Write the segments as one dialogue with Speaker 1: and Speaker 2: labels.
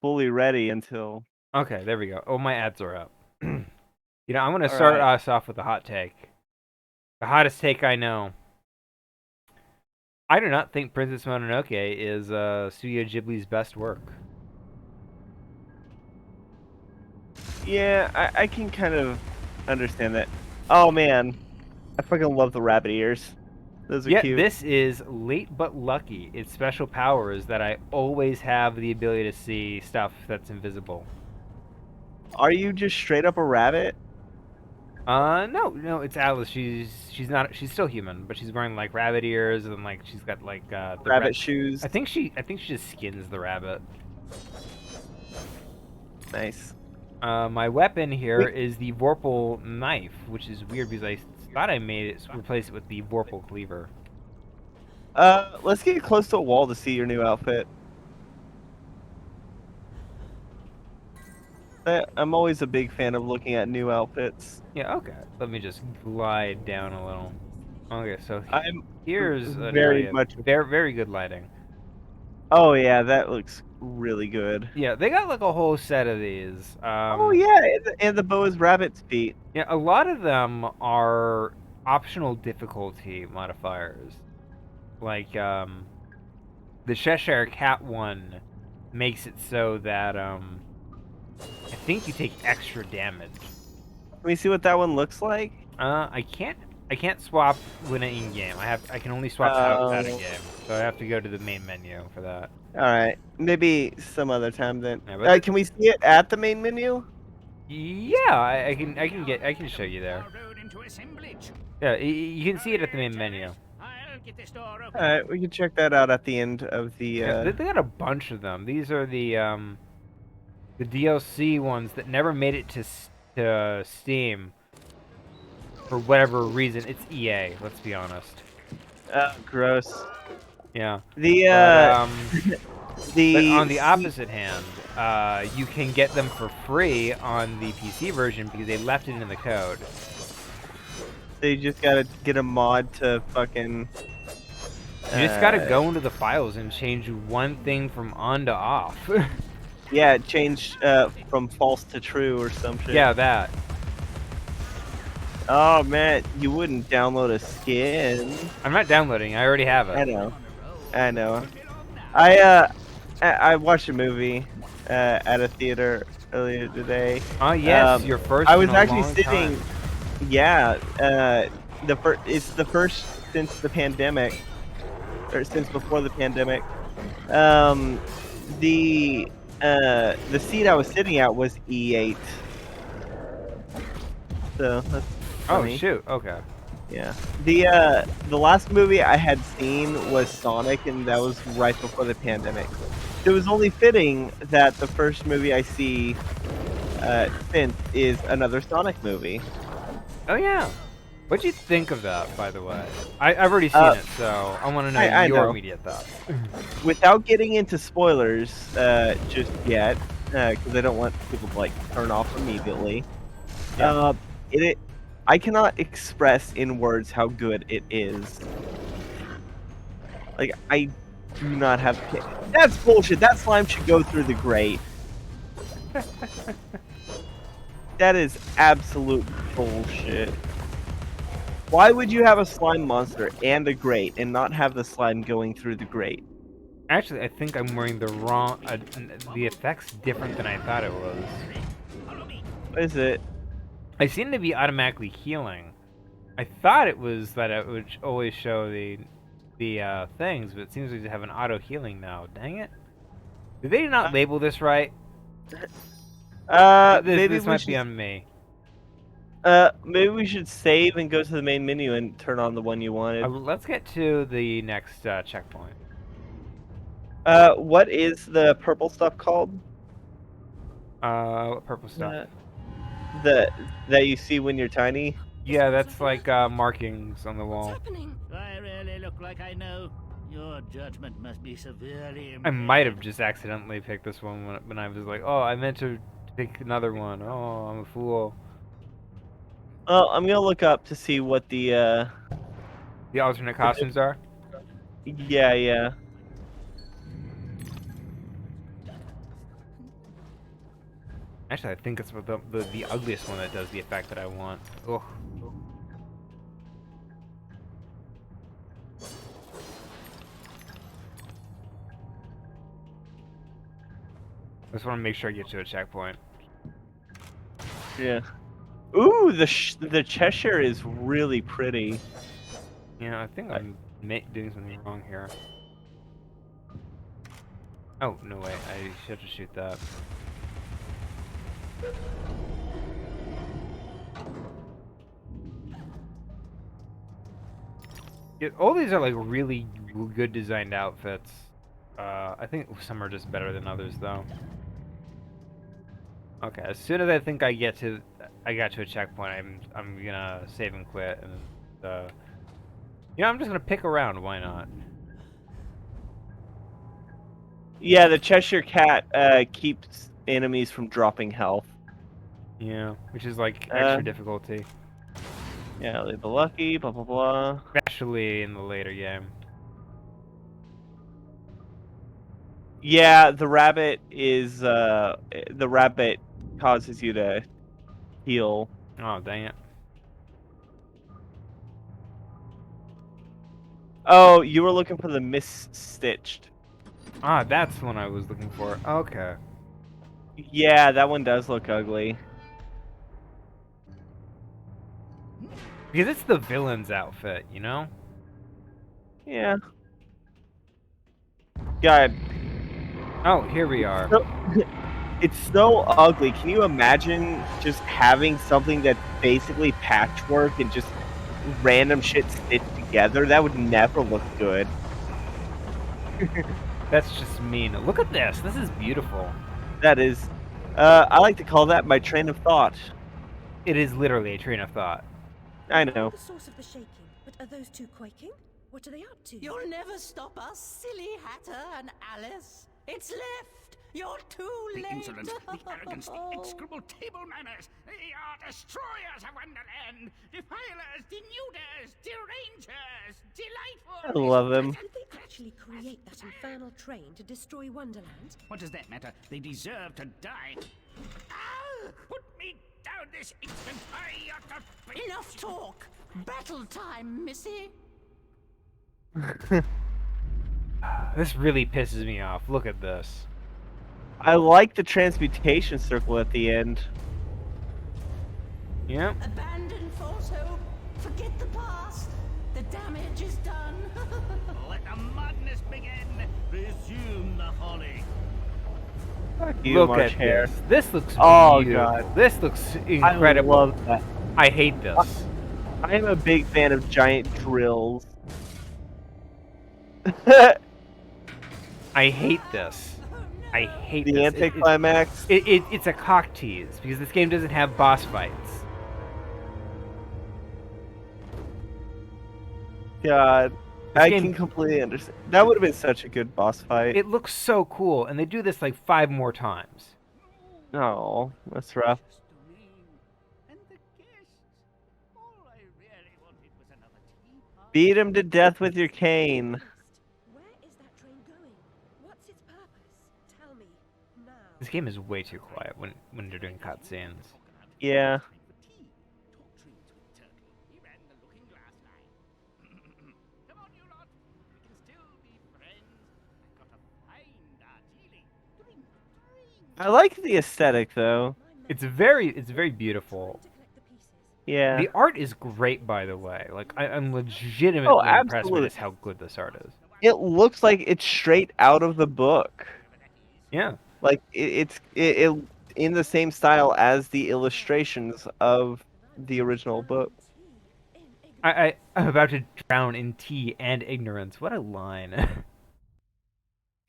Speaker 1: fully ready until.
Speaker 2: Okay, there we go. Oh, my ads are up. I'm gonna
Speaker 1: All
Speaker 2: start
Speaker 1: right.
Speaker 2: us off with a hot take. The hottest take I know. I do not think Princess Mononoke is Studio Ghibli's best work.
Speaker 1: Yeah, I can kind of understand that. Oh man, I fucking love the rabbit ears. Those are
Speaker 2: Yeah,
Speaker 1: cute.
Speaker 2: this is late but lucky. Its special power is that I always have the ability to see stuff that's invisible.
Speaker 1: Are you just straight up a rabbit?
Speaker 2: No, it's Alice. She's not. She's still human, but she's wearing like rabbit ears and like she's got like the rat.
Speaker 1: Rabbit shoes.
Speaker 2: I think she just skins the rabbit.
Speaker 1: Nice.
Speaker 2: My weapon here
Speaker 1: Wait,
Speaker 2: is the Vorpal knife, which is weird because I thought I made it replace it with the Vorpal cleaver.
Speaker 1: let's get close to a wall to see your new outfit. I'm always a big fan of looking at new outfits.
Speaker 2: Yeah, okay. Let me just glide down a little. Okay, so
Speaker 1: I'm
Speaker 2: here's an
Speaker 1: very
Speaker 2: area.
Speaker 1: much.
Speaker 2: Very, very good lighting.
Speaker 1: Oh yeah, that looks really good.
Speaker 2: Yeah, they got like a whole set of these.
Speaker 1: Oh yeah, and the bow is rabbit's feet.
Speaker 2: Yeah, a lot of them are optional difficulty modifiers. Like, the Cheshire Cat one makes it so that, I think you take extra damage.
Speaker 1: Can we see what that one looks like?
Speaker 2: I can't swap when in game. I can only swap out of game. So I have to go to the main menu for that.
Speaker 1: All right, maybe some other time then.
Speaker 2: Yeah, but
Speaker 1: Can we see it at the main menu?
Speaker 2: yeah, I can show you there. Yeah, you can see it at the main menu.
Speaker 1: All right, we can check that out at the end of the.
Speaker 2: Yeah, they got a bunch of them. These are the DLC ones that never made it to Steam for whatever reason. It's EA, let's be honest.
Speaker 1: Gross.
Speaker 2: Yeah.
Speaker 1: The
Speaker 2: But on the
Speaker 1: the
Speaker 2: opposite hand, you can get them for free on the PC version because they left it in the code.
Speaker 1: so you just gotta get a mod to fucking.
Speaker 2: You just gotta go into the files and change one thing from on to off.
Speaker 1: Yeah, change from false to true or some shit.
Speaker 2: Yeah, that.
Speaker 1: Oh man, you wouldn't download a skin.
Speaker 2: I'm not downloading. I already have it.
Speaker 1: I know. I know. I watched a movie at a theater earlier today.
Speaker 2: Oh yes, your first.
Speaker 1: I was
Speaker 2: in a
Speaker 1: actually
Speaker 2: long
Speaker 1: sitting.
Speaker 2: time.
Speaker 1: Yeah, it's the first since the pandemic, or since before the pandemic. The seat I was sitting at was E8. So that's funny.
Speaker 2: Oh shoot. Okay.
Speaker 1: Yeah. The last movie I had seen was Sonic, and that was right before the pandemic. It was only fitting that the first movie I see since is another Sonic movie.
Speaker 2: Oh yeah. What'd you think of that, by the way? I've already seen it, so I want to know
Speaker 1: I
Speaker 2: your
Speaker 1: know.
Speaker 2: immediate thoughts.
Speaker 1: Without getting into spoilers just yet, because I don't want people to like turn off immediately.
Speaker 2: Yeah.
Speaker 1: I cannot express in words how good it is. Like I do not have. That's bullshit. That slime should go through the grate. That is absolute bullshit. Why would you have a slime monster and a grate and not have the slime going through the grate?
Speaker 2: Actually, I think I'm wearing the wrong. The effect's different than I thought it was.
Speaker 1: What is it?
Speaker 2: I seem to be automatically healing. I thought it was that it would always show the things, but it seems like they have an auto healing now. Dang it! Did they not label this right?
Speaker 1: Maybe
Speaker 2: This
Speaker 1: we
Speaker 2: might
Speaker 1: should.
Speaker 2: be on me.
Speaker 1: Maybe we should save and go to the main menu and turn on the one you wanted.
Speaker 2: Let's get to the next checkpoint.
Speaker 1: What is the purple stuff called?
Speaker 2: What purple stuff?
Speaker 1: That you see when you're tiny.
Speaker 2: Yeah, that's like markings on the wall.
Speaker 3: What's happening?
Speaker 4: I really look like I know. Your judgment must be severely
Speaker 2: I
Speaker 4: impaired.
Speaker 2: might have just accidentally picked this one when I was like, oh, I meant to pick another one. Oh, I'm a fool.
Speaker 1: Well, I'm gonna look up to see what the
Speaker 2: alternate costumes are?
Speaker 1: yeah.
Speaker 2: Actually, I think it's the ugliest one that does the effect that I want. Ugh. I just want to make sure I get to a checkpoint.
Speaker 1: Yeah. Ooh, the Cheshire is really pretty.
Speaker 2: Yeah, I think I'm doing something wrong here. Oh, no way. I should have to shoot that. Yeah, all these are like really good designed outfits. I think some are just better than others, though. Okay, as soon as I think I got to a checkpoint, I'm gonna save and quit, and I'm just gonna pick around. Why not?
Speaker 1: Yeah, the Cheshire Cat keeps enemies from dropping health.
Speaker 2: Yeah, which is like
Speaker 1: Uh,
Speaker 2: extra difficulty,
Speaker 1: yeah, leave the lucky, blah blah blah.
Speaker 2: especially in the later game.
Speaker 1: Yeah, the rabbit causes you to heal.
Speaker 2: Oh, dang it.
Speaker 1: Oh, you were looking for the misstitched.
Speaker 2: Ah, that's the one I was looking for. Okay.
Speaker 1: Yeah, that one does look ugly.
Speaker 2: Because it's the villain's outfit, you know?
Speaker 1: Yeah. God,
Speaker 2: Oh, here we are.
Speaker 1: so, it's so ugly. Can you imagine just having something that's basically patchwork and just random shit stitched together? That would never look good.
Speaker 2: That's just mean. Look at this. This is beautiful.
Speaker 1: That is, I like to call that my train of thought.
Speaker 2: It is literally a train of thought.
Speaker 1: I know.
Speaker 3: The source of the shaking, but are those two quaking? What are they up to?
Speaker 5: You'll never stop us, silly Hatter and Alice. It's left. You're too
Speaker 4: The
Speaker 5: late.
Speaker 4: insolence, the arrogance, the execrable table manners. They are destroyers of Wonderland, defilers, denuders, derangers,
Speaker 1: I
Speaker 4: delightful.
Speaker 1: love them.
Speaker 3: Did they actually create that infernal train to destroy Wonderland?
Speaker 4: What does that matter? They deserve to die. Ah! Put me down this instant. I ought to be...
Speaker 5: Enough talk. Battle time, Missy.
Speaker 2: This really pisses me off. Look at this.
Speaker 1: I like the transmutation circle at the end.
Speaker 2: Yeah.
Speaker 5: Abandon false hope. Forget the past. The damage is done.
Speaker 4: Let the madness begin. Resume the holly.
Speaker 1: Fuck you,
Speaker 2: Look
Speaker 1: March
Speaker 2: at
Speaker 1: Hare.
Speaker 2: this. This looks
Speaker 1: Oh,
Speaker 2: beautiful.
Speaker 1: God.
Speaker 2: This looks
Speaker 1: I
Speaker 2: incredible.
Speaker 1: love that.
Speaker 2: I hate this.
Speaker 1: I am a big fan of giant drills.
Speaker 2: I hate this. I hate
Speaker 1: The
Speaker 2: this.
Speaker 1: anticlimax.
Speaker 2: It's a cock tease because this game doesn't have boss fights.
Speaker 1: God,
Speaker 2: This
Speaker 1: I
Speaker 2: game-
Speaker 1: can completely understand. That would have been such a good boss fight.
Speaker 2: It looks so cool, and they do this like 5 more times.
Speaker 1: Oh, that's rough.
Speaker 4: And the guests. All I really wanted was another tea party.
Speaker 1: Beat him to death with your cane.
Speaker 3: Where is that train going? What's its purpose? Tell me, now.
Speaker 2: This game is way too quiet when they're doing cutscenes.
Speaker 1: Yeah.
Speaker 4: Talk trains with Turtle. He ran the looking glass line. Come on, you lot. We can still be friends. I've got a fine Darjeeling. Drink.
Speaker 1: I like the aesthetic though.
Speaker 2: It's very beautiful.
Speaker 3: To collect the pieces.
Speaker 1: Yeah.
Speaker 2: The art is great, by the way. Like I'm legitimately
Speaker 1: Oh,
Speaker 2: impressed with
Speaker 1: absolutely.
Speaker 2: just how good this art is.
Speaker 1: It looks like it's straight out of the book.
Speaker 2: Yeah.
Speaker 1: Like it's in the same style as the illustrations of the original book.
Speaker 2: I'm about to drown in tea and ignorance. What a line.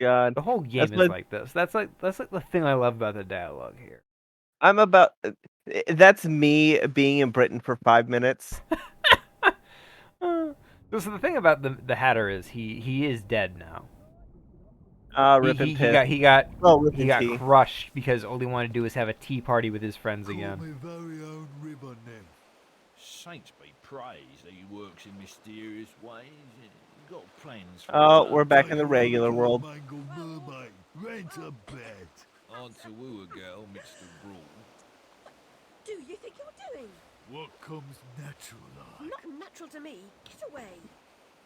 Speaker 1: God,
Speaker 2: The whole game
Speaker 1: That's
Speaker 2: is
Speaker 1: what-
Speaker 2: like this. That's like the thing I love about the dialogue here.
Speaker 1: I'm about. That's me being in Britain for 5 minutes.
Speaker 2: So the thing about the Hatter is he is dead now.
Speaker 1: Rip and
Speaker 2: He
Speaker 1: piss.
Speaker 2: got
Speaker 1: Oh, rip
Speaker 2: he
Speaker 1: and
Speaker 2: got
Speaker 1: tea.
Speaker 2: crushed because all he wanted to do was have a tea party with his friends
Speaker 6: Caught
Speaker 2: again.
Speaker 6: my very own ribbon nymph.
Speaker 7: Saints be praised that he works in mysterious ways. He's got plans for
Speaker 1: Oh,
Speaker 7: his
Speaker 1: we're
Speaker 7: own.
Speaker 1: back in the regular world.
Speaker 6: Mangled mermaid. Rent a bed.
Speaker 7: Answer woo a girl, Mr. Brawl.
Speaker 3: Do you think you're doing?
Speaker 6: What comes natural like?
Speaker 3: Not natural to me. Get away.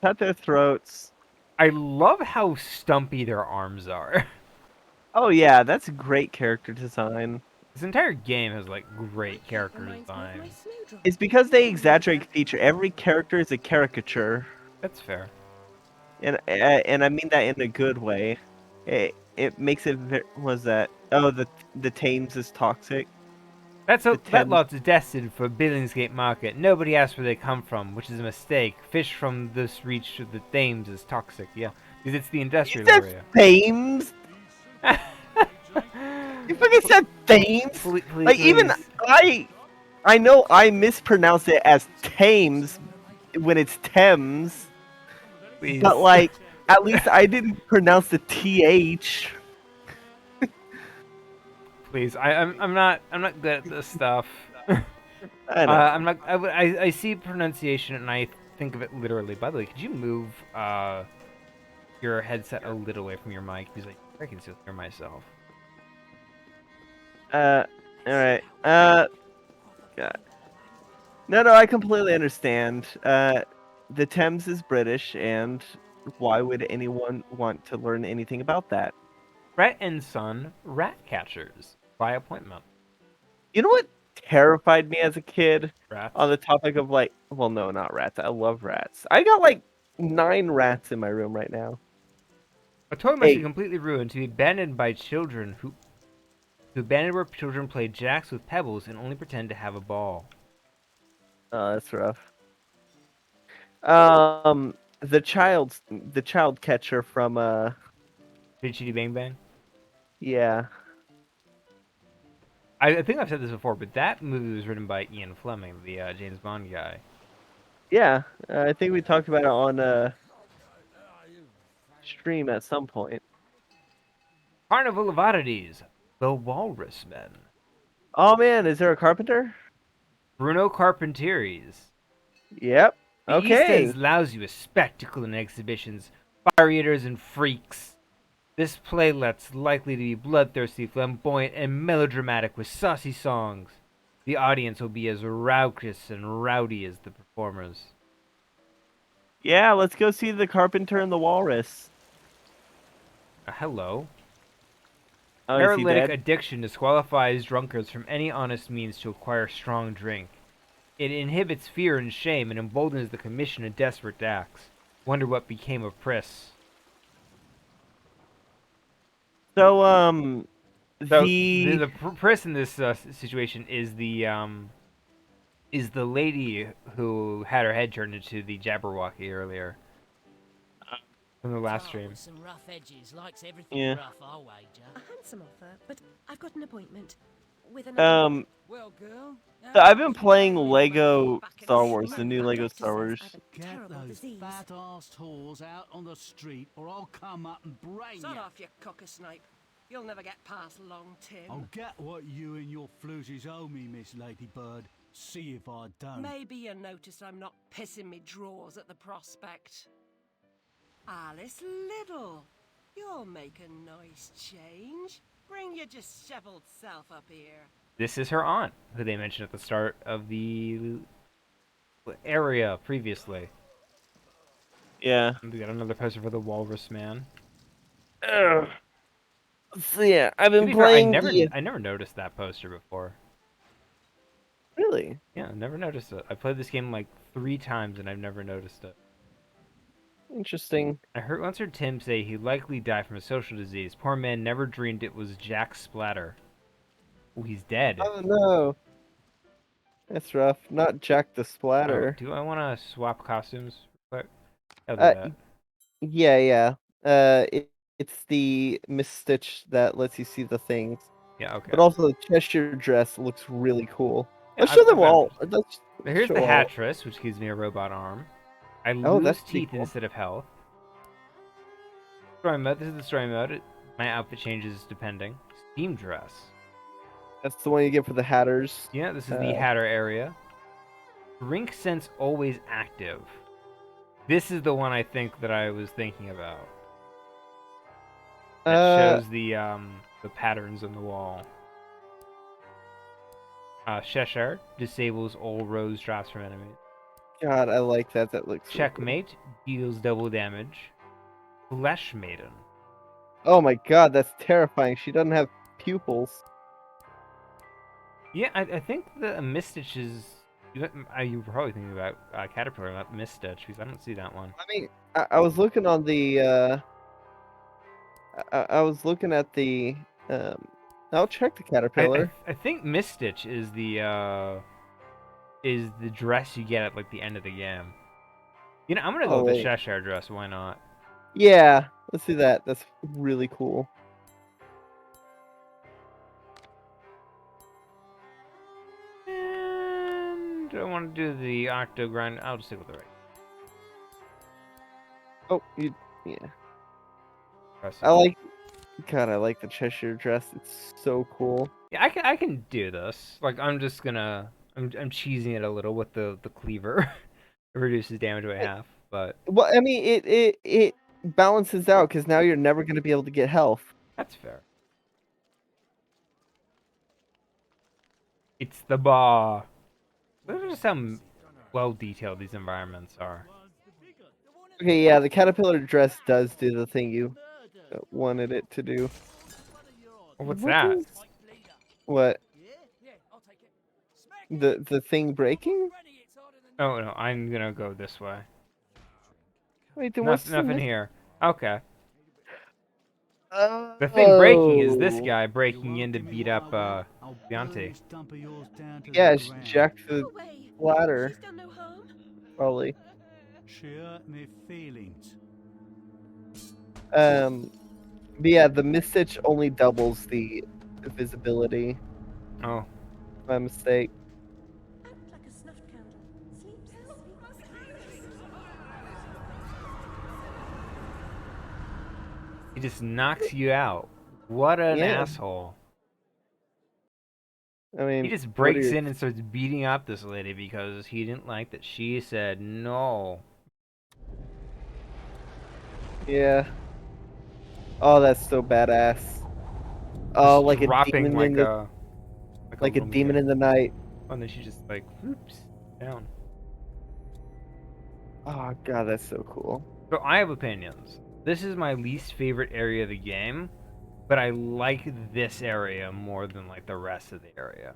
Speaker 1: Cut their throats.
Speaker 2: I love how stumpy their arms are.
Speaker 1: Oh yeah, that's a great character design.
Speaker 2: This entire game has like
Speaker 3: My
Speaker 2: great
Speaker 3: cat
Speaker 2: character
Speaker 3: reminds me of my
Speaker 2: design.
Speaker 3: snowdrop.
Speaker 1: It's because they
Speaker 3: You
Speaker 1: exaggerate
Speaker 3: remember?
Speaker 1: feature. Every character is a caricature,
Speaker 2: That's fair.
Speaker 1: and I mean that in a good way. It makes it was that the Thames is toxic. The
Speaker 2: That
Speaker 1: Thames.
Speaker 2: lot's destined for Billingsgate Market. Nobody asks where they come from, which is a mistake. Fish from this reach of the Thames is toxic, yeah. Because it's the
Speaker 1: You
Speaker 2: industrial
Speaker 1: said
Speaker 2: area.
Speaker 1: Thames. You fucking said Thames.
Speaker 2: Please,
Speaker 1: Like even I know I mispronounce it as Thames when it's Thames,
Speaker 2: please.
Speaker 1: but like at least I didn't pronounce the th.
Speaker 2: Please, I'm not good at this stuff.
Speaker 1: I know.
Speaker 2: I'm not. I see pronunciation and I think of it literally. By the way, could you move your headset a little away from your mic because I can still hear myself.
Speaker 1: All right. God. No, I completely understand. The Thames is British, and why would anyone want to learn anything about that?
Speaker 2: Brett and Son rat catchers by appointment.
Speaker 1: You know what terrified me as a kid?
Speaker 2: Rats.
Speaker 1: On the topic of like, well, no, not rats. I love rats. I got like 9 rats in my room right now.
Speaker 2: A toy must be
Speaker 1: 8.
Speaker 2: completely ruined to be abandoned by children who abandoned where children play jacks with pebbles and only pretend to have a ball.
Speaker 1: Oh, that's rough. The child catcher from
Speaker 2: Did Chitty Bang Bang?
Speaker 1: yeah.
Speaker 2: I think I've said this before, but that movie was written by Ian Fleming, the James Bond guy.
Speaker 1: Yeah, I think we talked about it on stream at some point.
Speaker 2: Carnival of Oddities, The Walrus Men.
Speaker 1: Oh man, is there a carpenter?
Speaker 2: Bruno Carpentieri's.
Speaker 1: Yep.
Speaker 2: The East
Speaker 1: Okay.
Speaker 2: End's lousy with spectacle and exhibitions, fire eaters and freaks. This playlet's likely to be bloodthirsty, flamboyant, and melodramatic with saucy songs. The audience will be as raucous and rowdy as the performers.
Speaker 1: Yeah, let's go see the carpenter and the walrus.
Speaker 2: Hello.
Speaker 1: Oh, is he
Speaker 2: Paralytic
Speaker 1: dead?
Speaker 2: addiction disqualifies drunkards from any honest means to acquire strong drink. It inhibits fear and shame and emboldens the commission of desperate acts. Wonder what became of Priss.
Speaker 1: So
Speaker 2: So
Speaker 1: the
Speaker 2: Priss in this situation is the lady who had her head turned into the Jabberwocky earlier from the last stream.
Speaker 8: With some rough edges, likes everything
Speaker 1: Yeah.
Speaker 8: rough, I'll wager.
Speaker 3: A handsome offer, but I've got an appointment with another.
Speaker 8: Well, girl,
Speaker 1: so I've been playing Lego Star Wars, the new Lego Star Wars.
Speaker 6: Get
Speaker 3: Terrible
Speaker 6: those
Speaker 3: disease.
Speaker 6: fat-assed whores out on the street, or I'll come up and brain
Speaker 5: Shut
Speaker 6: you.
Speaker 5: off, you cocker-snipe. You'll never get past Long Tim.
Speaker 6: I'll get what you and your floozies owe me, Miss Ladybird. See if I don't.
Speaker 5: Maybe you notice I'm not pissing me drawers at the prospect. Alice Liddle, you'll make a nice change. Bring your disheveled self up here.
Speaker 2: This is her aunt, who they mentioned at the start of the area previously.
Speaker 1: Yeah.
Speaker 2: We got another poster for the Walrus Man.
Speaker 1: Ugh. So yeah, I've
Speaker 2: To
Speaker 1: been
Speaker 2: be fair,
Speaker 1: playing.
Speaker 2: I never noticed that poster before.
Speaker 1: Really?
Speaker 2: Yeah, I never noticed it. I played this game like 3 times and I've never noticed it.
Speaker 1: Interesting.
Speaker 2: Once heard Tim say he likely died from a social disease. Poor man never dreamed it was Jack Splatter. Oh, he's dead.
Speaker 1: Oh no. That's rough. Not Jack the Splatter.
Speaker 2: Oh, do I want to swap costumes? Quick? I'll do
Speaker 1: Uh,
Speaker 2: that.
Speaker 1: Yeah. It's the Miss Stitch that lets you see the things.
Speaker 2: Yeah, okay.
Speaker 1: But also the Cheshire dress looks really cool.
Speaker 2: Yeah,
Speaker 1: Let's show them
Speaker 2: I've got
Speaker 1: all.
Speaker 2: it.
Speaker 1: Let's
Speaker 2: Here's
Speaker 1: show
Speaker 2: the
Speaker 1: all.
Speaker 2: Hattress, which gives me a robot arm. I
Speaker 1: Oh,
Speaker 2: lose
Speaker 1: that's pretty
Speaker 2: teeth
Speaker 1: cool.
Speaker 2: instead of health. Story mode. This is the story mode. My outfit changes depending. Steam dress.
Speaker 1: That's the one you get for the Hatters.
Speaker 2: Yeah, this is the Hatter area. Drink sense always active. This is the one I think that I was thinking about. That shows the the patterns on the wall. Cheshire disables all rose drops from enemies.
Speaker 1: God, I like that. That looks really cool.
Speaker 2: Checkmate deals double damage. Flesh Maiden.
Speaker 1: Oh my god, that's terrifying. She doesn't have pupils.
Speaker 2: Yeah, I think the Mistitch is. You were probably thinking about Caterpillar, not Mistitch, because I don't see that one.
Speaker 1: I mean, I was looking on the. I was looking at the. I'll check the caterpillar.
Speaker 2: I think Mistitch is the dress you get at like the end of the game. You know, I'm gonna go with the Cheshire dress. Why not?
Speaker 1: Yeah, let's do that. That's really cool.
Speaker 2: And I want to do the Octo Grind. I'll just stick with the right.
Speaker 1: Oh, yeah.
Speaker 2: Dress.
Speaker 1: I like. God, I like the Cheshire dress. It's so cool.
Speaker 2: Yeah, I can do this. Like I'm just gonna I'm cheesing it a little with the cleaver. It reduces damage by half, but
Speaker 1: Well, I mean, it balances out because now you're never gonna be able to get health.
Speaker 2: that's fair. It's the bar. Look at just how well detailed these environments are.
Speaker 1: Okay, yeah, the caterpillar dress does do the thing you wanted it to do.
Speaker 2: What's
Speaker 1: What
Speaker 2: that?
Speaker 1: is- What? The thing breaking?
Speaker 2: Oh no, I'm gonna go this way.
Speaker 1: Wait, then what's
Speaker 2: Nothing
Speaker 1: this?
Speaker 2: here. Okay. The thing breaking is this
Speaker 1: Oh.
Speaker 2: guy breaking in to beat up Beyonce.
Speaker 1: Yeah, she jacked the
Speaker 3: Go away.
Speaker 1: ladder,
Speaker 3: She's done no harm.
Speaker 1: probably.
Speaker 6: She hurt me feelings.
Speaker 1: But yeah, the Mistitch only doubles the visibility.
Speaker 2: Oh,
Speaker 1: My mistake.
Speaker 3: Act like a snuffed candle. Sleeps and sleeps.
Speaker 2: he just knocks you out. What an
Speaker 1: Yeah.
Speaker 2: asshole.
Speaker 1: I mean,
Speaker 2: He just
Speaker 1: what are
Speaker 2: breaks
Speaker 1: your-
Speaker 2: in and starts beating up this lady because he didn't like that she said no.
Speaker 1: Yeah. Oh, that's so badass. Oh,
Speaker 2: Just
Speaker 1: like a
Speaker 2: dropping
Speaker 1: demon
Speaker 2: like
Speaker 1: in the
Speaker 2: a
Speaker 1: like a
Speaker 2: little
Speaker 1: demon
Speaker 2: mirror.
Speaker 1: in the night.
Speaker 2: And then she just like whoops down.
Speaker 1: Oh god, that's so cool.
Speaker 2: So I have opinions. This is my least favorite area of the game, but I like this area more than like the rest of the area.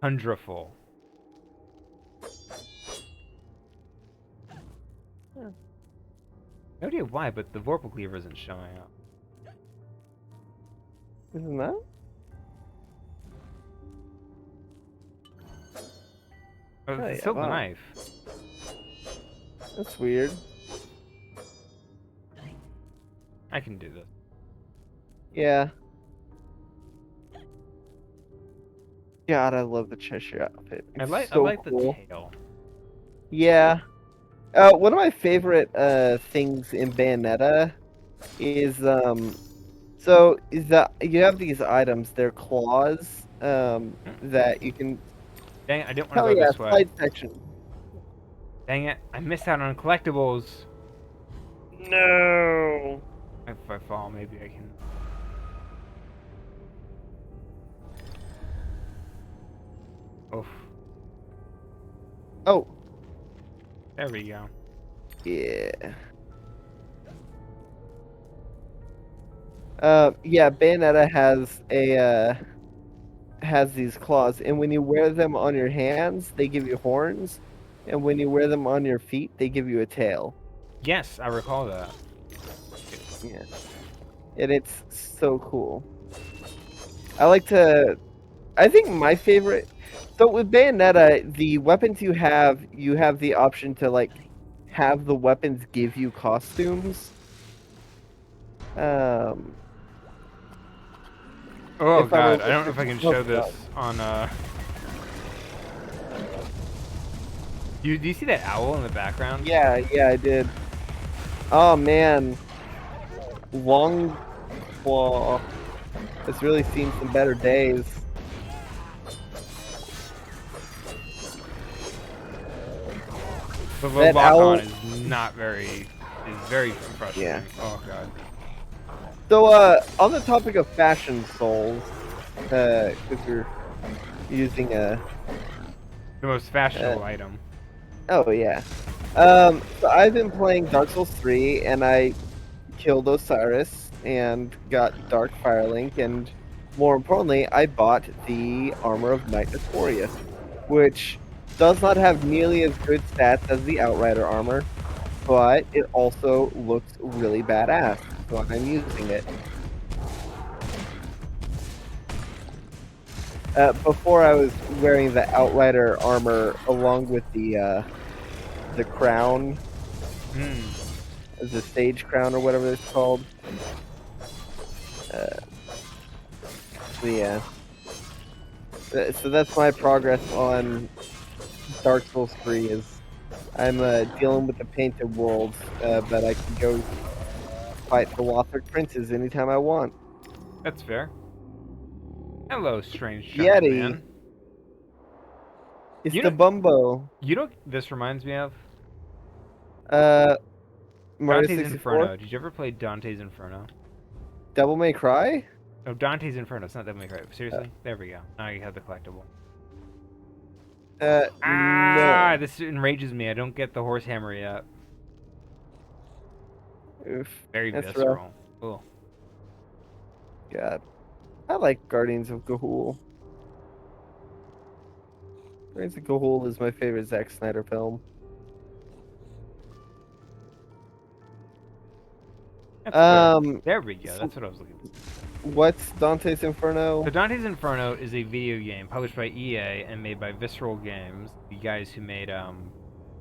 Speaker 2: Tundraful. No idea why, but the Vorpal Cleaver isn't showing up.
Speaker 1: Isn't that?
Speaker 2: Oh,
Speaker 1: Oh,
Speaker 2: the
Speaker 1: yeah,
Speaker 2: silver
Speaker 1: wow.
Speaker 2: knife.
Speaker 1: That's weird.
Speaker 2: I can do this.
Speaker 1: Yeah. God, I love the Cheshire outfit.
Speaker 2: I
Speaker 1: It's
Speaker 2: like
Speaker 1: so
Speaker 2: the
Speaker 1: cool.
Speaker 2: tail.
Speaker 1: Yeah. One of my favorite things in Bayonetta is so is that you have these items, they're claws, that you can.
Speaker 2: Dang it, I didn't want
Speaker 1: Hell
Speaker 2: to go
Speaker 1: yeah,
Speaker 2: this way.
Speaker 1: side section.
Speaker 2: Dang it, I missed out on collectibles.
Speaker 1: No.
Speaker 2: If I fall, maybe I can. Oof.
Speaker 1: Oh.
Speaker 2: There we go.
Speaker 1: Yeah. Yeah, Bayonetta has these claws, and when you wear them on your hands, they give you horns, and when you wear them on your feet, they give you a tail.
Speaker 2: Yes, I recall that.
Speaker 1: Yeah. And it's so cool. I think my favorite. So with Bayonetta, the weapons you have the option to like have the weapons give you costumes.
Speaker 2: Oh
Speaker 1: If I
Speaker 2: god,
Speaker 1: were
Speaker 2: I don't know if I can show this on Do you see that owl in the background?
Speaker 1: Yeah, I did. Oh man, Long Claw has really seen some better days.
Speaker 2: The
Speaker 1: That
Speaker 2: lock
Speaker 1: owl-
Speaker 2: on is very frustrating.
Speaker 1: Yeah.
Speaker 2: Oh god.
Speaker 1: So, on the topic of fashion souls, because we're using a,
Speaker 2: The most fashionable item.
Speaker 1: oh yeah. So I've been playing Dark Souls 3, and I killed Osiris and got Dark Firelink, and more importantly, I bought the Armor of Knight Notorious, which does not have nearly as good stats as the Outrider armor, but it also looks really badass, so I'm using it. Before I was wearing the Outrider armor along with the crown, the stage crown or whatever it's called. Yeah. So that's my progress on Dark Souls 3 is I'm dealing with the painted worlds, but I can go fight the Lothric princes anytime I want.
Speaker 2: That's fair. Hello, strange giant
Speaker 1: Yeti.
Speaker 2: man.
Speaker 1: It's
Speaker 2: You
Speaker 1: the
Speaker 2: know,
Speaker 1: Bumbo.
Speaker 2: you know what this reminds me of?
Speaker 1: Mario
Speaker 2: Dante's
Speaker 1: 64?
Speaker 2: Inferno. Did you ever play Dante's Inferno?
Speaker 1: Devil May Cry?
Speaker 2: No, Dante's Inferno. It's not Devil May Cry. Seriously? There we go. Now you have the collectible.
Speaker 1: No.
Speaker 2: This enrages me. I don't get the horse hammer yet.
Speaker 1: Oof.
Speaker 2: Very
Speaker 1: That's rough.
Speaker 2: visceral. Cool.
Speaker 1: God. I like Guardians of Ga'Hoole. Guardians of Ga'Hoole is my favorite Zack Snyder film.
Speaker 2: That's fair. There we go. That's what I was looking for.
Speaker 1: What's Dante's Inferno?
Speaker 2: So Dante's Inferno is a video game published by EA and made by Visceral Games, the guys who made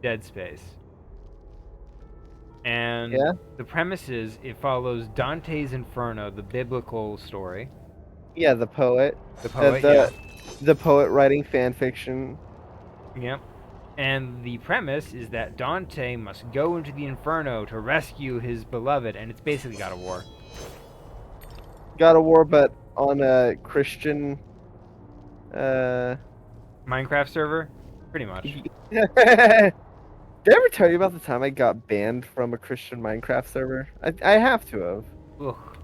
Speaker 2: Dead Space. And
Speaker 1: Yeah?
Speaker 2: the premise is it follows Dante's Inferno, the biblical story.
Speaker 1: Yeah, the poet.
Speaker 2: The poet, yeah.
Speaker 1: The poet writing fan fiction.
Speaker 2: Yep. And the premise is that Dante must go into the Inferno to rescue his beloved, and it's basically God of War.
Speaker 1: God of War, but on a Christian.
Speaker 2: Minecraft server? Pretty much.
Speaker 1: Did I ever tell you about the time I got banned from a Christian Minecraft server? I have to have.
Speaker 2: Ugh.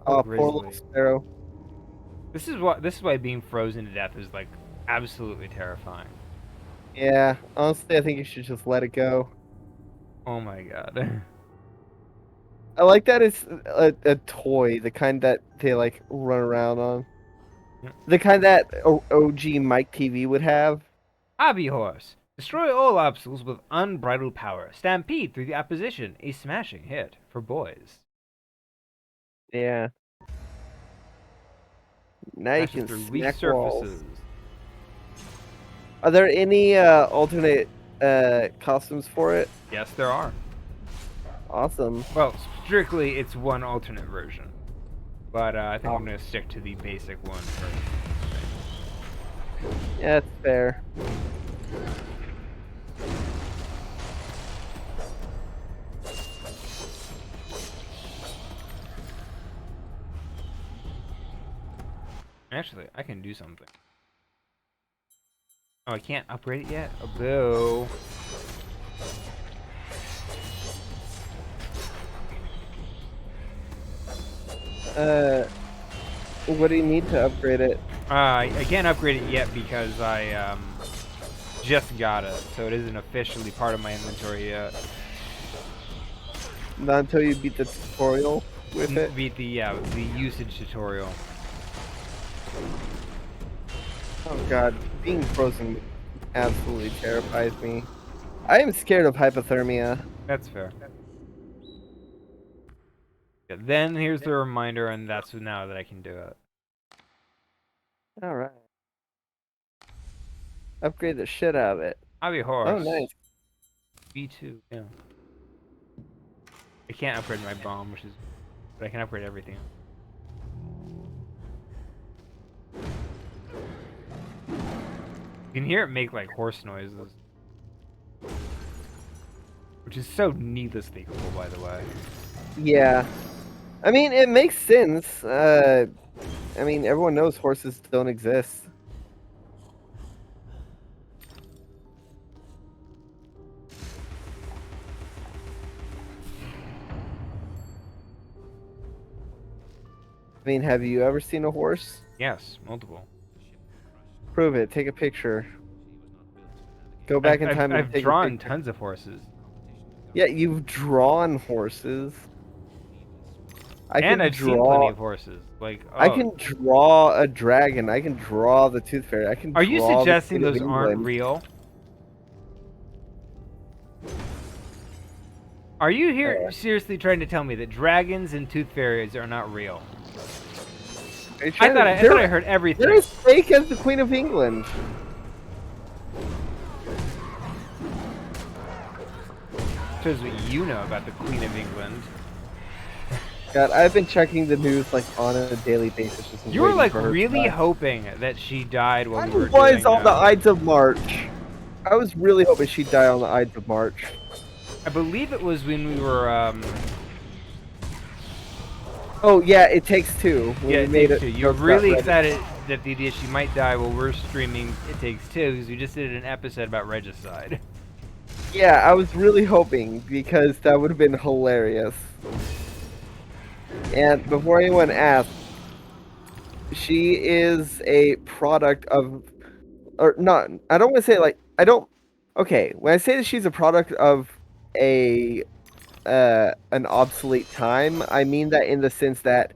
Speaker 1: Oh, poor little sparrow.
Speaker 2: This is why being frozen to death is like absolutely terrifying.
Speaker 1: Yeah, honestly, I think you should just let it go.
Speaker 2: Oh my god.
Speaker 1: I like that it's a toy, the kind that they like run around on.
Speaker 2: Yep.
Speaker 1: The kind that OG Mike TV would have.
Speaker 2: Hobby Horse. Destroy all obstacles with unbridled power. Stampede through the opposition. A smashing hit for boys.
Speaker 1: Yeah. Now you
Speaker 2: Smashes
Speaker 1: can
Speaker 2: through weak
Speaker 1: smack walls.
Speaker 2: surfaces.
Speaker 1: Are there any alternate costumes for it?
Speaker 2: Yes, there are.
Speaker 1: Awesome.
Speaker 2: Well, strictly, it's one alternate version. But I think I'm going to stick to the basic one first.
Speaker 1: Yeah, that's fair.
Speaker 2: Actually, I can do something. Oh, I can't upgrade it yet? Oh, boo.
Speaker 1: What do you need to upgrade it?
Speaker 2: I can't upgrade it yet because I just got it, so it isn't officially part of my inventory yet.
Speaker 1: Not until you beat the tutorial with it?
Speaker 2: Beat the usage tutorial.
Speaker 1: Oh god, being frozen absolutely terrifies me. I am scared of hypothermia.
Speaker 2: That's fair. Yeah, then here's the reminder, and that's now that I can do it.
Speaker 1: Alright. Upgrade the shit out of it.
Speaker 2: Hobby Horse.
Speaker 1: Oh, nice.
Speaker 2: B2, yeah. I can't upgrade my bomb, but I can upgrade everything. You can hear it make like horse noises. Which is so needlessly cool, by the way.
Speaker 1: Yeah. I mean, it makes sense. I mean, everyone knows horses don't exist. mean, have you ever seen a horse?
Speaker 2: Yes, multiple.
Speaker 1: Prove it. Take a picture. Go back in time and
Speaker 2: I've
Speaker 1: take a
Speaker 2: drawn
Speaker 1: picture.
Speaker 2: tons of horses.
Speaker 1: Yeah, you've drawn horses. I
Speaker 2: And
Speaker 1: can
Speaker 2: I've seen plenty
Speaker 1: draw.
Speaker 2: of horses. Like,
Speaker 1: I
Speaker 2: oh.
Speaker 1: can draw a dragon. I can draw the Tooth Fairy. I can
Speaker 2: Are you
Speaker 1: draw the
Speaker 2: suggesting
Speaker 1: Queen of
Speaker 2: those aren't
Speaker 1: England.
Speaker 2: real? Are you here seriously trying to tell me that dragons and tooth fairies are not real? I thought I heard everything.
Speaker 1: They're as fake as the Queen of England.
Speaker 2: Shows what you know about the Queen of England.
Speaker 1: God, I've been checking the news like on a daily basis. Just
Speaker 2: You were
Speaker 1: waiting
Speaker 2: like
Speaker 1: for her to
Speaker 2: really
Speaker 1: die.
Speaker 2: hoping that she died while
Speaker 1: I
Speaker 2: we were
Speaker 1: was
Speaker 2: doing,
Speaker 1: on the Ides of March. I was really hoping she'd die on the Ides of March.
Speaker 2: I believe it was when we were
Speaker 1: Oh yeah, It Takes Two. When
Speaker 2: yeah,
Speaker 1: we
Speaker 2: It
Speaker 1: made
Speaker 2: Takes
Speaker 1: it.
Speaker 2: Two. You're
Speaker 1: Got
Speaker 2: really
Speaker 1: ready.
Speaker 2: excited that the idea she might die while we're streaming It Takes Two because we just did an episode about regicide.
Speaker 1: Yeah, I was really hoping because that would have been hilarious. And before anyone asks, she is a product of, or not. I don't want to say like I don't. Okay, when I say that she's a product of a an obsolete time, I mean that in the sense that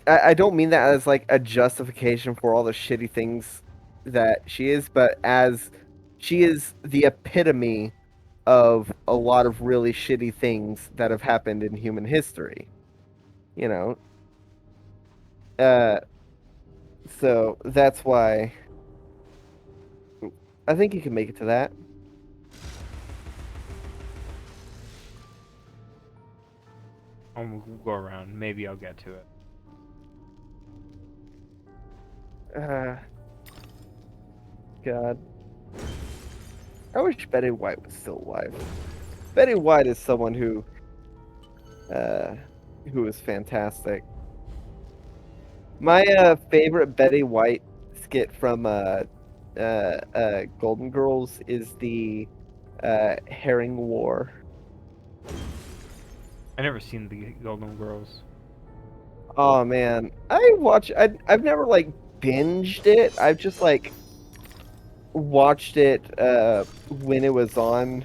Speaker 1: I don't mean that as like a justification for all the shitty things that she is, but as she is the epitome of a lot of really shitty things that have happened in human history. You know? So that's why I think you can make it to that.
Speaker 2: We'll go around. Maybe I'll get to it.
Speaker 1: God. I wish Betty White was still alive. Betty White is someone who is fantastic. My favorite Betty White skit from Golden Girls is the Herring War.
Speaker 2: I never seen the Golden Girls.
Speaker 1: Oh man, I've never like binged it. I've just like watched it when it was on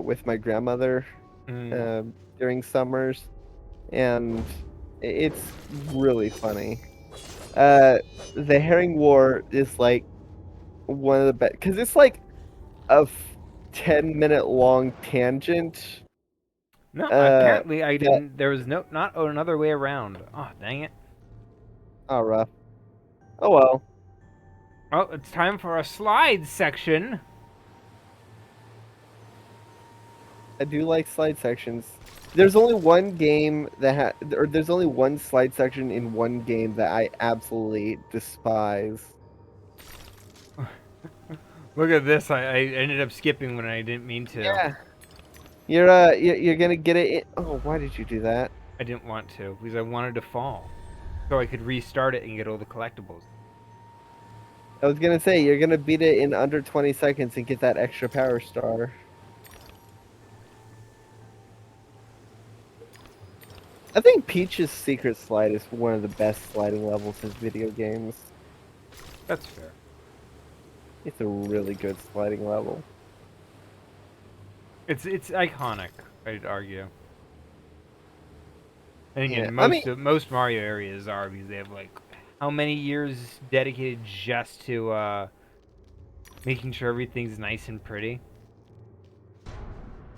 Speaker 1: with my grandmother during summers, and it's really funny. The Herring War is like one of the best because it's like a 10-minute long tangent.
Speaker 2: No, apparently I didn't. There was not another way around. Oh, dang it.
Speaker 1: Oh, rough. Oh well.
Speaker 2: Oh, it's time for a slide section.
Speaker 1: I do like slide sections. There's only one game that there's only one slide section in one game that I absolutely despise.
Speaker 2: Look at this. I ended up skipping when I didn't mean to.
Speaker 1: Yeah. You're gonna get it in... Oh, why did you do that?
Speaker 2: I didn't want to because I wanted to fall, so I could restart it and get all the collectibles.
Speaker 1: I was gonna say you're gonna beat it in under 20 seconds and get that extra power star. I think Peach's Secret Slide is one of the best sliding levels in video games.
Speaker 2: That's fair.
Speaker 1: It's a really good sliding level.
Speaker 2: It's iconic, I'd argue. And again,
Speaker 1: Yeah,
Speaker 2: most Mario areas are because they have like how many years dedicated just to making sure everything's nice and pretty.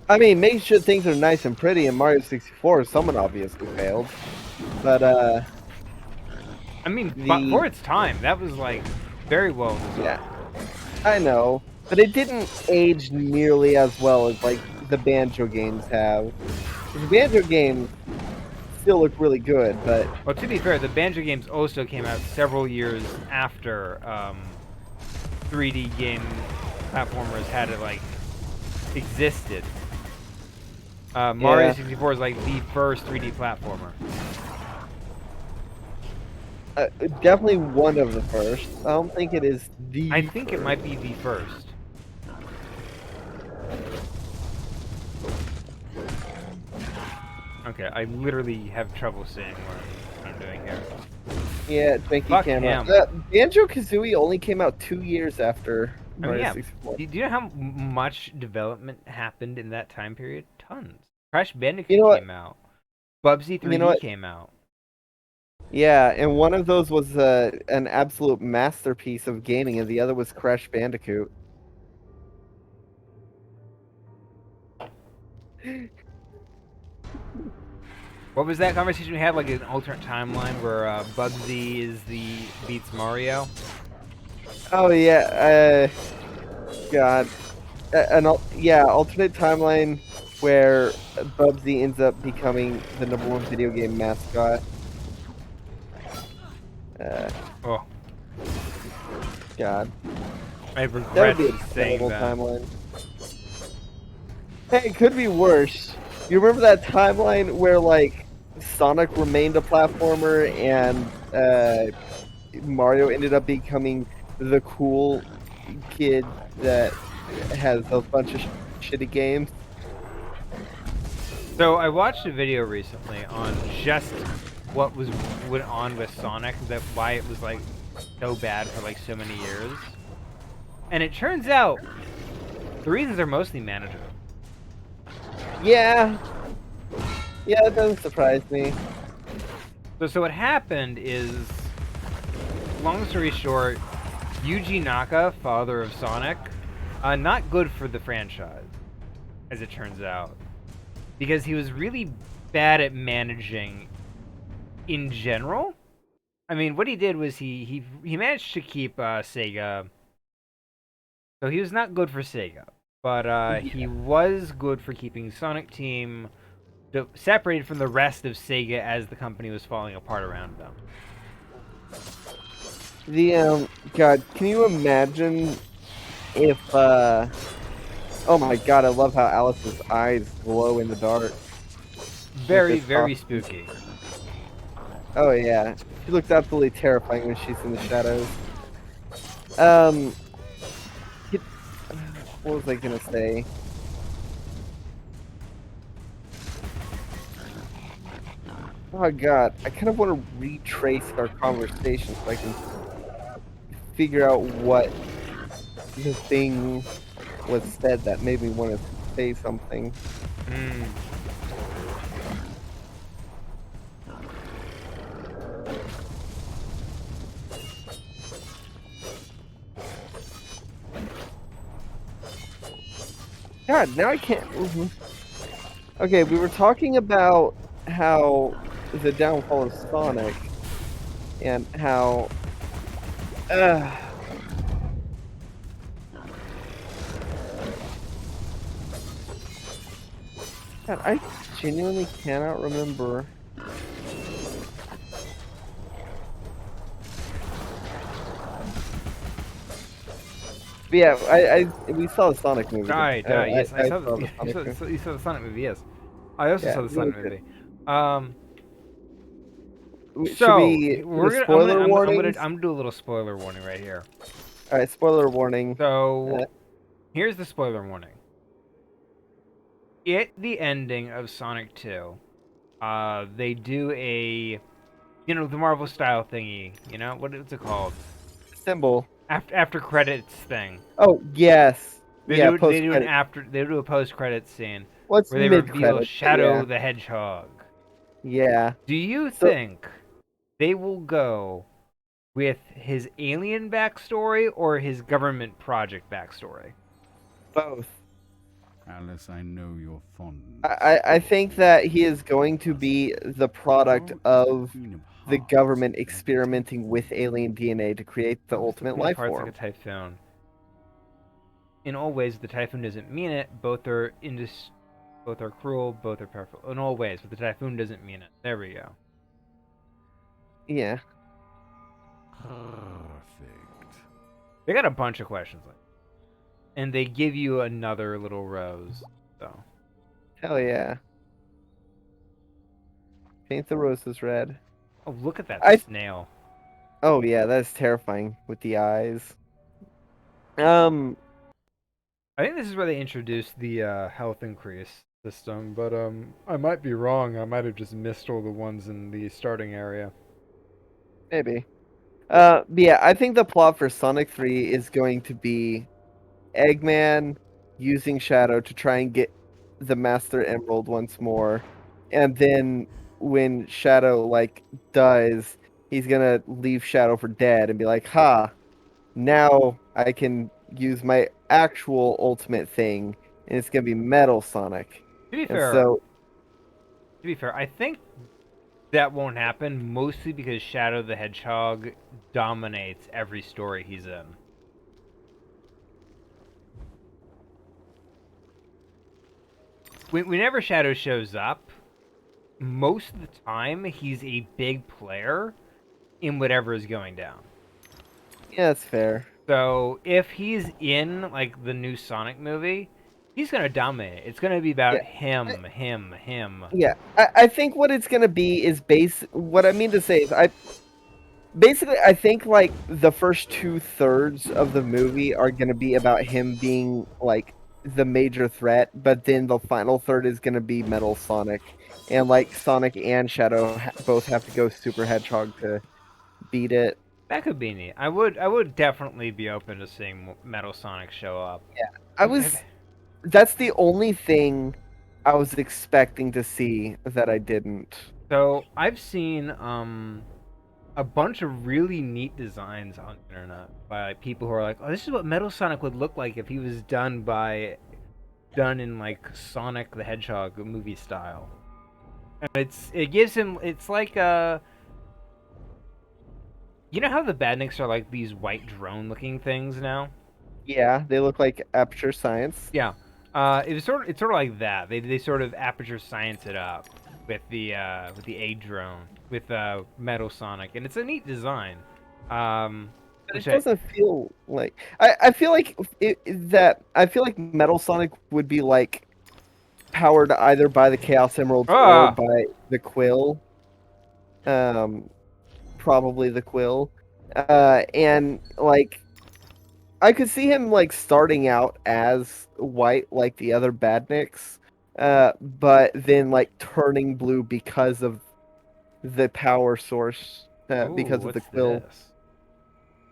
Speaker 1: I mean, making sure things are nice and pretty in Mario 64, someone obviously failed. But,
Speaker 2: I mean, but for its time, that was, like, very well designed.
Speaker 1: Yeah. I know. But it didn't age nearly as well as, like, the Banjo games have. The Banjo games still look really good, but...
Speaker 2: Well, to be fair, the Banjo games also came out several years after 3D game platformers had it, like, existed. Mario 64 is like the first 3D platformer.
Speaker 1: Definitely one of the first. I don't think it is the
Speaker 2: I think it might be the first. Okay, I literally have trouble seeing what I'm doing here.
Speaker 1: Yeah, Janky
Speaker 2: Fuck
Speaker 1: came out.
Speaker 2: him.
Speaker 1: Banjo-Kazooie only came out 2 years after
Speaker 2: I mean,
Speaker 1: Mario
Speaker 2: yeah.
Speaker 1: 64.
Speaker 2: Do you know how much development happened in that time period? Tons. Crash
Speaker 1: You
Speaker 2: Bandicoot
Speaker 1: know what?
Speaker 2: came out. Bubsy
Speaker 1: You know
Speaker 2: 3D
Speaker 1: what?
Speaker 2: came out.
Speaker 1: Yeah, and one of those was an absolute masterpiece of gaming, and the other was Crash Bandicoot.
Speaker 2: What was that conversation we had? Like an alternate timeline where Bubsy beats Mario.
Speaker 1: Oh yeah, God, yeah, alternate timeline where Bubsy ends up becoming the #1 video game mascot.
Speaker 2: Oh,
Speaker 1: God,
Speaker 2: I
Speaker 1: that
Speaker 2: regret
Speaker 1: would be a
Speaker 2: saying
Speaker 1: terrible
Speaker 2: that.
Speaker 1: timeline. Hey, it could be worse. You remember that timeline where like Sonic remained a platformer and Mario ended up becoming the cool kid that has a bunch of shitty games?
Speaker 2: So I watched a video recently on just what went on with Sonic, that why it was like so bad for like so many years, and it turns out the reasons are mostly manageable.
Speaker 1: Yeah, yeah, that doesn't surprise me.
Speaker 2: So what happened is, long story short, Yuji Naka, father of Sonic, not good for the franchise, as it turns out, because he was really bad at managing in general. I mean, what he did was he managed to keep Sega, so he was not good for Sega, but he was good for keeping Sonic Team separated from the rest of Sega as the company was falling apart around them.
Speaker 1: God, can you imagine if oh my God, I love how Alice's eyes glow in the dark.
Speaker 2: Very,
Speaker 1: this
Speaker 2: very
Speaker 1: costume.
Speaker 2: spooky.
Speaker 1: Oh yeah, she looks absolutely terrifying when she's in the shadows. Um, it- what was I gonna say? Oh God, I kind of want to retrace our conversation so I can figure out what the thing was said that made me want to say something.
Speaker 2: Mm.
Speaker 1: God, now I can't. Okay, we were talking about how the downfall of Sonic and how. Uh, God, I genuinely cannot remember. But yeah, we saw the Sonic movie.
Speaker 2: Yes, I
Speaker 1: I
Speaker 2: saw
Speaker 1: saw
Speaker 2: the,
Speaker 1: the Sonic movie.
Speaker 2: you saw the Sonic movie, yes. I also
Speaker 1: Yeah,
Speaker 2: saw the
Speaker 1: really
Speaker 2: Sonic
Speaker 1: good.
Speaker 2: movie. Um,
Speaker 1: Should
Speaker 2: so
Speaker 1: we do the
Speaker 2: we're gonna,
Speaker 1: spoiler warnings?
Speaker 2: I'm gonna do a little spoiler warning right here.
Speaker 1: All right, spoiler warning.
Speaker 2: So here's the spoiler warning. At the ending of Sonic 2, they do the Marvel style thingy. What's it called?
Speaker 1: Symbol.
Speaker 2: After credits thing.
Speaker 1: Oh yes, yeah.
Speaker 2: They
Speaker 1: Post
Speaker 2: do
Speaker 1: credit.
Speaker 2: a post credits scene
Speaker 1: What's
Speaker 2: where they
Speaker 1: mid
Speaker 2: reveal
Speaker 1: credit?
Speaker 2: Shadow the Hedgehog.
Speaker 1: Yeah.
Speaker 2: Do you
Speaker 1: So
Speaker 2: think they will go with his alien backstory or his government project backstory?
Speaker 1: both.
Speaker 6: Alice, I know you're fond.
Speaker 1: I think that he is going to be the product of the government experimenting with alien DNA to create the ultimate life
Speaker 2: Parts like
Speaker 1: form.
Speaker 2: a typhoon. In all ways, the typhoon doesn't mean it. Both are cruel. Both are powerful. In all ways, but the typhoon doesn't mean it. There we go.
Speaker 1: Yeah.
Speaker 6: Perfect.
Speaker 2: They got a bunch of questions, and they give you another little rose. So
Speaker 1: Hell yeah. Paint the roses red.
Speaker 2: oh, look at that
Speaker 1: I.
Speaker 2: snail.
Speaker 1: Oh yeah, that's terrifying with the eyes.
Speaker 2: I think this is where they introduced the health increase system, but I might be wrong. I might have just missed all the ones in the starting area.
Speaker 1: Maybe. But yeah, I think the plot for Sonic 3 is going to be Eggman using Shadow to try and get the Master Emerald once more, and then when Shadow like dies, he's gonna leave Shadow for dead and be like, "Ha! Now I can use my actual ultimate thing, and it's gonna be Metal Sonic."
Speaker 2: To be
Speaker 1: And
Speaker 2: fair,
Speaker 1: so,
Speaker 2: I think that won't happen mostly because Shadow the Hedgehog dominates every story he's in. Whenever Shadow shows up, most of the time he's a big player in whatever is going down.
Speaker 1: yeah, that's fair.
Speaker 2: So if he's in like the new Sonic movie, he's gonna dominate. It's gonna be
Speaker 1: Yeah.
Speaker 2: about him, him.
Speaker 1: Yeah, I think what it's gonna be is what I mean to say is I think like the first 2/3 of the movie are gonna be about him being like the major threat, but then the final third is gonna be Metal Sonic, and like Sonic and Shadow both have to go Super Hedgehog to beat it.
Speaker 2: That could be neat. I would definitely be open to seeing Metal Sonic show up.
Speaker 1: Yeah, I
Speaker 2: Have-
Speaker 1: was.
Speaker 2: have-
Speaker 1: That's the only thing I was expecting to see that I didn't.
Speaker 2: So I've seen a bunch of really neat designs on the internet by like, people who are like, "Oh, this is what Metal Sonic would look like if he was done in like Sonic the Hedgehog movie style." And it gives him it's like you know how the Badniks are like these white drone looking things now?
Speaker 1: Yeah, they look like Aperture Science.
Speaker 2: Yeah. It's sort of like that. They sort of aperture science it up with the A drone with Metal Sonic, and it's a neat design.
Speaker 1: But it
Speaker 2: Which I
Speaker 1: doesn't feel like I feel like I feel like Metal Sonic would be like powered either by the Chaos Emeralds or
Speaker 2: ah
Speaker 1: by the Quill. Um, probably the Quill. And like I could see him like starting out as white like the other Badniks, but then like turning blue because of the power source,
Speaker 2: ooh,
Speaker 1: because of the
Speaker 2: what's
Speaker 1: Quill.
Speaker 2: this?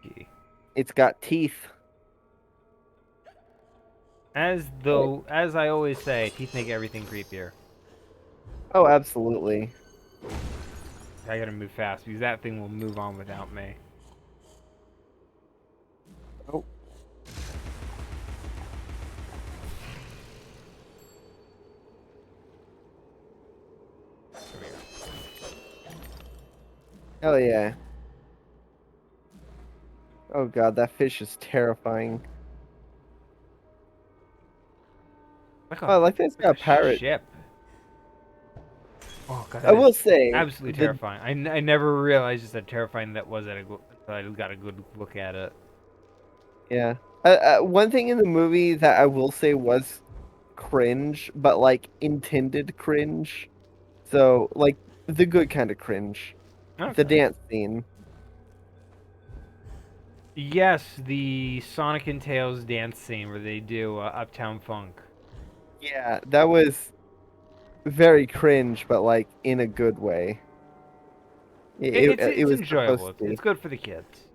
Speaker 2: Gee.
Speaker 1: It's got teeth.
Speaker 2: As I always say, teeth make everything creepier.
Speaker 1: Oh, absolutely.
Speaker 2: I gotta move fast because that thing will move on without me.
Speaker 1: Oh,
Speaker 2: Come here.
Speaker 1: hell yeah. Oh god, that fish is terrifying.
Speaker 2: Like
Speaker 1: Oh, I like that it's got a parrot.
Speaker 2: ship. Oh god,
Speaker 1: I
Speaker 2: that
Speaker 1: will
Speaker 2: is
Speaker 1: say,
Speaker 2: absolutely terrifying. I never realized just how terrifying that was until I got a good look at it.
Speaker 1: yeah. One thing in the movie that I will say was cringe, but like intended cringe. So, like the good kind of cringe. The
Speaker 2: Okay.
Speaker 1: dance scene.
Speaker 2: Yes, the Sonic and Tails dance scene where they do Uptown Funk.
Speaker 1: Yeah, that was very cringe, but like in a good way. It
Speaker 2: It's
Speaker 1: was
Speaker 2: enjoyable.
Speaker 1: supposed to
Speaker 2: It's
Speaker 1: be.
Speaker 2: good for the kids.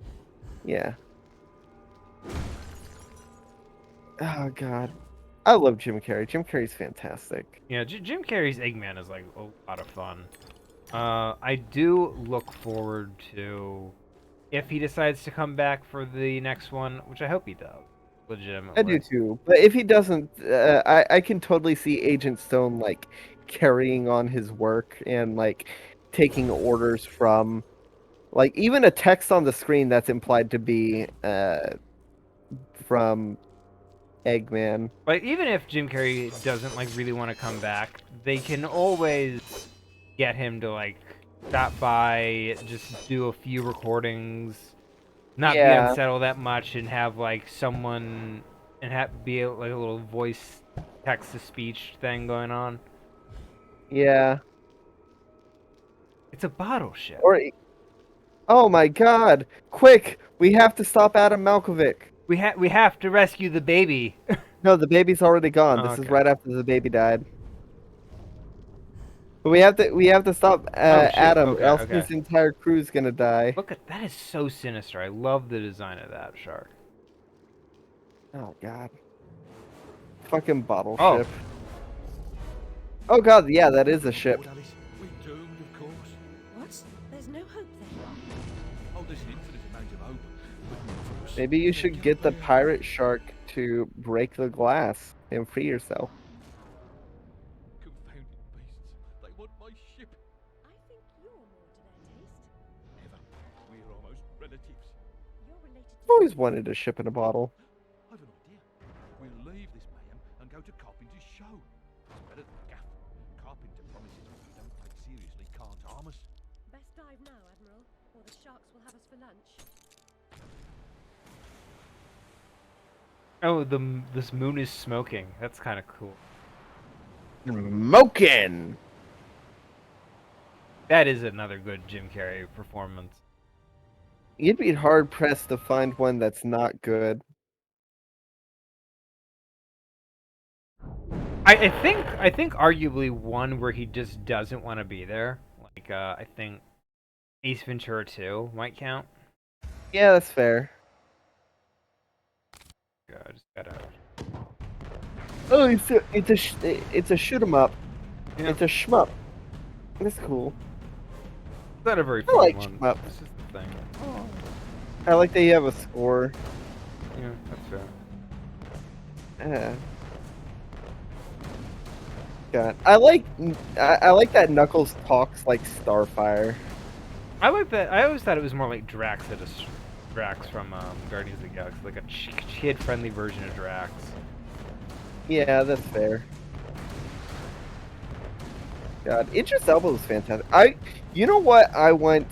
Speaker 1: Yeah. Oh god. I love Jim Carrey. Jim Carrey's fantastic.
Speaker 2: Yeah, Jim Carrey's Eggman is like a lot of fun. I do look forward to if he decides to come back for the next one, which I hope he does.
Speaker 1: I do
Speaker 2: Legitimately.
Speaker 1: too. But if he doesn't, I can totally see Agent Stone like carrying on his work and like taking orders from like even a text on the screen that's implied to be from Eggman.
Speaker 2: Like even if Jim Carrey doesn't like really want to come back, they can always get him to like stop by, just do a few recordings, not be
Speaker 1: Yeah,
Speaker 2: unsettled that much, and have like someone and have be like a little voice text to speech thing going on.
Speaker 1: yeah.
Speaker 2: It's a bottle ship.
Speaker 1: Or oh my god. Quick, we have to stop Adam Malkovich.
Speaker 2: We have to rescue the baby.
Speaker 1: No, the baby's already gone.
Speaker 2: Oh,
Speaker 1: This is
Speaker 2: okay.
Speaker 1: right after the baby died. We have to stop
Speaker 2: Oh shit!
Speaker 1: Adam, or
Speaker 2: Okay,
Speaker 1: else
Speaker 2: okay.
Speaker 1: his entire crew's gonna die.
Speaker 2: Look at that is so sinister. I love the design of that shark.
Speaker 1: Oh god. Fucking bottle
Speaker 2: Oh,
Speaker 1: ship. Oh god, yeah, that is a ship.
Speaker 7: Lord, Alice, we're doomed, of course.
Speaker 3: What? There's no hope then.
Speaker 7: Oh, there's an infinite amount of hope, but not for us.
Speaker 1: Maybe you
Speaker 7: They
Speaker 1: should
Speaker 7: can't
Speaker 1: get the
Speaker 7: bear it.
Speaker 1: pirate shark to break the glass and free yourself.
Speaker 7: Confounded beasts. They want my ship.
Speaker 3: I think you're more to their taste.
Speaker 7: Never. We're almost relatives.
Speaker 3: You're related to
Speaker 1: I've always wanted a ship in a bottle.
Speaker 7: I've an idea. We'll leave this mayhem and go to Carpenter's show. It's better than Gaff. Carpenter promises if we don't take seriously, can't harm us.
Speaker 3: Best dive now, Admiral, or the sharks will have us for lunch.
Speaker 2: oh, this moon is smoking. That's kind of cool.
Speaker 1: Smoking!
Speaker 2: That is another good Jim Carrey performance.
Speaker 1: You'd be hard pressed to find one that's not good.
Speaker 2: I think arguably one where he just doesn't want to be there. Like I think Ace Ventura 2 might count.
Speaker 1: Yeah, that's fair.
Speaker 2: I just gotta.
Speaker 1: Oh, it's a shoot 'em up.
Speaker 2: Yeah.
Speaker 1: It's a shmup. That's cool.
Speaker 2: It's not a very
Speaker 1: I
Speaker 2: fun
Speaker 1: like
Speaker 2: one.
Speaker 1: shmups.
Speaker 2: It's just the thing.
Speaker 1: I like that you have a score.
Speaker 2: Yeah, that's fair.
Speaker 1: Yeah. God, I like that Knuckles talks like Starfire.
Speaker 2: I like that. I always thought it was more like Drax Drax from Guardians of the Galaxy, like a kid-friendly version of Drax.
Speaker 1: Yeah, that's fair. God, Idris Elba was fantastic. You know what I want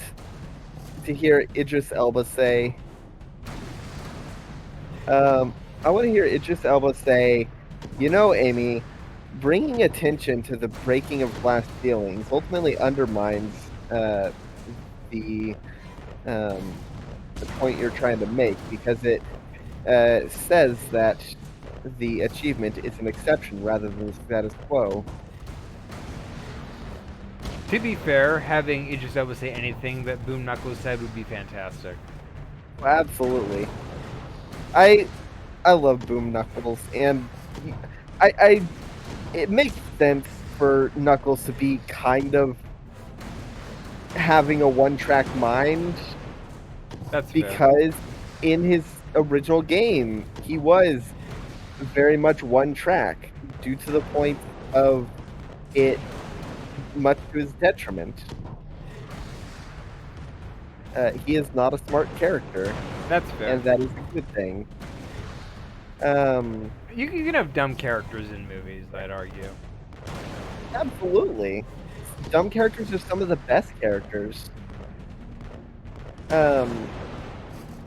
Speaker 1: to hear Idris Elba say? I want to hear Idris Elba say, you know, Amy, bringing attention to the breaking of glass ceilings ultimately undermines the point you're trying to make, because it says that the achievement is an exception rather than the status quo.
Speaker 2: To be fair, having Idris Elba say anything that Boom Knuckles said would be fantastic.
Speaker 1: Absolutely. I love Boom Knuckles, and I it makes sense for Knuckles to be kind of having a one-track mind,
Speaker 2: That's fair.
Speaker 1: because in his original game he was very much one track, due to the point of it much to his detriment. He is not a smart character,
Speaker 2: That's fair.
Speaker 1: and that is a good thing.
Speaker 2: You can have dumb characters in movies, I'd argue.
Speaker 1: Absolutely. Dumb characters are some of the best characters.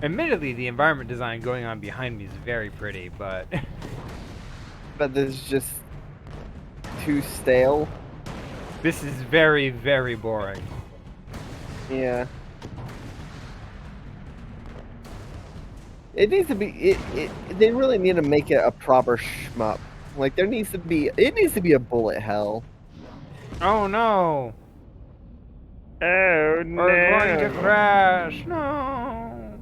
Speaker 2: Admittedly, the environment design going on behind me is very pretty, but
Speaker 1: But there's just too stale.
Speaker 2: this is very, very boring.
Speaker 1: Yeah. It needs to be. They really need to make it a proper shmup. Like it needs to be a bullet hell.
Speaker 2: Oh no!
Speaker 1: Oh
Speaker 2: We're going to crash! No!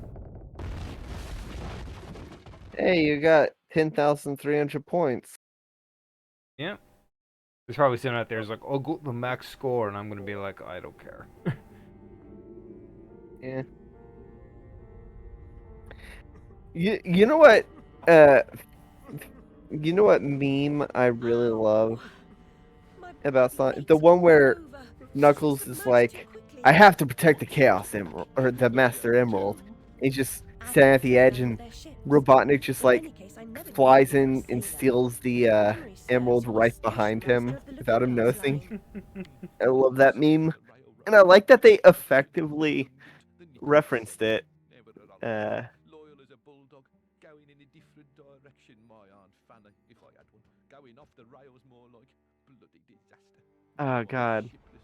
Speaker 1: Hey, you got 10,300 points.
Speaker 2: Yeah. There's probably someone out there who's like, "Oh, go the max score," and I'm gonna be like, "I don't care."
Speaker 1: Yeah. You know what? You know what meme I really love about Sonic? The one where Knuckles is like, I have to protect the Chaos Emerald, or the Master Emerald. He's just standing at the edge, and Robotnik just like flies in and steals the emerald right behind him without him noticing. I love that meme, and I like that they effectively referenced it.
Speaker 7: Loyal as a bulldog, going in a different direction, my Aunt Fanny, if I had one. Going off the rails more like bloody disaster.
Speaker 1: Oh God.
Speaker 7: Shipless,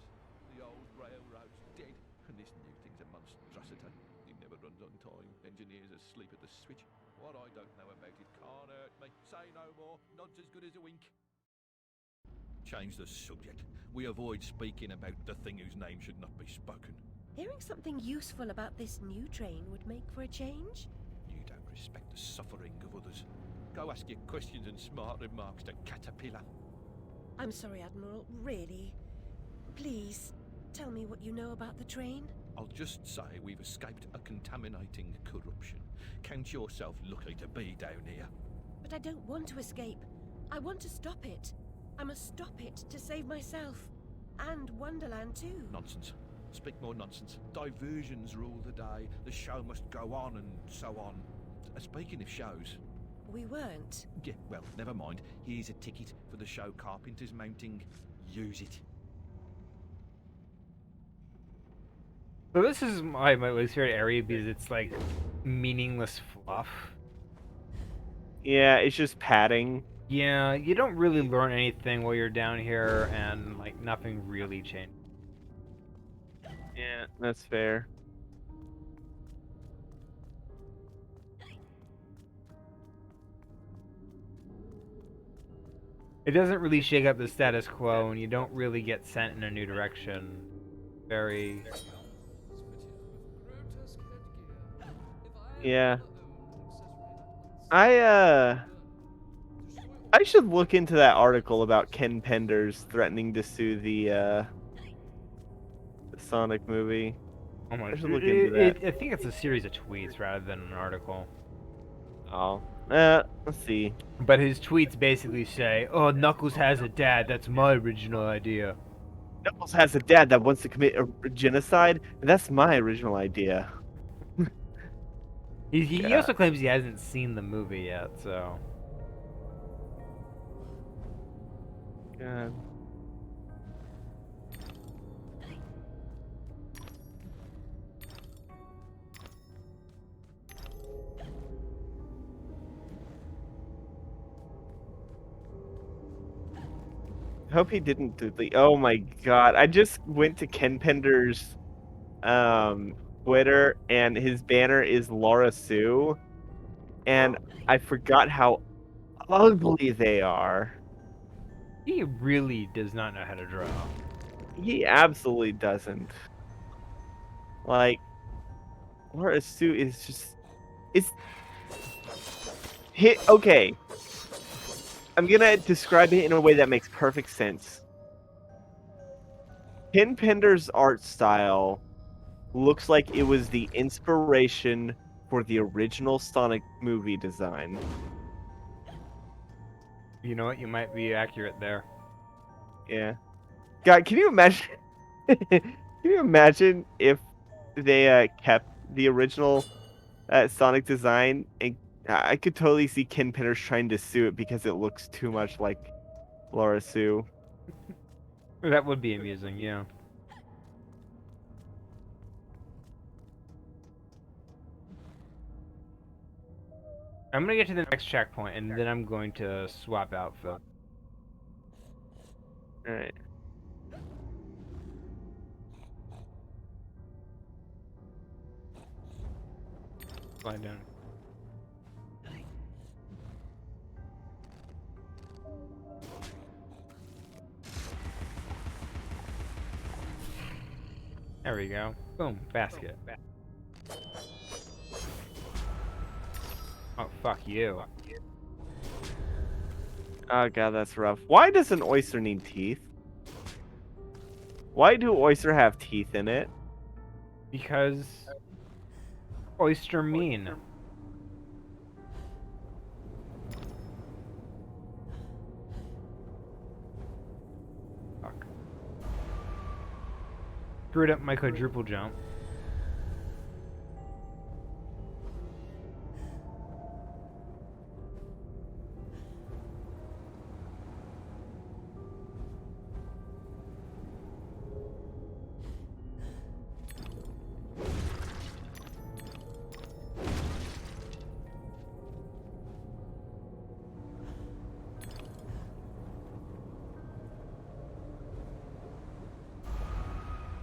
Speaker 7: the old railroad's dead, and this new thing's a monstrosity. It never runs on time, engineers asleep at the switch. What I don't know about it can't hurt me. Say no more, nod's as good as a wink. change the subject. We avoid speaking about the thing whose name should not be spoken.
Speaker 3: Hearing something useful about this new train would make for a change.
Speaker 7: You don't respect the suffering of others. Go ask your questions and smart remarks to Caterpillar.
Speaker 3: I'm sorry, Admiral, really. Please, tell me what you know about the train.
Speaker 7: I'll just say we've escaped a contaminating corruption. Count yourself lucky to be down here.
Speaker 3: But I don't want to escape. I want to stop it. I must stop it to save myself. And Wonderland too.
Speaker 7: Nonsense. Speak more nonsense. Diversions rule the day. The show must go on and so on. Speaking of shows...
Speaker 3: We weren't.
Speaker 7: Yeah, well, never mind. Here's a ticket for the show Carpenter's mounting. Use it.
Speaker 2: So this is my least favorite area because it's like meaningless fluff.
Speaker 1: Yeah, it's just padding.
Speaker 2: Yeah, you don't really learn anything while you're down here, and like nothing really changed.
Speaker 1: Yeah, that's fair.
Speaker 2: It doesn't really shake up the status quo, and you don't really get sent in a new direction. Very...
Speaker 1: Yeah. I should look into that article about Ken Penders threatening to sue the Sonic movie.
Speaker 2: Oh my!
Speaker 1: I should look into that.
Speaker 2: I think it's a series of tweets rather than an article.
Speaker 1: Oh. Let's see.
Speaker 2: But his tweets basically say, "Oh, Knuckles has a dad. That's my original idea."
Speaker 1: Knuckles has a dad that wants to commit a genocide, and that's my original idea.
Speaker 2: He also claims he hasn't seen the movie yet, so...
Speaker 1: God. I hope he didn't do the... Oh my god. I just went to Ken Pender's Twitter, and his banner is Laura Sue, and I forgot how ugly they are.
Speaker 2: He really does not know how to draw.
Speaker 1: He absolutely doesn't. Like, Laura Sue is just... It's... Okay. I'm gonna describe it in a way that makes perfect sense. Ken Pender's art style looks like it was the inspiration for the original Sonic movie design.
Speaker 2: You know what? You might be accurate there.
Speaker 1: Yeah. God, can you imagine? Can you imagine if they kept the original Sonic design? And I could totally see Ken Penders trying to sue it because it looks too much like Laura Sue.
Speaker 2: That would be amusing, yeah. I'm gonna get to the next checkpoint, and then I'm going to swap outfit.
Speaker 1: Alright.
Speaker 2: Slide down. There we go. Boom, basket. Oh, fuck you.
Speaker 1: Oh god, that's rough. Why does an oyster need teeth? Why do oyster have teeth in it?
Speaker 2: Because... oyster mean. Fuck. Screwed up my quadruple jump.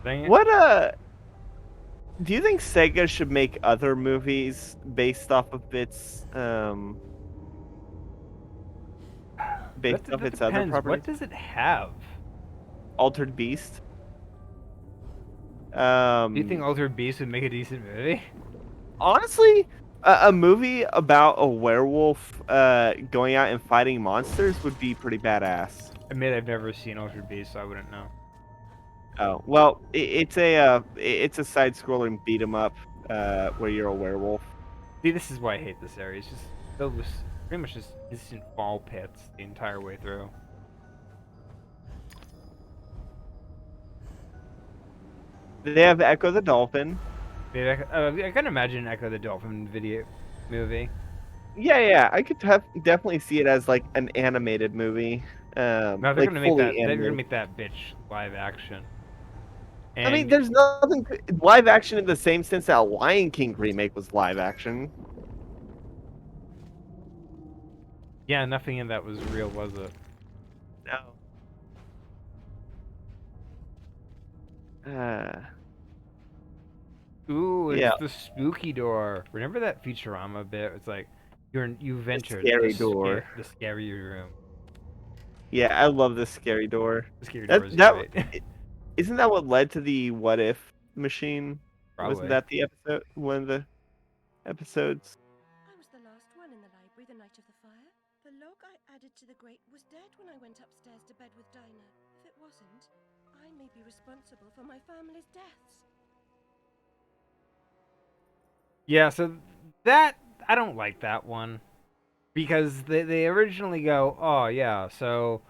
Speaker 2: Dang it.
Speaker 1: What do you think Sega should make other movies based off of its based off
Speaker 2: That
Speaker 1: its other
Speaker 2: depends.
Speaker 1: properties.
Speaker 2: What does it have?
Speaker 1: Altered Beast.
Speaker 2: Do you think Altered Beast would make a decent movie?
Speaker 1: Honestly, a movie about a werewolf going out and fighting monsters would be pretty badass.
Speaker 2: I mean, I've never seen Altered Beast, so I wouldn't know.
Speaker 1: Oh well, it's a side-scrolling beat 'em up where you're a werewolf.
Speaker 2: See, this is why I hate this area. It's just filled with pretty much just instant fall pits the entire way through.
Speaker 1: They have Echo the Dolphin.
Speaker 2: Maybe I can imagine an Echo the Dolphin video movie.
Speaker 1: Yeah, I could definitely see it as like an animated movie,
Speaker 2: No, they're
Speaker 1: like
Speaker 2: gonna make
Speaker 1: fully
Speaker 2: that. They're gonna
Speaker 1: animated.
Speaker 2: make that bitch live action.
Speaker 1: I mean,
Speaker 2: And
Speaker 1: there's nothing live action in the same sense that Lion King remake was live action.
Speaker 2: yeah, nothing in that was real, was it?
Speaker 1: No.
Speaker 2: Ooh, it's
Speaker 1: Yeah,
Speaker 2: the spooky door. Remember that Futurama bit? It's like you've entered
Speaker 1: scary door.
Speaker 2: the scary room.
Speaker 1: Yeah, I love the scary door.
Speaker 2: The scary door is
Speaker 1: That
Speaker 2: great.
Speaker 1: isn't that what led to the what if machine? Wasn't
Speaker 2: Probably.
Speaker 1: that the episode? One of the episodes?
Speaker 3: I was the last one in the library the night of the fire. The log I added to the grate was dead when I went upstairs to bed with Dinah. If it wasn't, I may be responsible for my family's deaths.
Speaker 2: Yeah, so that I don't like that one because they originally go, oh yeah, so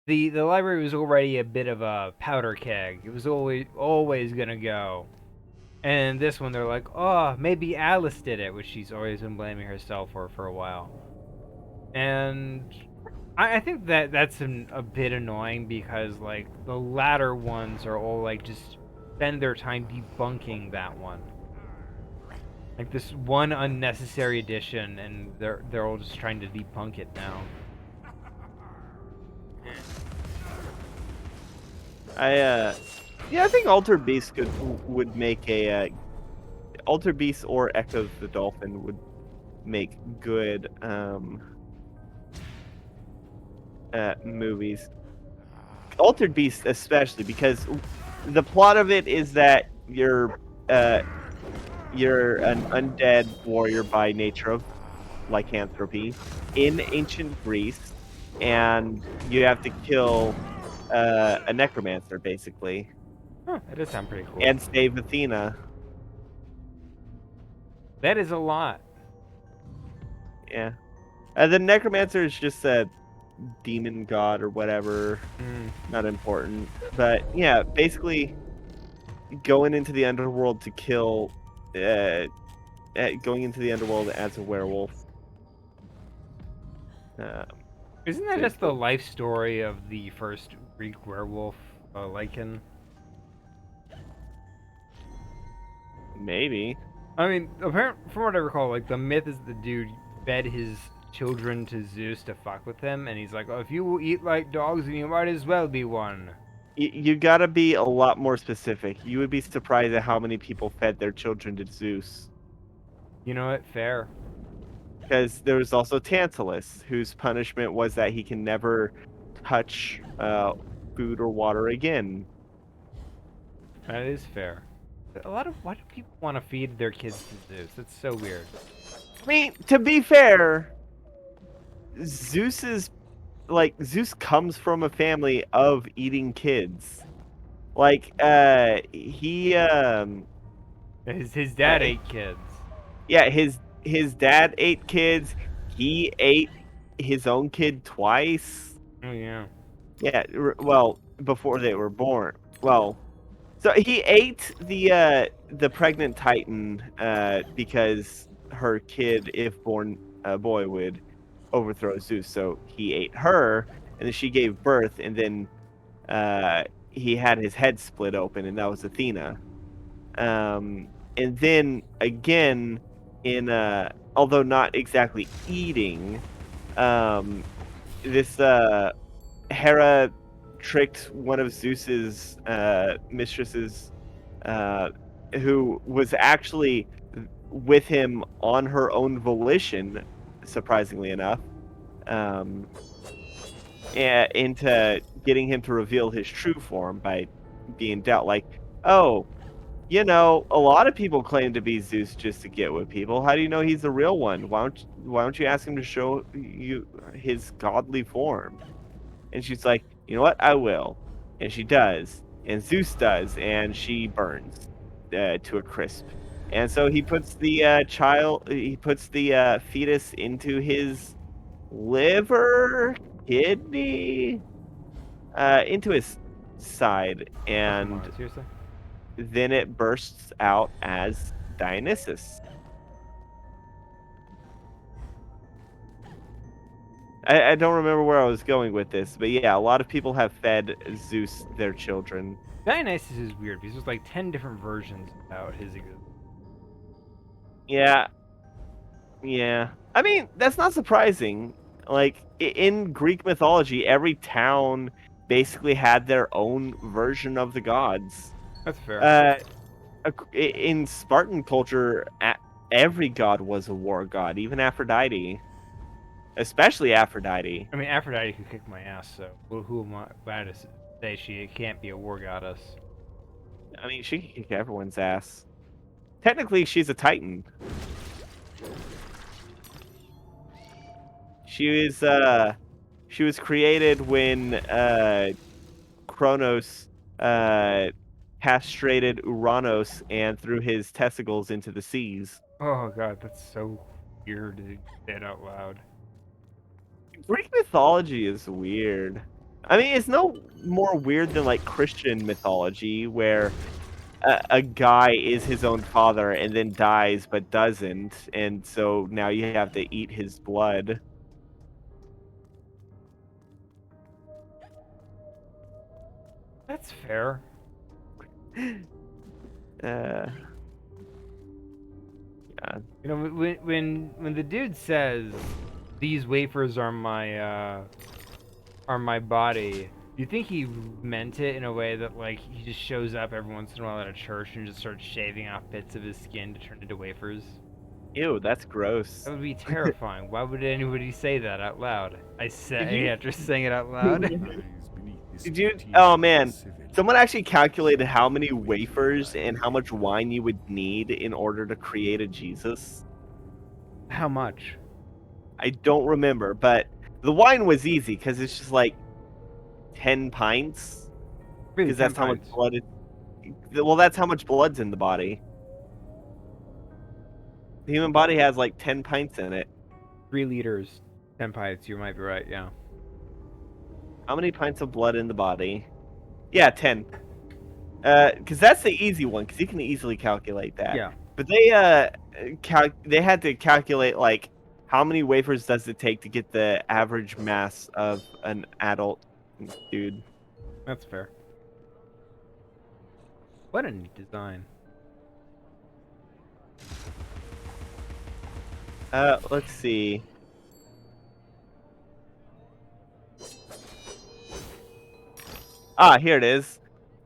Speaker 2: the library was already a bit of a powder keg. It was always gonna go. And this one they're like, oh, maybe Alice did it, which she's always been blaming herself for a while. And I think that's a bit annoying because like the latter ones are all like just spend their time debunking that one. Like this one unnecessary addition, and they're all just trying to debunk it now.
Speaker 1: Yeah, I think Altered Beast would make a Altered Beast or Echo the Dolphin would make good movies. Altered Beast especially because the plot of it is that you're an undead warrior by nature of lycanthropy in ancient Greece, and you have to kill a necromancer basically
Speaker 2: Huh, that does sound pretty cool.
Speaker 1: and save Athena.
Speaker 2: That is a lot.
Speaker 1: Yeah, the necromancer is just a demon god or whatever, not important. But yeah, basically going into the underworld to kill, going into the underworld as a werewolf.
Speaker 2: Isn't that just the life story of the first Greek werewolf, Lycan?
Speaker 1: Maybe.
Speaker 2: I mean, apparently, from what I recall, like the myth is the dude fed his children to Zeus to fuck with him, and he's like, "Oh, if you will eat like dogs, then you might as well be one."
Speaker 1: You gotta be a lot more specific. You would be surprised at how many people fed their children to Zeus.
Speaker 2: You know what? Fair.
Speaker 1: Because there was also Tantalus, whose punishment was that he can never touch food or water again.
Speaker 2: That is fair. Why do people want to feed their kids to Zeus? That's so weird.
Speaker 1: I mean, to be fair, Zeus comes from a family of eating kids. Like, he
Speaker 2: His dad ate kids.
Speaker 1: yeah, his dad ate kids. He ate his own kid twice.
Speaker 2: Oh yeah.
Speaker 1: Yeah, well, before they were born. Well, so he ate the pregnant Titan because her kid, if born a boy, would overthrow Zeus. So he ate her, and then she gave birth, and then he had his head split open, and that was Athena. And then again, in although not exactly eating, this Hera tricked one of Zeus's mistresses, who was actually with him on her own volition, surprisingly enough. into getting him to reveal his true form by being doubt. Like, oh, a lot of people claim to be Zeus just to get with people. How do you know he's the real one? Why don't you ask him to show you his godly form? And she's like, you know what? I will. And she does. And Zeus does. And she burns to a crisp. And so he puts the fetus into his liver, kidney, into his side.
Speaker 2: Oh, come
Speaker 1: And
Speaker 2: on, seriously?
Speaker 1: then it bursts out as Dionysus. I don't remember where I was going with this, but yeah, a lot of people have fed Zeus their children.
Speaker 2: Dionysus is weird because there's like 10 different versions about his existence.
Speaker 1: Yeah, yeah. I mean, that's not surprising. Like, in Greek mythology, every town basically had their own version of the gods.
Speaker 2: That's fair.
Speaker 1: In Spartan culture, every god was a war god, even Aphrodite. Especially Aphrodite.
Speaker 2: I mean, Aphrodite could kick my ass, so who am I to say she can't be a war goddess?
Speaker 1: I mean, she can kick everyone's ass. Technically, she's a Titan. She was created when Kronos castrated Uranos and threw his testicles into the seas.
Speaker 2: Oh god, that's so weird to say it out loud.
Speaker 1: Greek mythology is weird. I mean, it's no more weird than like Christian mythology, where a guy is his own father and then dies but doesn't, and so now you have to eat his blood.
Speaker 2: That's fair.
Speaker 1: Yeah.
Speaker 2: You know, when the dude says these wafers are my body, do you think he meant it in a way that like he just shows up every once in a while at a church and just starts shaving off bits of his skin to turn into wafers?
Speaker 1: Ew, that's gross.
Speaker 2: That would be terrifying. Why would anybody say that out loud? I say after saying it out loud.
Speaker 1: Did you? Oh man, someone actually calculated how many wafers and how much wine you would need in order to create a Jesus.
Speaker 2: How much?
Speaker 1: I don't remember, but the wine was easy because it's just like 10 pints.
Speaker 2: Really,
Speaker 1: Because that's
Speaker 2: 10
Speaker 1: how much
Speaker 2: pints.
Speaker 1: blood it. Well, that's how much blood's in the body. The human body has like 10 pints in it.
Speaker 2: 3 liters, 10 pints. You might be right. Yeah.
Speaker 1: How many pints of blood in the body? Yeah, 10. Because that's the easy one, because you can easily calculate that.
Speaker 2: Yeah.
Speaker 1: But they had to calculate like how many wafers does it take to get the average mass of an adult dude.
Speaker 2: That's fair. What a neat design.
Speaker 1: Let's see. Ah, here it is.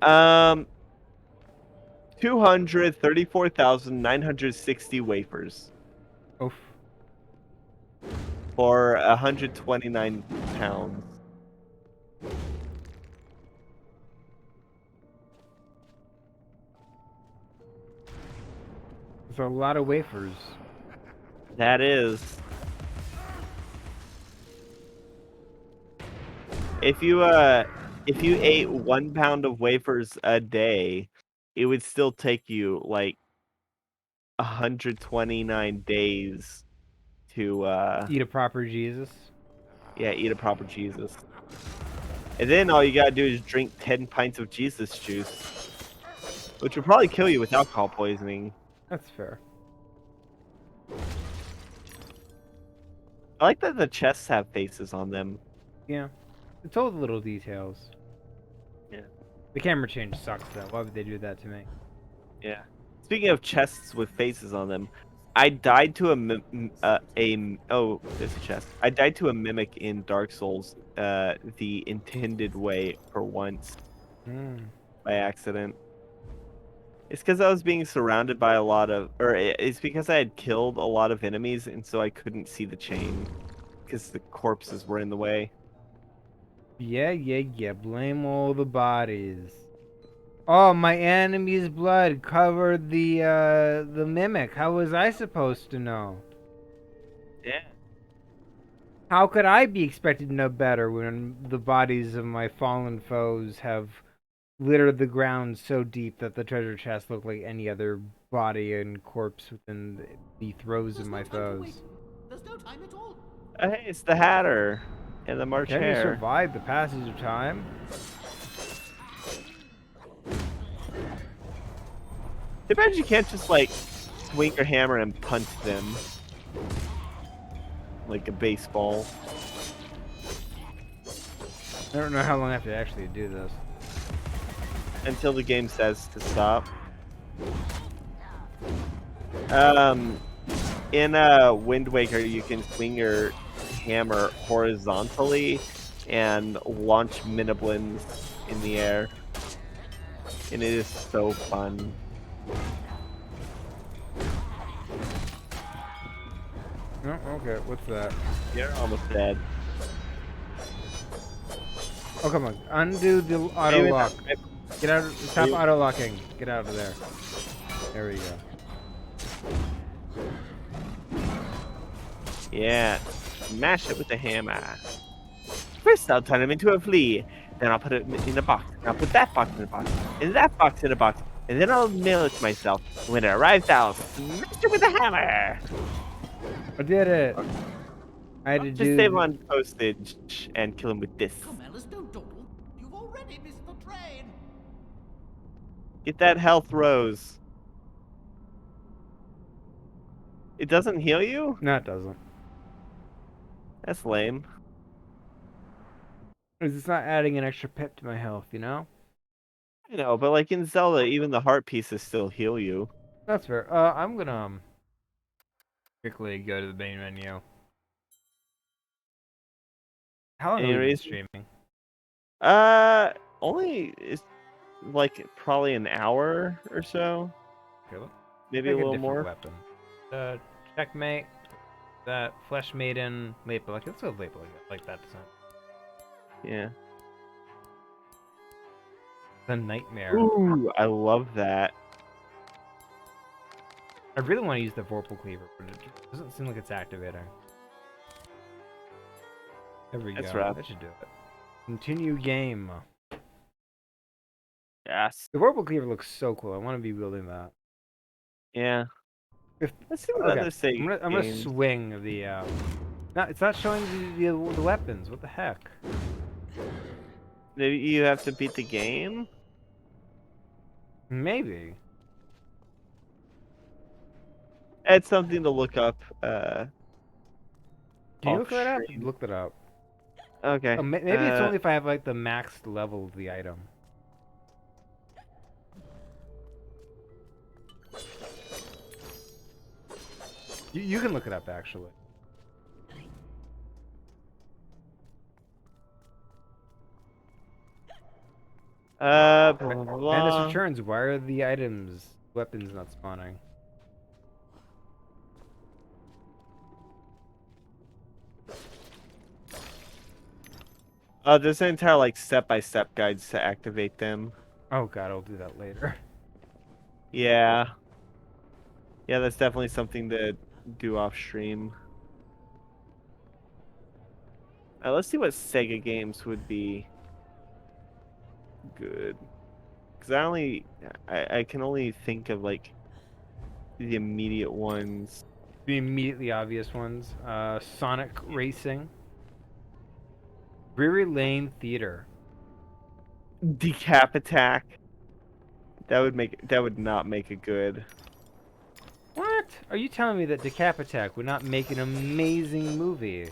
Speaker 1: 234,960 wafers
Speaker 2: Oof.
Speaker 1: for 129 pounds.
Speaker 2: There's a lot of wafers.
Speaker 1: That is. If you ate 1 pound of wafers a day, it would still take you like 129 days to
Speaker 2: Eat a proper Jesus.
Speaker 1: eat a proper Jesus. And then all you gotta do is drink 10 pints of Jesus juice, which would probably kill you with alcohol poisoning.
Speaker 2: That's fair.
Speaker 1: I like that the chests have faces on them.
Speaker 2: Yeah. It's all the little details.
Speaker 1: Yeah.
Speaker 2: The camera change sucks though. Why would they do that to me?
Speaker 1: Yeah. Speaking of chests with faces on them, I died to there's a chest. I died to a mimic in Dark Souls, the intended way for once, by accident. It's because I was being surrounded by a lot of, or it's because I had killed a lot of enemies, and so I couldn't see the chain, because the corpses were in the way.
Speaker 2: Yeah. Blame all the bodies. Oh, my enemy's blood covered the mimic. How was I supposed to know?
Speaker 1: Yeah.
Speaker 2: How could I be expected to know better when the bodies of my fallen foes have littered the ground so deep that the treasure chest looked like any other body and corpse within the throes of
Speaker 8: There's
Speaker 2: my
Speaker 8: no time to wait.
Speaker 2: foes?
Speaker 8: There's no time at all.
Speaker 1: Hey, it's the Hatter and the March
Speaker 2: Can you
Speaker 1: Hare.
Speaker 2: survive the passage of time?
Speaker 1: Too bad you can't just like swing your hammer and punch them like a baseball.
Speaker 2: I don't know how long I have to actually do this.
Speaker 1: Until the game says to stop. In Wind Waker, you can swing your hammer horizontally and launch miniblins in the air, and it is so fun.
Speaker 2: Oh, okay. What's that?
Speaker 1: You're almost dead.
Speaker 2: Oh, come on. Undo the auto lock. Get out. Stop auto locking. Get out of there. There we go.
Speaker 1: Yeah, smash it with the hammer. First, I'll turn him into a flea. Then I'll put it in a box. I'll put that box in a box, and that box in a box, and then I'll mail it to myself. When it arrives, I'll smash it with a hammer.
Speaker 2: I did it. I had to
Speaker 1: Just
Speaker 2: do.
Speaker 1: save on postage and kill him with this.
Speaker 8: Come, Alice, don't dawdle. You've already missed the train.
Speaker 1: Get that health rose. It doesn't heal you?
Speaker 2: No, it doesn't.
Speaker 1: That's lame.
Speaker 2: It's not adding an extra pip to my health, you know?
Speaker 1: I know, but like in Zelda, even the heart pieces still heal you.
Speaker 2: That's fair. I'm gonna quickly go to the main menu. How long
Speaker 1: Any
Speaker 2: have we been
Speaker 1: reason?
Speaker 2: streaming?
Speaker 1: Only it's like probably an hour or so.
Speaker 2: Okay, let's
Speaker 1: Maybe
Speaker 2: pick
Speaker 1: a little
Speaker 2: different
Speaker 1: more.
Speaker 2: weapon. Checkmate. That Flesh Maiden Maple. Let's go Maple. I like that design.
Speaker 1: Yeah.
Speaker 2: The Nightmare.
Speaker 1: Ooh, I love that.
Speaker 2: I really want to use the Vorpal Cleaver, but it just doesn't seem like it's activating. There we
Speaker 1: That's
Speaker 2: go.
Speaker 1: rough.
Speaker 2: That should do it. Continue game.
Speaker 1: Yes.
Speaker 2: The Vorpal Cleaver looks so cool. I want to be wielding that.
Speaker 1: Yeah.
Speaker 2: If,
Speaker 1: Let's see what
Speaker 2: okay,
Speaker 1: others say.
Speaker 2: I'm gonna swing the. No, it's not showing the weapons. What the heck?
Speaker 1: Maybe you have to beat the game.
Speaker 2: Maybe.
Speaker 1: It's something to look up.
Speaker 2: Can you
Speaker 1: Off
Speaker 2: look that up?
Speaker 1: stream.
Speaker 2: Look that up.
Speaker 1: Okay.
Speaker 2: Oh, maybe it's only if I have like the max level of the item. You can look it up actually.
Speaker 1: Blah, blah, blah.
Speaker 2: Madness returns. Why are the weapons not spawning?
Speaker 1: There's an entire like step-by-step guides to activate them.
Speaker 2: Oh god, I'll do that later.
Speaker 1: Yeah. Yeah, that's definitely something to do off stream. Let's see what Sega games would be good. Because I can only think of like the immediate ones.
Speaker 2: The immediately obvious ones. Sonic Racing. Brewery Lane Theater.
Speaker 1: Decap Attack. That would not make a good.
Speaker 2: What? Are you telling me that Decap Attack would not make an amazing movie?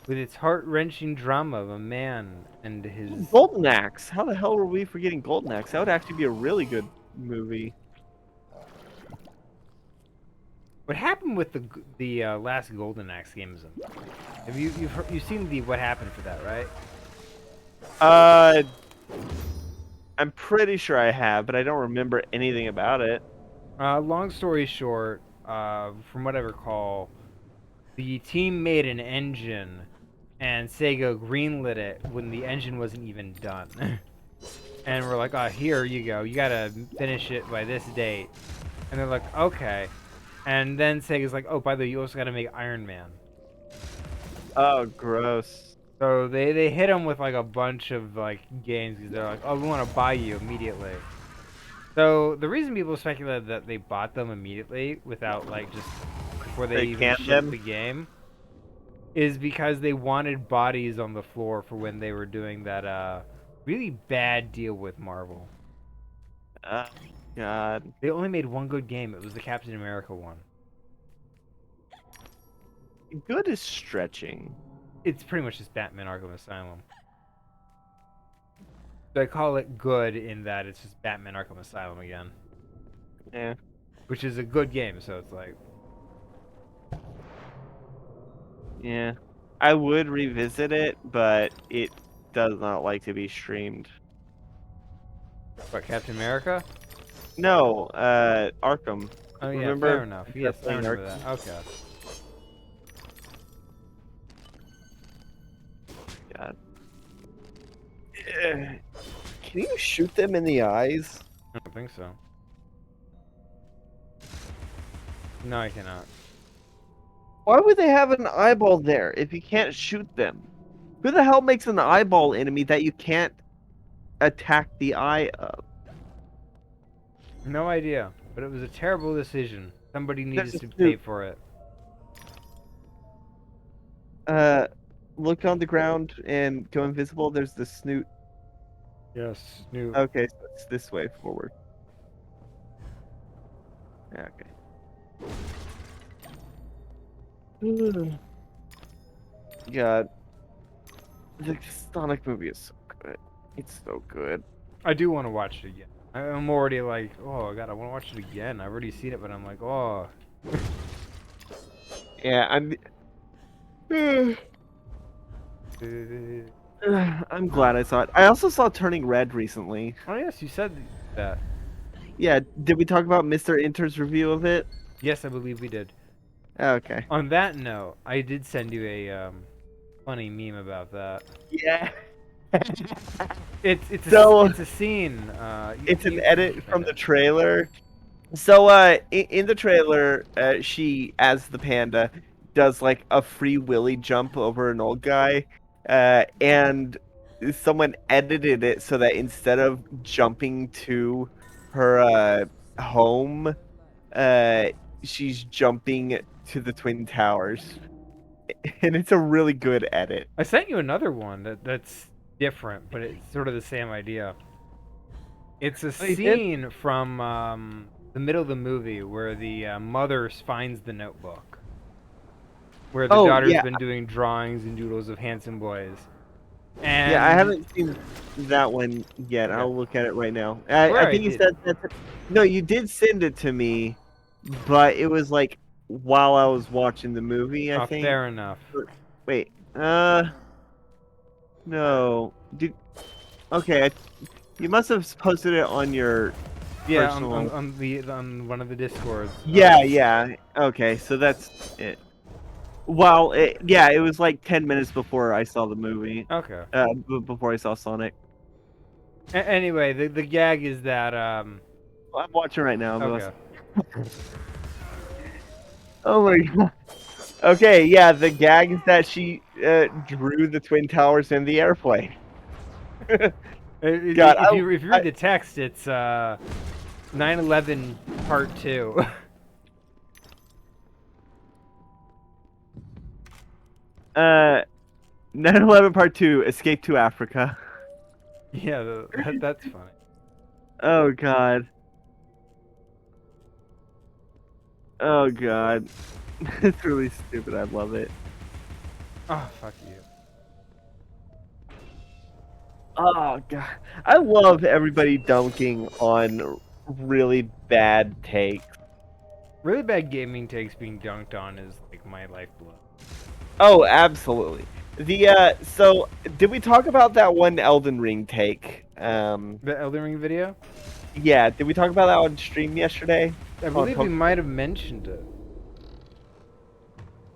Speaker 2: With its heart-wrenching drama of a man and his...
Speaker 1: Golden Axe. How the hell were we forgetting Golden Axe? That would actually be a really good movie.
Speaker 2: What happened with the last Golden Axe games? Have you've seen the what happened for that, right?
Speaker 1: I'm pretty sure I have, but I don't remember anything about it.
Speaker 2: Long story short, from what I recall, the team made an engine and Sega greenlit it when the engine wasn't even done. And we're like, oh, here you go. You gotta finish it by this date. And they're like, okay. And then Sega's like, oh, by the way, you also gotta make Iron Man.
Speaker 1: Oh, gross.
Speaker 2: So they hit him with like a bunch of like games because they're like, oh, we want to buy you immediately. So the reason people speculate that they bought them immediately without like just before they even
Speaker 1: canned
Speaker 2: shipped
Speaker 1: them?
Speaker 2: the game is because they wanted bodies on the floor for when they were doing that really bad deal with Marvel.
Speaker 1: Oh, God.
Speaker 2: They only made one good game. It was the Captain America one.
Speaker 1: Good is stretching.
Speaker 2: It's pretty much just Batman Arkham Asylum. They call it good in that it's just Batman Arkham Asylum again.
Speaker 1: Yeah.
Speaker 2: Which is a good game, so it's like...
Speaker 1: Yeah. I would revisit it, but it does not like to be streamed.
Speaker 2: What, Captain America?
Speaker 1: No, Arkham.
Speaker 2: Oh yeah,
Speaker 1: Remember?
Speaker 2: fair enough. Yes, I
Speaker 1: playing
Speaker 2: remember
Speaker 1: Arkham?
Speaker 2: that. Okay.
Speaker 1: God. Can you shoot them in the eyes?
Speaker 2: I don't think so. No, I cannot.
Speaker 1: Why would they have an eyeball there if you can't shoot them? Who the hell makes an eyeball enemy that you can't attack the eye of?
Speaker 2: No idea, but it was a terrible decision. Somebody needed
Speaker 1: There's
Speaker 2: to
Speaker 1: a
Speaker 2: pay
Speaker 1: snoop.
Speaker 2: for it.
Speaker 1: Look on the ground and go invisible. There's the snoot.
Speaker 2: Yes, Snoop.
Speaker 1: Okay, so it's this way forward. Yeah, okay. God. The Sonic movie is so good. It's so good.
Speaker 2: I do want to watch it again. I'm already like, oh god, I want to watch it again. I've already seen it, but I'm like, oh.
Speaker 1: Yeah, I'm glad I saw it. I also saw Turning Red recently.
Speaker 2: Oh yes, you said that.
Speaker 1: Yeah, did we talk about Mr. Inter's review of it?
Speaker 2: Yes, I believe we did.
Speaker 1: Okay.
Speaker 2: On that note, I did send you a funny meme about that.
Speaker 1: Yeah.
Speaker 2: It's
Speaker 1: So-
Speaker 2: it's a scene.
Speaker 1: It's an edit from the trailer. So, in the trailer, she, as the panda, does like a free willy jump over an old guy, and someone edited it so that instead of jumping to her home, she's jumping to the Twin Towers, and it's a really good edit.
Speaker 2: I sent you another one that's different, but it's sort of the same idea. It's a
Speaker 1: Oh, you did?
Speaker 2: scene from the middle of the movie where the mother finds the notebook, where the
Speaker 1: Oh,
Speaker 2: daughter's
Speaker 1: yeah.
Speaker 2: been doing drawings and doodles of handsome boys. And
Speaker 1: Yeah, I haven't seen that one yet.
Speaker 2: Okay.
Speaker 1: I'll look at it right now.
Speaker 2: Where
Speaker 1: I
Speaker 2: I
Speaker 1: think you
Speaker 2: did.
Speaker 1: said that. No, you did send it to me, but it was like while I was watching the movie. I
Speaker 2: Oh,
Speaker 1: think.
Speaker 2: fair enough.
Speaker 1: Wait. No. Okay. You must have posted it on your.
Speaker 2: Yeah,
Speaker 1: personal...
Speaker 2: on one of the discords.
Speaker 1: Yeah. Yeah. Okay. So that's it. Well, yeah, it was like 10 minutes before I saw the movie.
Speaker 2: Okay.
Speaker 1: Before I saw Sonic.
Speaker 2: Anyway, the gag is that
Speaker 1: I'm watching right now.
Speaker 2: okay.
Speaker 1: Oh my god. Okay, yeah, the gag is that she drew the Twin Towers in the airplane. God,
Speaker 2: If you read the text, it's 9/11 Part 2.
Speaker 1: 9/11 Part 2, Escape to Africa.
Speaker 2: Yeah, that's funny.
Speaker 1: Oh god. Oh god. It's really stupid, I love it.
Speaker 2: Oh, fuck you.
Speaker 1: Oh god. I love everybody dunking on really bad takes.
Speaker 2: Really bad gaming takes being dunked on is like my lifeblood.
Speaker 1: Oh, absolutely. So did we talk about that one Elden Ring take?
Speaker 2: The Elden Ring video?
Speaker 1: Yeah, did we talk about that on stream yesterday?
Speaker 2: I believe we might have mentioned it.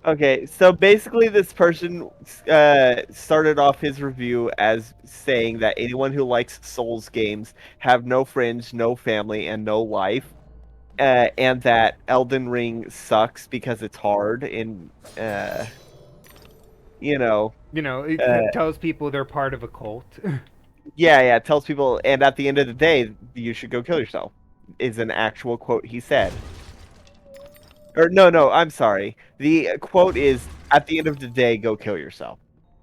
Speaker 1: Okay, so basically, this person started off his review as saying that anyone who likes Souls games have no friends, no family, and no life, and that Elden Ring sucks because it's hard, and you know,
Speaker 2: You know, it
Speaker 1: uh,
Speaker 2: tells people they're part of a cult.
Speaker 1: yeah, tells people, and at the end of the day, you should go kill yourself. Is an actual quote he said. Or no, I'm sorry. The quote is, "At the end of the day, go kill yourself."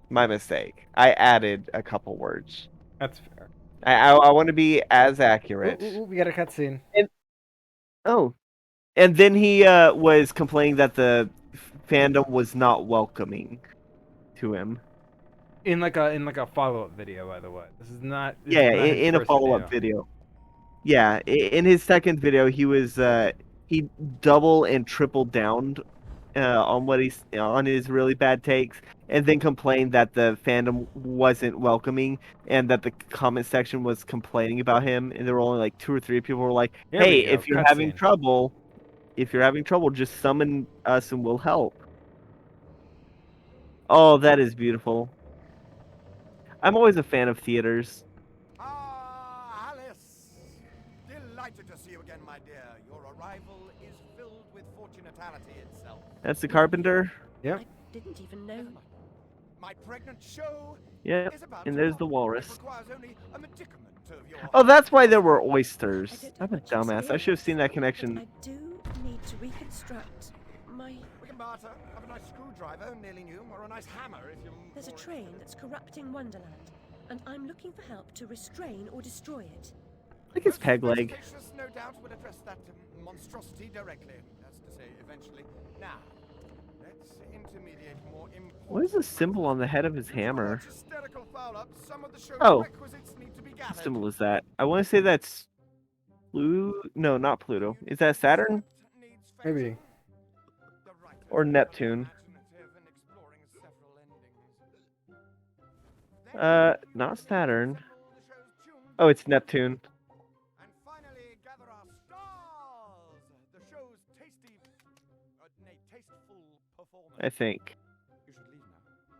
Speaker 1: My mistake. I added a couple words.
Speaker 2: That's fair.
Speaker 1: I want to be as
Speaker 2: Ooh,
Speaker 1: accurate.
Speaker 2: ooh, ooh, we got a cutscene.
Speaker 1: And oh, and then he was complaining that the fandom was not welcoming to him.
Speaker 2: In like a follow up video, by the way. This is not
Speaker 1: Yeah,
Speaker 2: his
Speaker 1: in a
Speaker 2: first
Speaker 1: follow-up
Speaker 2: video.
Speaker 1: video. Yeah, in his second video, he double and triple downed on what he's on his really bad takes, and then complained that the fandom wasn't welcoming, and that the comment section was complaining about him, and there were only like 2 or 3 people who were like,
Speaker 2: Here
Speaker 1: "Hey,
Speaker 2: we go. Cutscene.
Speaker 1: if you're having trouble, just summon us and we'll help." Oh, that is beautiful. I'm always a fan of theaters.
Speaker 9: Ah, Alice! Delighted to see you again, my dear. Your arrival is filled with fortunatality itself.
Speaker 1: That's the carpenter.
Speaker 2: Yep.
Speaker 3: I didn't even know.
Speaker 9: Never mind. My pregnant show
Speaker 1: Yep.
Speaker 9: is about
Speaker 1: And
Speaker 9: to
Speaker 1: there's the
Speaker 9: launch.
Speaker 1: walrus.
Speaker 9: It requires only a medicament of your
Speaker 1: Oh, that's why there were
Speaker 3: I
Speaker 1: oysters.
Speaker 3: don't
Speaker 1: I'm
Speaker 3: have
Speaker 1: a
Speaker 3: much
Speaker 1: dumbass. I should have seen that
Speaker 3: experience,
Speaker 1: connection.
Speaker 3: but I do need to reconstruct my.
Speaker 9: We can barter. Have a nice screwdriver, nearly new, or a nice hammer if you're.
Speaker 3: There's a train that's corrupting Wonderland, and I'm looking for help to restrain or destroy it.
Speaker 1: Like his peg leg.
Speaker 9: Perspicacious, no doubt, will address that monstrosity directly. That's to say, eventually. Now, let's intermediate more important.
Speaker 1: What is the symbol on the head of his hammer?
Speaker 9: Hysterical foul-up, some of the show's
Speaker 1: Oh.
Speaker 9: requisites need to be
Speaker 1: What
Speaker 9: gathered.
Speaker 1: symbol is that? I want to say that's Pluto. No, not Pluto. Is that Saturn
Speaker 2: Maybe.
Speaker 1: or Neptune? Not Saturn. Oh, it's Neptune.
Speaker 9: And finally, gather our stars. The show's tasty, nay, tasteful performance.
Speaker 1: I think.
Speaker 9: You should leave now.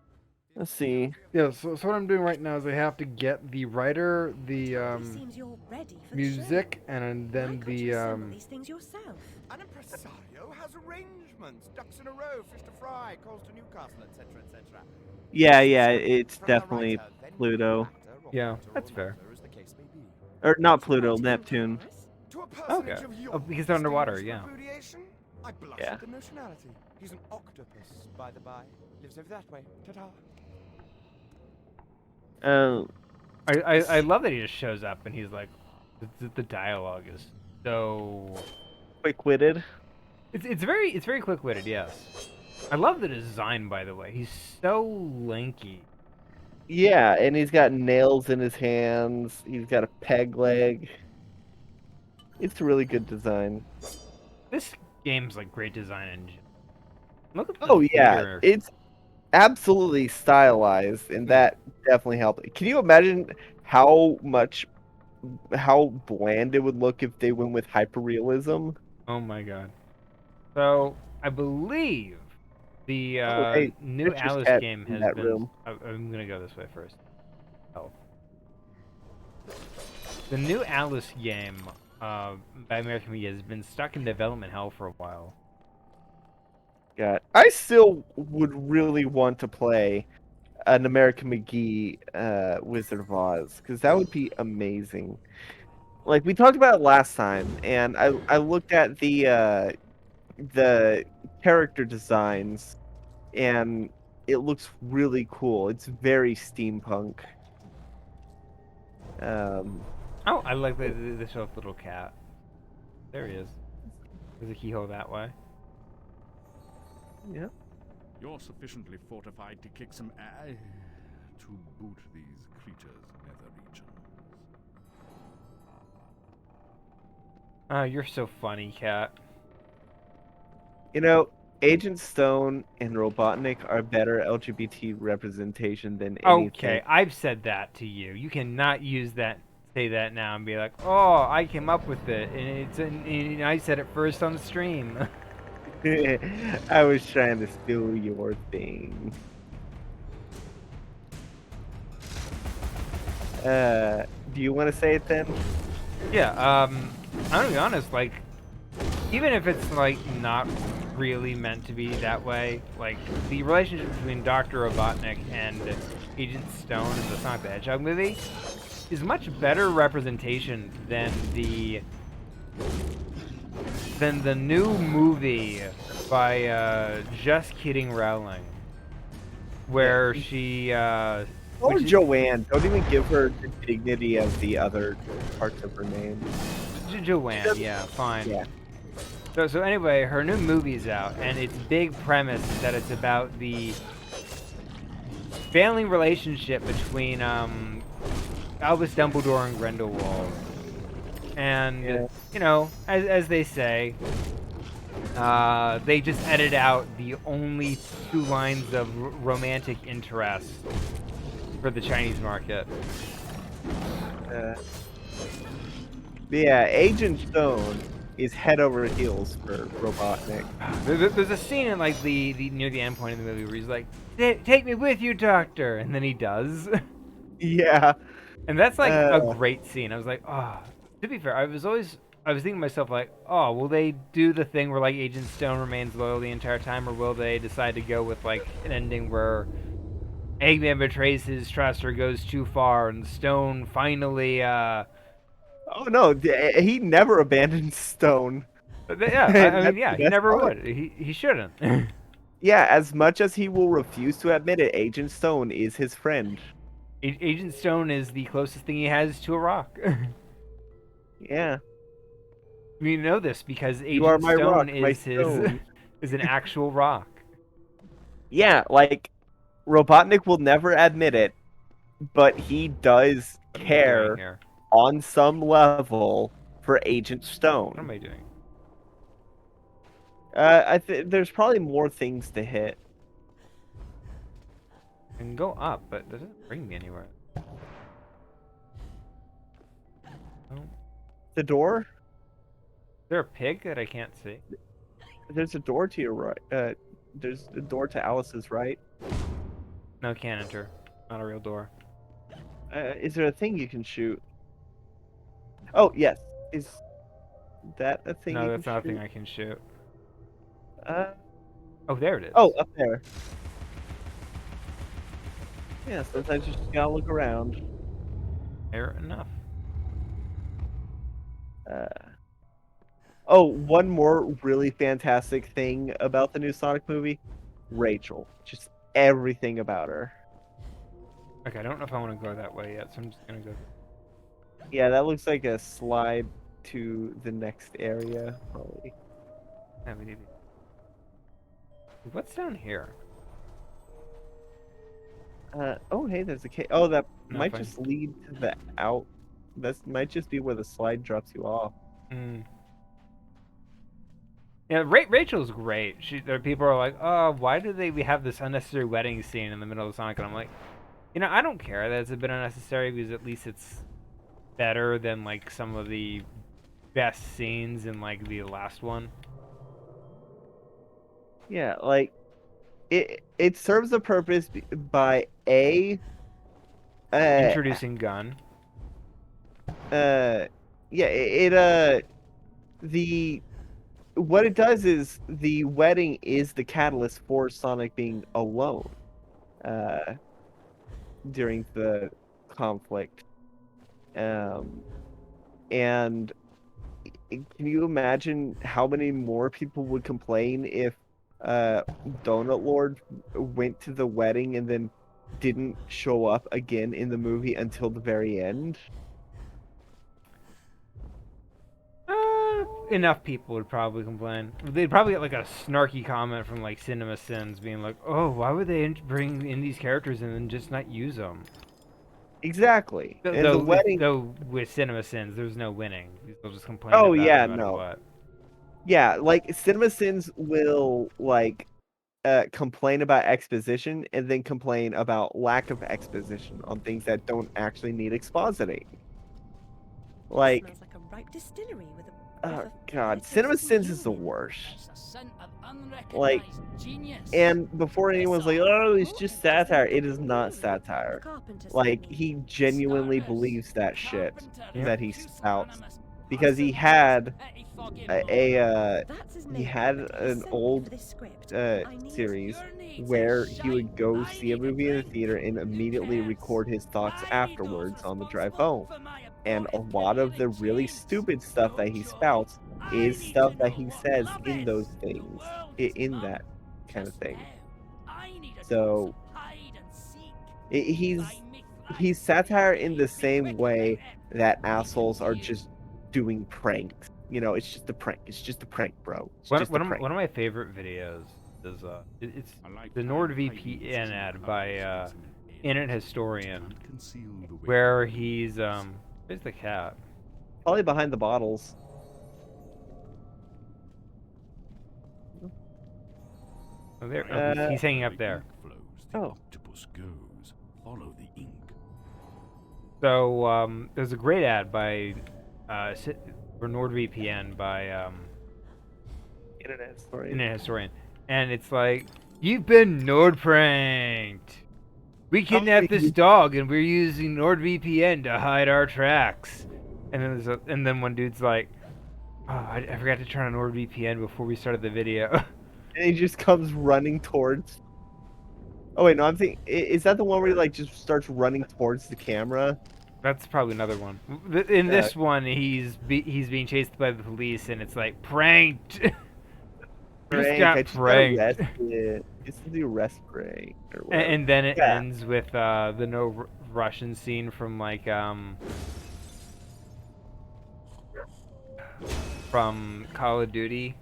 Speaker 1: Let's see.
Speaker 2: Yeah, so what I'm doing right now is I have to get the writer, the
Speaker 3: It seems you're ready for
Speaker 2: music, and
Speaker 3: Why
Speaker 2: then
Speaker 3: can't
Speaker 2: the
Speaker 3: you assemble these things yourself?
Speaker 9: An impresario has arrangements. Ducks in a row, fish to fry, calls to Newcastle, etc., etc.
Speaker 1: Yeah, it's
Speaker 9: From the
Speaker 1: definitely
Speaker 9: writer, then
Speaker 1: Pluto.
Speaker 9: actor, or
Speaker 2: Yeah,
Speaker 9: actor, or
Speaker 2: that's fair.
Speaker 9: actor, as the case may be.
Speaker 1: Or not
Speaker 3: Would you
Speaker 1: Pluto,
Speaker 3: like to come
Speaker 1: Neptune.
Speaker 3: for us?
Speaker 9: To a personage
Speaker 2: Okay.
Speaker 9: of your
Speaker 2: Oh, because they're underwater,
Speaker 9: distinguished
Speaker 2: yeah.
Speaker 9: repudiation, I blush
Speaker 1: Yeah.
Speaker 9: at the notionality. He's an octopus, by the by. Lives over that way. Ta-ta.
Speaker 2: I love that he just shows up and he's like, the dialogue is so.
Speaker 1: Quick-witted.
Speaker 2: It's very quick witted. Yes. I love the design, by the way. He's so lanky.
Speaker 1: Yeah, and he's got nails in his hands. He's got a peg leg. It's a really good design.
Speaker 2: This game's like great design engine. Look at the
Speaker 1: Oh yeah,
Speaker 2: theater.
Speaker 1: it's absolutely stylized, and that definitely helped. Can you imagine how bland it would look if they went with hyperrealism?
Speaker 2: Oh my god. So I believe the
Speaker 1: Hey,
Speaker 2: new
Speaker 1: put your
Speaker 2: Alice
Speaker 1: cat
Speaker 2: game
Speaker 1: in
Speaker 2: has
Speaker 1: that
Speaker 2: been.
Speaker 1: room.
Speaker 2: I'm gonna go this way first. The new Alice game by American Media has been stuck in development hell for a while.
Speaker 1: God, I still would really want to play an American McGee Wizard of Oz, because that would be amazing. Like we talked about it last time, and I looked at the character designs, and it looks really cool. It's very steampunk.
Speaker 2: Oh, I like this little cat. There he is. There's a keyhole that way.
Speaker 1: Yeah.
Speaker 10: You're sufficiently fortified to kick some ass to boot these creatures' nether regions.
Speaker 2: Oh, you're so funny, cat.
Speaker 1: You know, Agent Stone and Robotnik are better LGBT representation than anything.
Speaker 2: Okay, I've said that to you. You cannot say that now and be like, "Oh, I came up with it," and I said it first on the stream.
Speaker 1: I was trying to steal your thing. Do you want to say it then?
Speaker 2: Yeah, I'm gonna be honest, like, even if it's, like, not really meant to be that way, like, the relationship between Dr. Robotnik and Agent Stone in the Sonic the Hedgehog movie is much better representation than the new movie by Just Kidding Rowling, where she
Speaker 1: Or Joanne. Don't even give her the dignity of the other parts of her name.
Speaker 2: Joanne, yeah, fine.
Speaker 1: Yeah.
Speaker 2: So anyway, her new movie's out, and its big premise is that it's about the failing relationship between Albus Dumbledore and Grindelwald. And
Speaker 1: Yeah.
Speaker 2: you know, as they say, they just edit out the only 2 lines of romantic interest for the Chinese market.
Speaker 1: Yeah, Agent Stone is head over heels for Robotnik.
Speaker 2: There's a scene in like the near the end point of the movie where he's like, "Take me with you, Doctor," and then he does.
Speaker 1: Yeah.
Speaker 2: And that's like a great scene. I was like, oh. To be fair, I was thinking to myself like, oh, will they do the thing where like Agent Stone remains loyal the entire time, or will they decide to go with like an ending where Eggman betrays his trust or goes too far, and Stone finally
Speaker 1: Oh no, he never abandoned Stone.
Speaker 2: yeah, I mean,
Speaker 1: That's
Speaker 2: yeah,
Speaker 1: the
Speaker 2: he
Speaker 1: best
Speaker 2: never
Speaker 1: part.
Speaker 2: would. He shouldn't.
Speaker 1: Yeah, as much as he will refuse to admit it, Agent Stone is his friend.
Speaker 2: Agent Stone is the closest thing he has to a rock.
Speaker 1: Yeah.
Speaker 2: We know this because
Speaker 1: You are
Speaker 2: Agent
Speaker 1: my rock,
Speaker 2: Stone
Speaker 1: my
Speaker 2: is his
Speaker 1: stone.
Speaker 2: is an actual rock.
Speaker 1: Yeah, like Robotnik will never admit it, but he does
Speaker 2: What am I doing
Speaker 1: care
Speaker 2: here?
Speaker 1: on some level for Agent Stone.
Speaker 2: What am I doing?
Speaker 1: There's probably more things to hit.
Speaker 2: I can go up, but it doesn't bring me anywhere. Oh.
Speaker 1: The door?
Speaker 2: Is there a pig that I can't see?
Speaker 1: There's a door to your right. There's a door to Alice's right.
Speaker 2: No, can't enter. Not a real door.
Speaker 1: Is there a thing you can shoot? Oh, yes. Is that a thing
Speaker 2: No,
Speaker 1: you
Speaker 2: that's
Speaker 1: can
Speaker 2: not a
Speaker 1: shoot?
Speaker 2: thing I can shoot.
Speaker 1: Oh,
Speaker 2: there it is.
Speaker 1: Oh, up there. Yeah, sometimes you just gotta look around.
Speaker 2: Fair enough.
Speaker 1: Oh, one more really fantastic thing about the new Sonic movie. Rachel. Just everything about her.
Speaker 2: Okay, I don't know if I want to go that way yet, so I'm just gonna go.
Speaker 1: Yeah, that looks like a slide to the next area, probably.
Speaker 2: Yeah, we need to... What's down here?
Speaker 1: Oh, hey, there's a cave. Oh, that might
Speaker 2: Nothing.
Speaker 1: just lead to the out. That might just be where the slide drops you off.
Speaker 2: Hmm. Yeah, Rachel's great. People are like, oh, why do we have this unnecessary wedding scene in the middle of Sonic? And I'm like, you know, I don't care that it's a bit unnecessary because at least it's better than like some of the best scenes in like the last one.
Speaker 1: Yeah, like it serves a purpose by
Speaker 2: Introducing Gun.
Speaker 1: yeah, the what it does is the wedding is the catalyst for Sonic being alone during the conflict. And can you imagine how many more people would complain if Donut Lord went to the wedding and then didn't show up again in the movie until the very end?
Speaker 2: Enough people would probably complain. They'd probably get like a snarky comment from like Cinema Sins being like, oh, why would they bring in these characters and then just not use them?
Speaker 1: Exactly. And
Speaker 2: Though,
Speaker 1: the wedding...
Speaker 2: though with Cinema Sins, there's no winning. They'll just complain
Speaker 1: Oh,
Speaker 2: about
Speaker 1: yeah,
Speaker 2: it no matter
Speaker 1: no.
Speaker 2: what.
Speaker 1: Yeah, like Cinema Sins will like complain about exposition and then complain about lack of exposition on things that don't actually need expositing. Like,
Speaker 3: Smells like a ripe distillery with a
Speaker 1: oh god, Cinema Sins is the worst.
Speaker 8: It's the scent of
Speaker 1: Like, and before anyone's like, oh, it's just satire, it is not satire. Like, he genuinely believes that shit that he spouts. Because he had he had an old series where he would go see a movie in the theater and immediately record his thoughts afterwards on the drive home. And a lot of the really stupid stuff that he spouts is stuff that he says in those things, in that kind of thing. So he's satire in the same way that assholes are just doing pranks. You know, it's just a prank. It's just a prank, bro. It's just a prank.
Speaker 2: One of my favorite videos is it's
Speaker 10: like
Speaker 2: the
Speaker 10: how
Speaker 2: NordVPN
Speaker 10: hiding
Speaker 2: ad
Speaker 10: secret
Speaker 2: by
Speaker 10: locations in
Speaker 2: Internet Historian,
Speaker 10: can't conceal the way
Speaker 2: where
Speaker 10: they
Speaker 2: he's where's the cat?
Speaker 1: Probably behind the bottles.
Speaker 2: Oh, there. Oh, he's hanging up there.
Speaker 10: flows, the
Speaker 1: Oh.
Speaker 10: octopus goes. Follow the ink.
Speaker 2: So there's a great ad by for NordVPN by
Speaker 1: Internet Historian.
Speaker 2: Internet Historian, and it's like, you've been Nord pranked. We kidnapped this dog and we're using NordVPN to hide our tracks. And then one dude's like, oh, I forgot to turn on NordVPN before we started the video.
Speaker 1: And he just comes running towards. Oh wait, no, I'm thinking. Is that the one where he like just starts running towards the camera?
Speaker 2: That's probably another one. In this one, he's being chased by the police, and it's like, pranked. Just got pranked.
Speaker 1: It's the arrest prank.
Speaker 2: And then it ends with the no Russian scene from like from Call of Duty.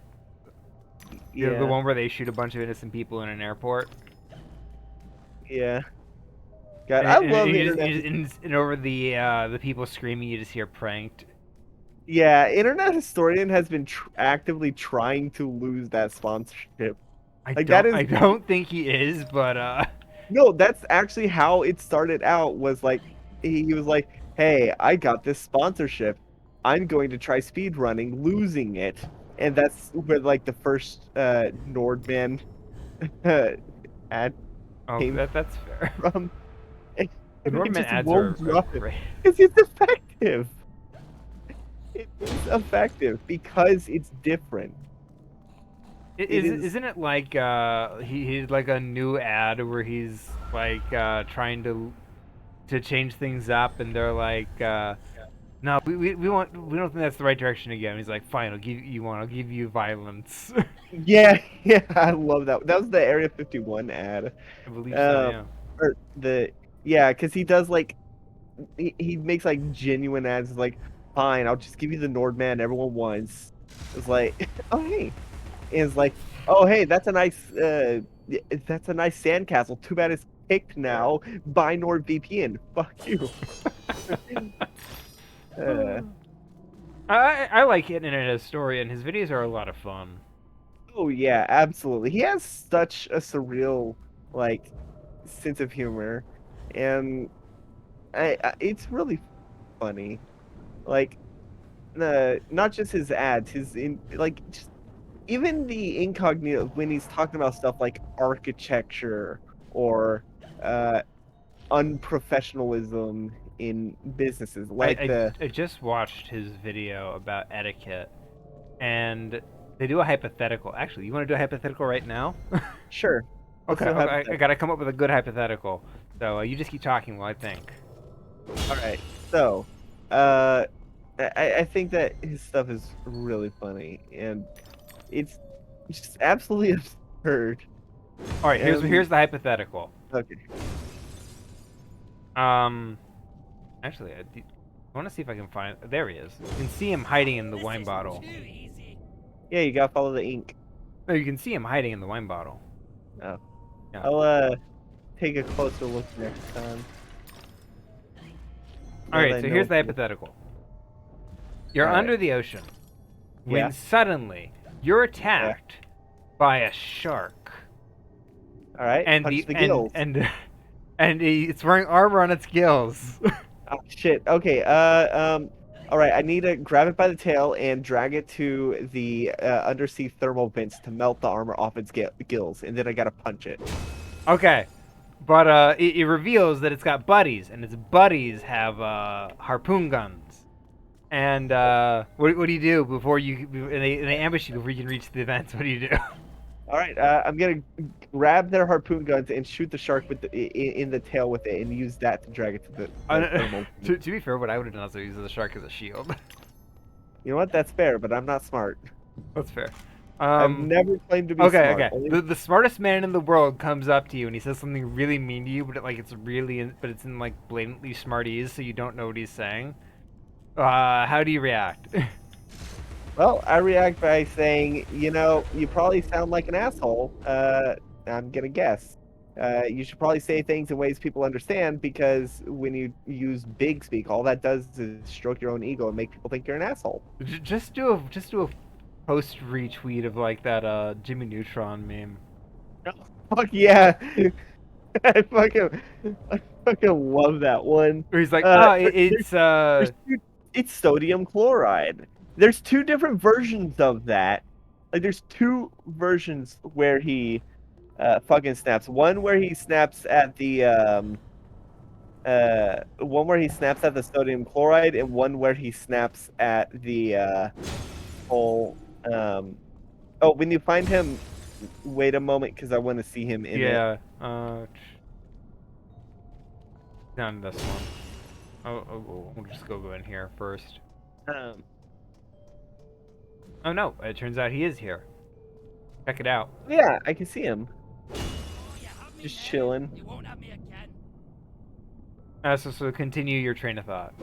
Speaker 2: You know, the one where they shoot a bunch of innocent people in an airport.
Speaker 1: Yeah. God, I love Internet.
Speaker 2: And over the people screaming, you just hear pranked.
Speaker 1: Yeah, Internet Historian has been actively trying to lose that sponsorship.
Speaker 2: I don't think he is, but
Speaker 1: no, that's actually how it started out. Was like he was like, "Hey, I got this sponsorship. I'm going to try speedrunning, losing it." And that's where like the first Nordman ad came
Speaker 2: that's fair.
Speaker 1: from.
Speaker 2: Nordman ads are great.
Speaker 1: Because it's effective. It is effective because it's different.
Speaker 2: Isn't it like he's like a new ad where he's like trying to change things up, and they're like, no, we don't think that's the right direction again. He's like, fine, I'll give you violence.
Speaker 1: Yeah, I love that. That was the Area 51 ad.
Speaker 2: I believe so,
Speaker 1: yeah. Because he does like he makes like genuine ads. Like, fine, I'll just give you the Nordman everyone wants. It's like, oh hey, it's like, oh hey, that's a nice sandcastle. Too bad it's kicked now. Buy NordVPN. Fuck you.
Speaker 2: I like Internet Historian. His videos are a lot of fun.
Speaker 1: Oh yeah, absolutely. He has such a surreal like sense of humor, and it's really funny. Like, not just his ads, just even the incognito when he's talking about stuff like architecture or unprofessionalism in businesses. Like
Speaker 2: I just watched his video about etiquette, and they do a hypothetical. Actually, you want to do a hypothetical right now?
Speaker 1: Sure.
Speaker 2: Okay, I gotta come up with a good hypothetical. So you just keep talking while I think.
Speaker 1: All right. So, I think that his stuff is really funny, and it's just absolutely absurd.
Speaker 2: All right, here's the hypothetical.
Speaker 1: Okay.
Speaker 2: Actually, I want to see if I can find. There he is. You can see him hiding in the wine bottle.
Speaker 1: Yeah, you gotta follow the ink.
Speaker 2: No, you can see him hiding in the wine bottle.
Speaker 1: Oh.
Speaker 2: Yeah.
Speaker 1: I'll take a closer look next time.
Speaker 2: Alright, so here's the hypothetical. You're under the ocean when suddenly you're attacked by a shark.
Speaker 1: Alright,
Speaker 2: and
Speaker 1: punch the gills.
Speaker 2: and it's wearing armor on its gills.
Speaker 1: Oh shit. Okay, All right, I need to grab it by the tail and drag it to the undersea thermal vents to melt the armor off its gills, and then I gotta punch it.
Speaker 2: Okay. But it reveals that it's got buddies, and its buddies have harpoon guns. And what do you do before you? And they ambush you before you can reach the vents. What do you do?
Speaker 1: All right, I'm gonna grab their harpoon guns and shoot the shark with in the tail with it, and use that to drag it to the thermal.
Speaker 2: To be fair, what I would have done is use the shark as a shield.
Speaker 1: You know what? That's fair, but I'm not smart.
Speaker 2: That's fair.
Speaker 1: I've never claimed to be
Speaker 2: Okay,
Speaker 1: smart.
Speaker 2: okay. The smartest man in the world comes up to you and he says something really mean to you, but it's in like blatantly smartese, so you don't know what he's saying. How do you react?
Speaker 1: Well, I react by saying, you know, you probably sound like an asshole. I'm gonna guess. You should probably say things in ways people understand, because when you use big speak, all that does is stroke your own ego and make people think you're an asshole.
Speaker 2: Just do a post retweet of like that Jimmy Neutron meme.
Speaker 1: Fuck yeah! I fucking love that one.
Speaker 2: Where he's like,
Speaker 1: it's sodium chloride. There's two different versions of that. Like, there's two versions where he fucking snaps. One where he snaps at the one where he snaps at the sodium chloride, and one where he snaps at the whole oh, when you find him, wait a moment, because I want to see him in it.
Speaker 2: Not this one. We'll just go in here first. Oh no, it turns out he is here. Check it out.
Speaker 1: Yeah, I can see him. Just chilling.
Speaker 4: You won't have me again.
Speaker 2: So continue your train of thought.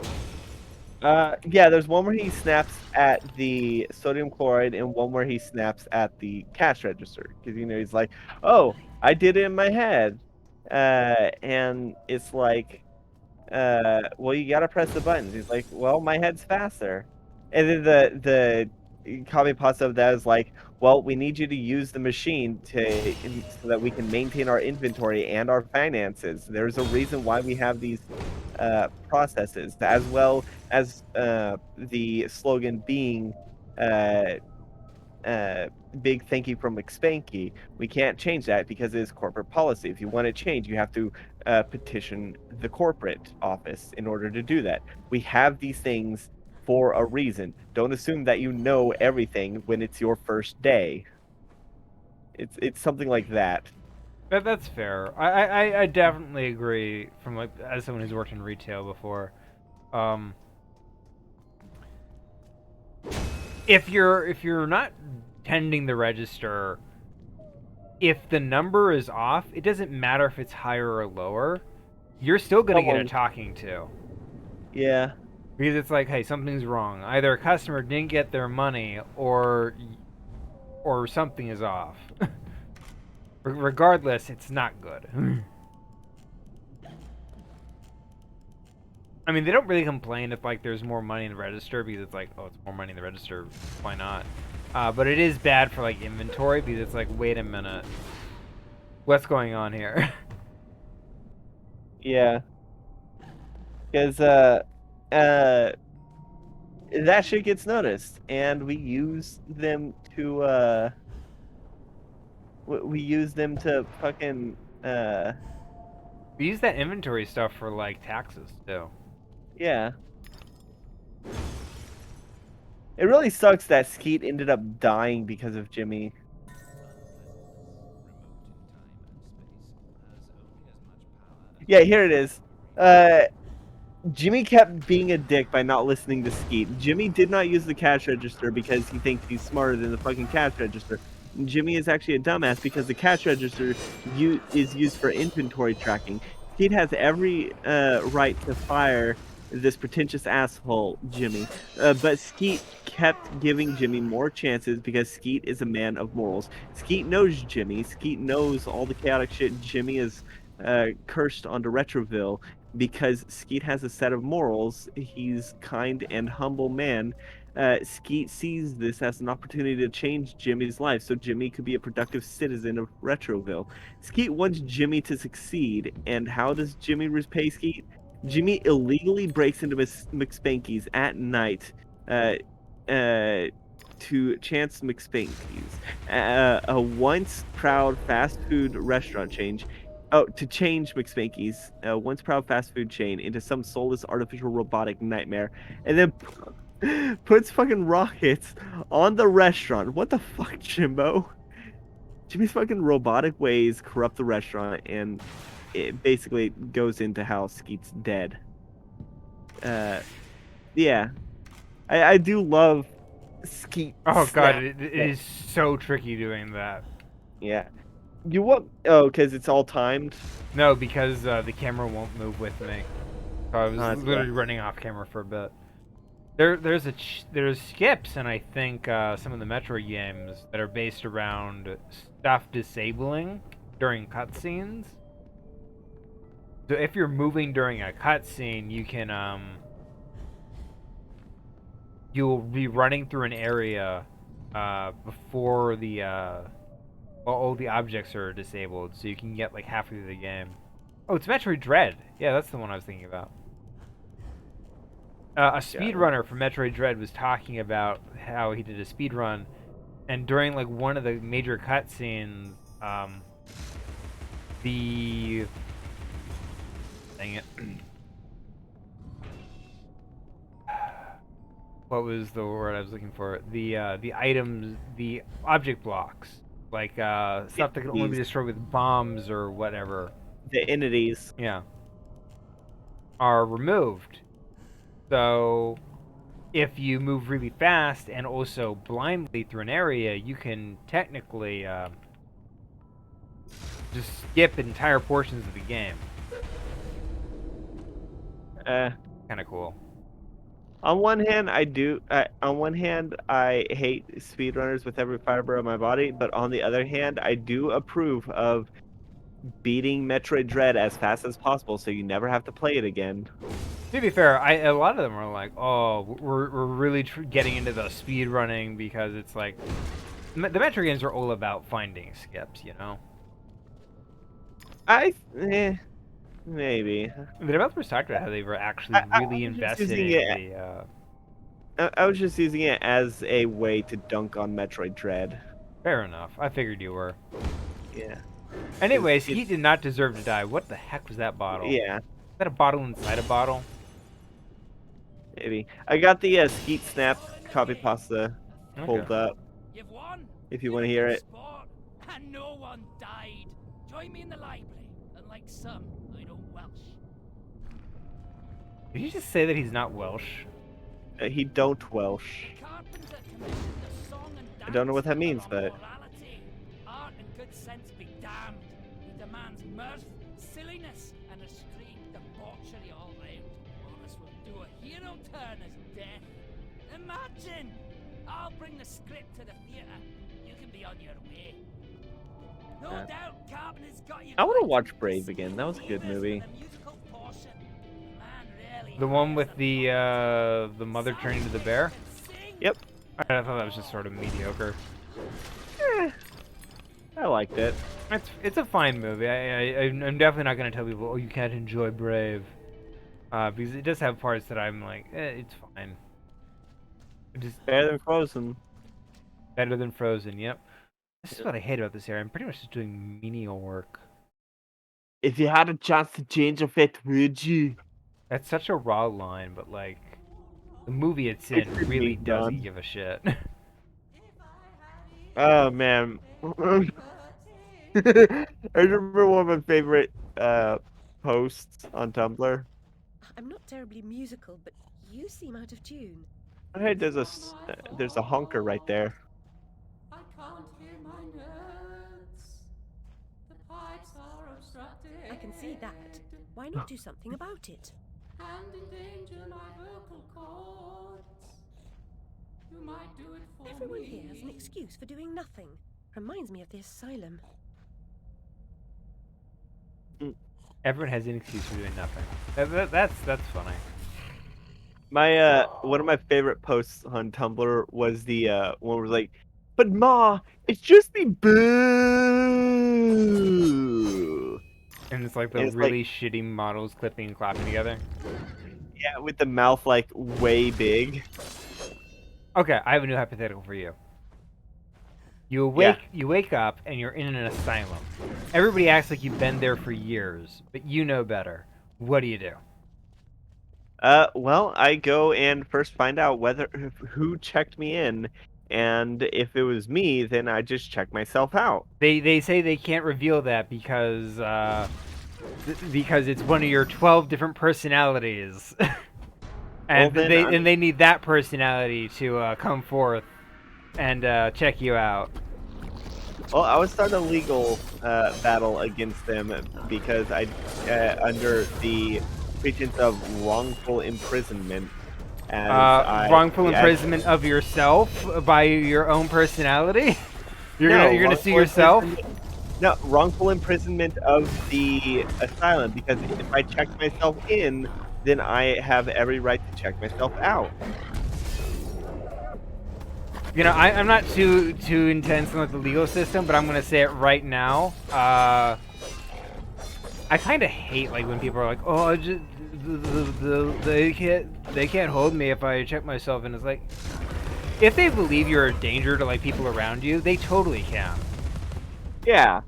Speaker 1: Yeah, there's one where he snaps at the sodium chloride, and one where he snaps at the cash register. Because, you know, he's like, oh, I did it in my head. And it's like, well, you gotta press the buttons. He's like, well, my head's faster. And then the copy pasta of that is like, well, we need you to use the machine so that we can maintain our inventory and our finances. There's a reason why we have these processes, as well as the slogan being big thank you from McSpanky. We can't change that because it is corporate policy. If you want to change, you have to petition the corporate office in order to do that. We have these things for a reason. Don't assume that you know everything when it's your first day. It's something like that.
Speaker 2: That's fair. I definitely agree from, like, as someone who's worked in retail before. If you're not tending the register, if the number is off, it doesn't matter if it's higher or lower. You're still gonna get a talking to.
Speaker 1: Yeah.
Speaker 2: Because it's like, hey, something's wrong. Either a customer didn't get their money, or something is off. Regardless, it's not good. I mean, they don't really complain if, like, there's more money in the register, because it's like, oh, it's more money in the register, why not? But it is bad for, like, inventory, because it's like, wait a minute, what's going on here?
Speaker 1: Yeah. Because that shit gets noticed, and we use them to fucking
Speaker 2: We use that inventory stuff for, like, taxes too.
Speaker 1: Yeah. It really sucks that Skeet ended up dying because of Jimmy. Yeah, here it is. Jimmy kept being a dick by not listening to Skeet. Jimmy did not use the cash register because he thinks he's smarter than the fucking cash register. And Jimmy is actually a dumbass because the cash register is used for inventory tracking. Skeet has every right to fire this pretentious asshole, Jimmy. But Skeet kept giving Jimmy more chances because Skeet is a man of morals. Skeet knows Jimmy. Skeet knows all the chaotic shit Jimmy is cursed onto Retroville, because Skeet has a set of morals. He's kind and humble man. Skeet sees this as an opportunity to change Jimmy's life so Jimmy could be a productive citizen of Retroville. Skeet wants Jimmy to succeed, and how does Jimmy repay Skeet? Jimmy illegally breaks into Miss McSpanky's at night, uh, to Chance McSpanky's, a once proud fast food restaurant change. Oh, to change McSpanky's, a once proud fast food chain, into some soulless artificial robotic nightmare, and then puts fucking rockets on the restaurant. What the fuck, Jimbo? Jimmy's fucking robotic ways corrupt the restaurant, and it basically goes into how Skeet's dead. Yeah, I do love Skeet.
Speaker 2: Oh god,
Speaker 1: Snap.
Speaker 2: it is so tricky doing that.
Speaker 1: Yeah. You what? Oh, because it's all timed.
Speaker 2: No, because the camera won't move with me. So I was
Speaker 1: that's
Speaker 2: literally
Speaker 1: right.
Speaker 2: running off camera for a bit. There's skips, and I think some of the Metroid games that are based around stuff disabling during cutscenes. So if you're moving during a cutscene, you can you'll be running through an area before the all the objects are disabled, so you can get like halfway through the game. Oh, it's Metroid Dread. Yeah, that's the one I was thinking about. A speedrunner from Metroid Dread was talking about how he did a speedrun, and during like one of the major cutscenes, the dang it, what was the word I was looking for? The items, the object blocks, like stuff that can only be destroyed with bombs or whatever.
Speaker 1: The entities.
Speaker 2: Yeah. Are removed. So if you move really fast and also blindly through an area, you can technically just skip entire portions of the game. Kind of cool.
Speaker 1: On one hand, I do. On one hand, I hate speedrunners with every fiber of my body, but on the other hand, I do approve of beating Metroid Dread as fast as possible, so you never have to play it again.
Speaker 2: To be fair, a lot of them are like, "Oh, we're really getting into the speed running because it's like the Metro games are all about finding skips, you know."
Speaker 1: Maybe.
Speaker 2: The developers talked about how they were actually really invested in the.
Speaker 1: I was just using it as a way to dunk on Metroid Dread.
Speaker 2: Fair enough. I figured you were.
Speaker 1: Yeah.
Speaker 2: Anyways, he did not deserve to die. What the heck was that bottle?
Speaker 1: Yeah.
Speaker 2: Is that a bottle inside a bottle?
Speaker 1: Maybe. I got the Skeet Snap copy pasta pulled up.
Speaker 4: You've won.
Speaker 1: If you want to hear it.
Speaker 4: And no one died. Join me in the library. Unlike some, I don't Welsh.
Speaker 2: Did you just say that he's not Welsh?
Speaker 1: He don't Welsh. I don't know what that means, but...
Speaker 4: Art and good sense be damned. He demands mirth, silliness, and a street debauchery all round. All this will do a hero turn as death. Imagine! I'll bring the script to the theatre. You can be on your way. No doubt Carpenter has got you.
Speaker 1: I want to watch Brave again. That was a good movie.
Speaker 2: The one with the mother turning into the bear?
Speaker 1: Yep.
Speaker 2: I thought that was just sort of mediocre.
Speaker 1: I liked it.
Speaker 2: It's a fine movie. I'm definitely not going to tell people, oh, you can't enjoy Brave. Because it does have parts that I'm like, it's fine. Just
Speaker 1: better than Frozen.
Speaker 2: Better than Frozen, yep. This is what I hate about this area. I'm pretty much just doing menial work.
Speaker 1: If you had a chance to change a fit, would you?
Speaker 2: That's such a raw line, but like, the movie it's in really doesn't give a shit.
Speaker 1: Oh man. I remember one of my favorite posts on Tumblr.
Speaker 3: I'm not terribly musical, but you seem out of tune.
Speaker 1: Hey, there's a honker right there.
Speaker 11: I can't hear my notes. The pipes are obstructed.
Speaker 3: I can see that. Why not do something about it?
Speaker 11: And endanger my vocal cords. You might do it for
Speaker 3: Everyone
Speaker 11: me.
Speaker 3: here has an excuse for doing nothing. Reminds me of the asylum.
Speaker 2: Everyone has an excuse for doing nothing. That's funny.
Speaker 1: My one of my favorite posts on Tumblr was the one where like, but Ma, it's just me, boo.
Speaker 2: And it's like the
Speaker 1: It's
Speaker 2: really shitty models clipping and clapping together.
Speaker 1: Yeah, with the mouth like way big.
Speaker 2: Okay, I have a new hypothetical for you. You wake up and you're in an asylum. Everybody acts like you've been there for years, but you know better. What do you do?
Speaker 1: Well, I go and first find out who checked me in, and if it was me, then I just check myself out.
Speaker 2: They say they can't reveal that because it's one of your 12 different personalities. And
Speaker 1: Well, then
Speaker 2: they need that personality to come forth and check you out.
Speaker 1: Well, I would start a legal battle against them because under the pretense of wrongful imprisonment.
Speaker 2: Wrongful imprisonment of yourself by your own personality. You're gonna sue yourself.
Speaker 1: No, wrongful imprisonment of the asylum, because if I check myself in, then I have every right to check myself out.
Speaker 2: You know, I'm not too intense with the legal system, but I'm gonna say it right now. I kind of hate like when people are like, "Oh, they can't hold me if I check myself," and it's like, if they believe you're a danger to like people around you, they totally can.
Speaker 1: Yeah.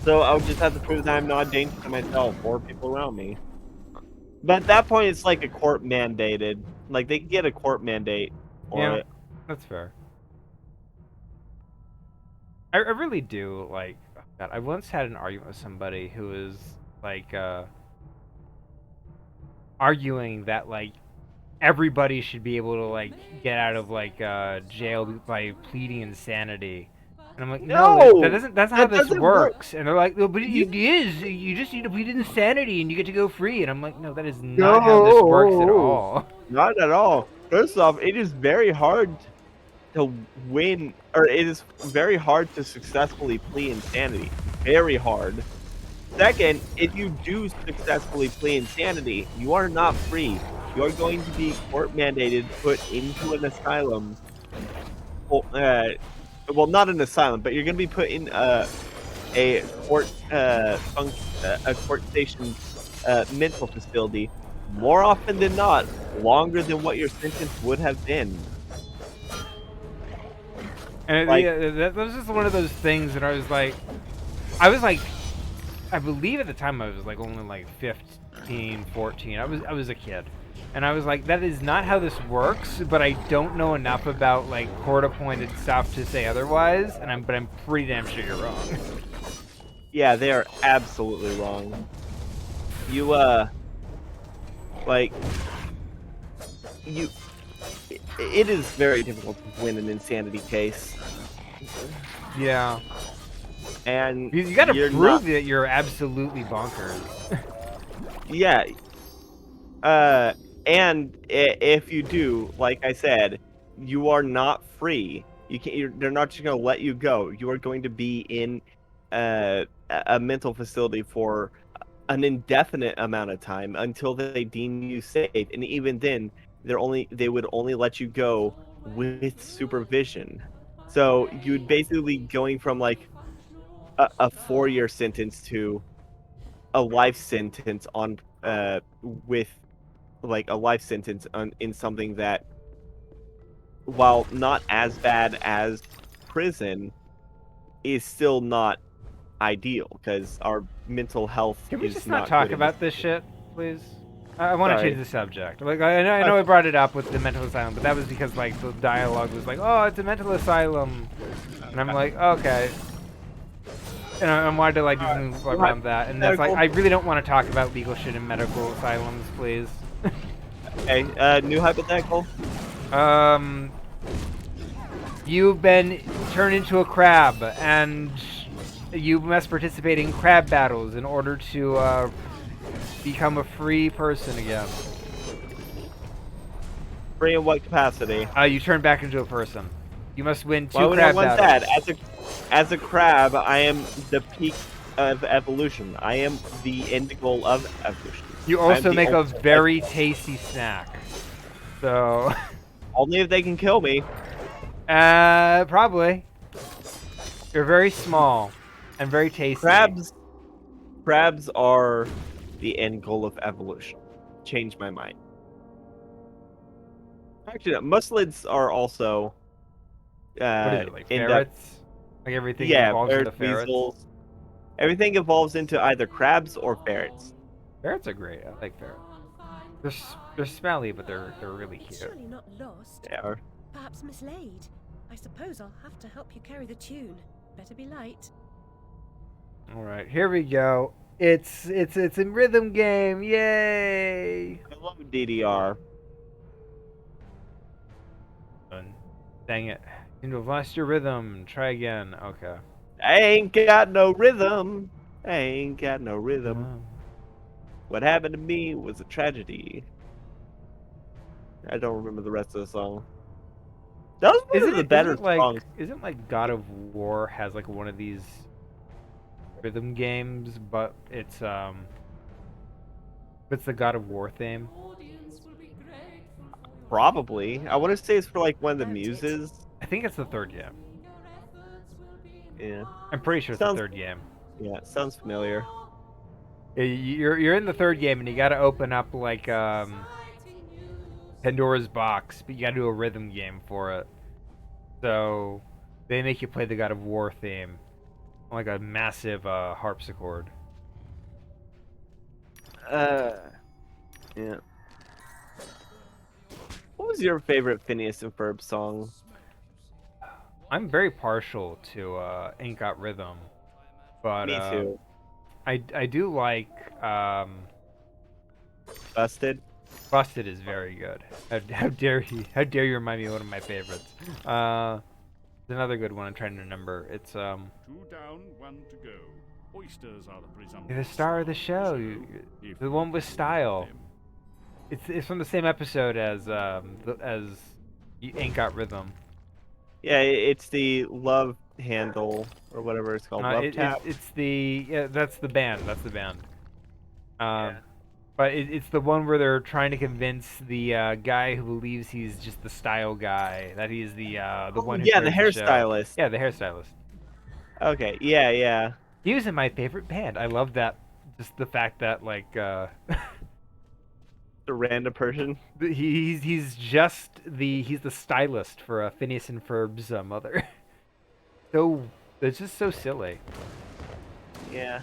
Speaker 1: So I would just have to prove that I'm not a danger to myself or people around me. But at that point, it's like a court mandated. Like, they can get a court mandate for it.
Speaker 2: That's fair. I really do, like, oh God, I once had an argument with somebody who was, like, arguing that, like, everybody should be able to, like, get out of, like, jail by pleading insanity. And I'm like, no, that's not how this works. And they're like, no, but it is. You just need to plead insanity and you get to go free. And I'm like, no, that is not how this works at all.
Speaker 1: Not at all. First off, it is very hard to win, or it is very hard to successfully plead insanity. Very hard. Second, if you do successfully plead insanity, you are not free. You are going to be court mandated, put into an asylum. Well, not an asylum, but you're going to be put in a court station mental facility more often than not, longer than what your sentence would have been.
Speaker 2: And that was just one of those things that I was like, I believe at the time I was like only like 15, 14. I was a kid. And I was like, that is not how this works, but I don't know enough about like court-appointed stuff to say otherwise, but I'm pretty damn sure you're wrong.
Speaker 1: Yeah, they are absolutely wrong. You it is very difficult to win an insanity case.
Speaker 2: Yeah.
Speaker 1: And
Speaker 2: you got to prove that you're absolutely bonkers.
Speaker 1: Yeah. And if you do, like I said, you are not free. They're not just going to let you go. You are going to be in a mental facility for an indefinite amount of time until they deem you safe. And even then, they would only let you go with supervision. So you'd basically going from like a 4-year sentence to a life sentence on with like a life sentence in something that, while not as bad as prison, is still not ideal because our mental health
Speaker 2: Can we
Speaker 1: is
Speaker 2: just
Speaker 1: not
Speaker 2: not talk
Speaker 1: good
Speaker 2: about this shit, please? I want to
Speaker 1: Sorry.
Speaker 2: change the subject. Like I know I brought it up with the mental asylum, but that was because like the dialogue was like, "Oh, it's a mental asylum," and I'm like, "Okay." And I wanted to like move around that, and that's like I really don't want to talk about legal shit in medical asylums, please.
Speaker 1: Okay, new hypothetical.
Speaker 2: You've been turned into a crab, and you must participate in crab battles in order to become a free person again.
Speaker 1: Free in what capacity?
Speaker 2: You turn back into a person. You must win 2
Speaker 1: Why would
Speaker 2: crab
Speaker 1: I want
Speaker 2: battles.
Speaker 1: that? As a crab, I am the peak of evolution. I am the end goal of evolution.
Speaker 2: You also make a very tasty snack. So
Speaker 1: only if they can kill me.
Speaker 2: Probably. You're very small. and very tasty.
Speaker 1: Crabs are the end goal of evolution. Changed my mind. Actually, no, mustelids are also
Speaker 2: What is it, like
Speaker 1: end up.
Speaker 2: ferrets? Like everything
Speaker 1: Yeah,
Speaker 2: evolves into
Speaker 1: ferrets,
Speaker 2: ferrets?
Speaker 1: weasels. Everything evolves into either crabs or ferrets.
Speaker 2: Ferrets are great. I like ferrets. They're smelly, but they're really
Speaker 3: It's
Speaker 2: cute.
Speaker 3: surely not lost.
Speaker 1: They are.
Speaker 3: Perhaps mislaid. I suppose I'll have to help you carry the tune. Better be light.
Speaker 2: All right, here we go. It's a rhythm game. Yay!
Speaker 1: I love DDR.
Speaker 2: Dang it. You have lost your rhythm. Try again. Okay.
Speaker 1: I ain't got no rhythm. I ain't got no rhythm.
Speaker 2: Wow.
Speaker 1: What happened to me was a tragedy. I don't remember the rest of the song. That was one of the better songs.
Speaker 2: Isn't like God of War has like one of these rhythm games, but it's the God of War theme.
Speaker 1: Probably. I want to say it's for like one of the muses.
Speaker 2: I think it's the third game.
Speaker 1: Yeah.
Speaker 2: I'm pretty sure it's the third game.
Speaker 1: Yeah, it sounds familiar.
Speaker 2: You're in the third game and you got to open up like Pandora's box, but you got to do a rhythm game for it. So they make you play the God of War theme on like a massive harpsichord.
Speaker 1: Yeah. What was your favorite Phineas and Ferb song?
Speaker 2: I'm very partial to Ain't Got Rhythm, but
Speaker 1: Me too.
Speaker 2: I do like
Speaker 1: Busted.
Speaker 2: Busted is very good. How dare you? How dare you remind me of one of my favorites? There's another good one I'm trying to remember. It's
Speaker 10: 2 down, 1 to go. Oysters are the presumptive.
Speaker 2: You're the star of the show. You're the one with style. It's from the same episode as You Ain't Got Rhythm.
Speaker 1: Yeah, it's the love handle or whatever it's called. Love tap.
Speaker 2: It's the that's the band. That's the band.
Speaker 1: Yeah.
Speaker 2: But it's the one where they're trying to convince the guy who believes he's just the style guy that he's the one who
Speaker 1: yeah, the
Speaker 2: carries show.
Speaker 1: hairstylist.
Speaker 2: Yeah, the hairstylist.
Speaker 1: Okay, yeah.
Speaker 2: He was in my favorite band. I love that. Just the fact that like
Speaker 1: the random person.
Speaker 2: He's just he's the stylist for Phineas and Ferb's mother. So it's just so silly.
Speaker 1: Yeah.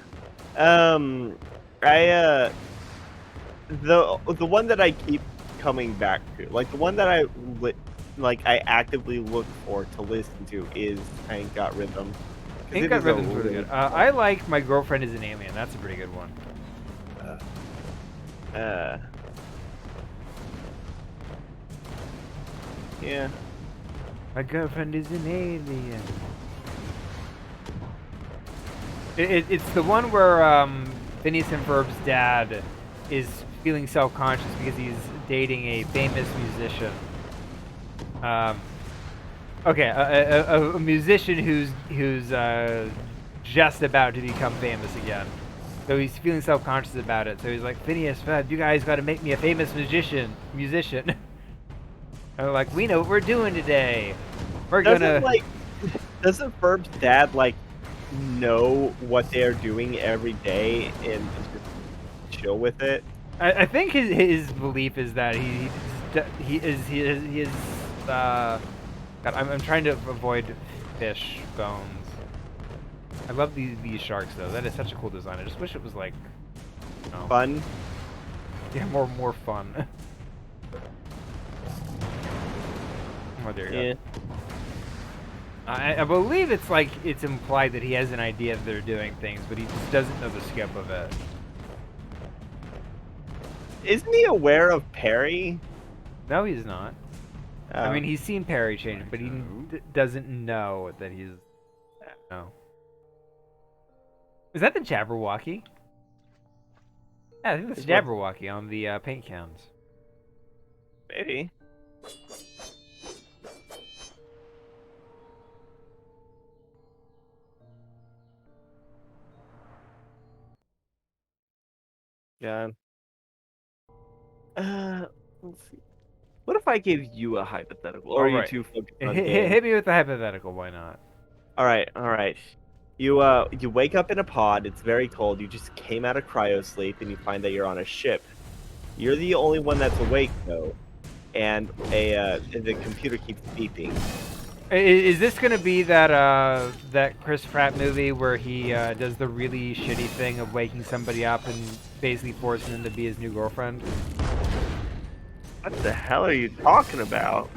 Speaker 1: The one that I keep coming back to, like the one that I actively look for to listen to is I Ain't Got Rhythm.
Speaker 2: Ain't Got Rhythm's really good. I like My Girlfriend Is an Alien. That's a pretty good one.
Speaker 1: Yeah.
Speaker 2: My girlfriend is an alien. It's the one where Phineas and Ferb's dad is feeling self-conscious because he's dating a famous musician. Okay, a musician who's just about to become famous again. So he's feeling self-conscious about it. So he's like, Phineas, you guys got to make me a famous musician. And like, we know what we're doing today. We're gonna.
Speaker 1: Doesn't Ferb's dad know what they're doing every day and just chill with it?
Speaker 2: I think his belief is that he is. God, I'm trying to avoid fish bones. I love these sharks though. That is such a cool design. I just wish it was like, you know,
Speaker 1: fun.
Speaker 2: Yeah, more fun. Oh, there you go. I believe it's implied that he has an idea that they're doing things, but he just doesn't know the scope of it.
Speaker 1: Isn't he aware of Perry?
Speaker 2: No, he's not. I mean, he's seen Perry change, but he doesn't know that he's. No. Is that the Jabberwocky? Yeah, I think that's Jabberwocky on the paint cans.
Speaker 1: Maybe. Yeah. Let's see. What if I gave you a hypothetical? Or are you too focused on games?
Speaker 2: Hit me with the hypothetical, why not?
Speaker 1: Alright. You wake up in a pod. It's very cold. You just came out of cryo sleep, and you find that you're on a ship. You're the only one that's awake though, and the computer keeps beeping.
Speaker 2: Is this gonna be that that Chris Pratt movie where he does the really shitty thing of waking somebody up and basically forcing them to be his new girlfriend?
Speaker 1: What the hell are you talking about?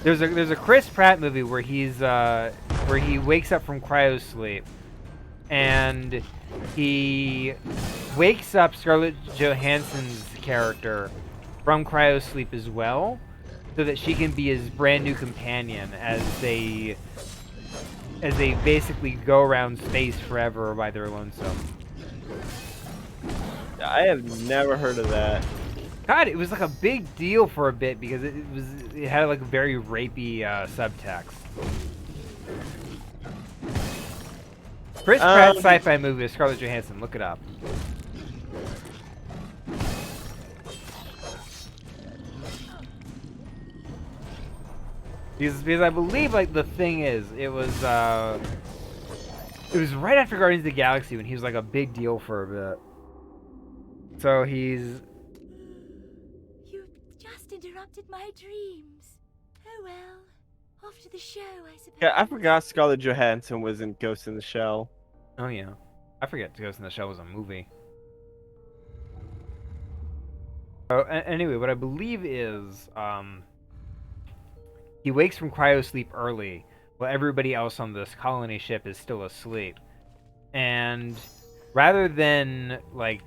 Speaker 2: There's a Chris Pratt movie where where he wakes up from cryo sleep, and he wakes up Scarlett Johansson's character from cryo sleep as well, so that she can be his brand new companion as they basically go around space forever by their lonesome.
Speaker 1: I have never heard of that.
Speaker 2: God, it was like a big deal for a bit because it had like very rapey subtext. Chris Pratt's sci-fi movie with Scarlett Johansson. Look it up. Because I believe like the thing is, it was right after Guardians of the Galaxy when he was like a big deal for a bit. So he's.
Speaker 12: You've just interrupted my dreams. Oh well. Off to the show, I suppose.
Speaker 1: Yeah, I forgot Scarlett Johansson was in Ghost in the Shell.
Speaker 2: Oh yeah, I forget Ghost in the Shell was a movie. Oh, anyway, what I believe is he wakes from cryo sleep early, while everybody else on this colony ship is still asleep, and rather than like,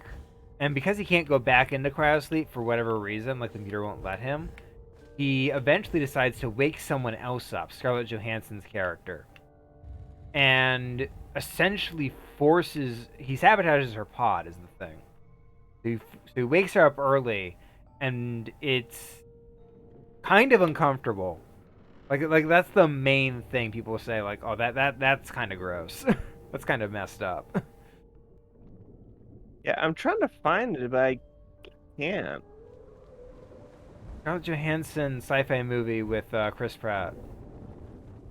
Speaker 2: and because he can't go back into cryo sleep for whatever reason, like the computer won't let him, he eventually decides to wake someone else up, Scarlett Johansson's character, and essentially he sabotages her pod is the thing. So he wakes her up early, and it's kind of uncomfortable. Like that's the main thing people say. Like, oh, that's kind of gross. That's kind of messed up.
Speaker 1: Yeah, I'm trying to find it, but I can't.
Speaker 2: Scarlett Johansson sci-fi movie with Chris Pratt.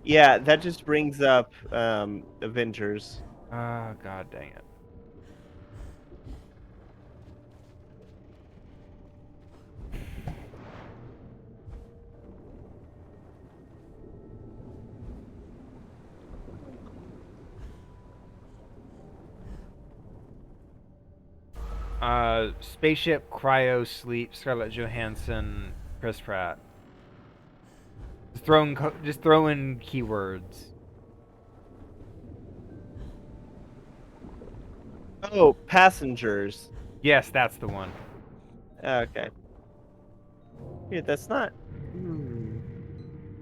Speaker 1: Yeah, that just brings up Avengers.
Speaker 2: Oh, god dang it. Spaceship, cryo, sleep, Scarlett Johansson, Chris Pratt. Just throw in keywords.
Speaker 1: Oh, Passengers.
Speaker 2: Yes, that's the one.
Speaker 1: Okay. Yeah, that's not.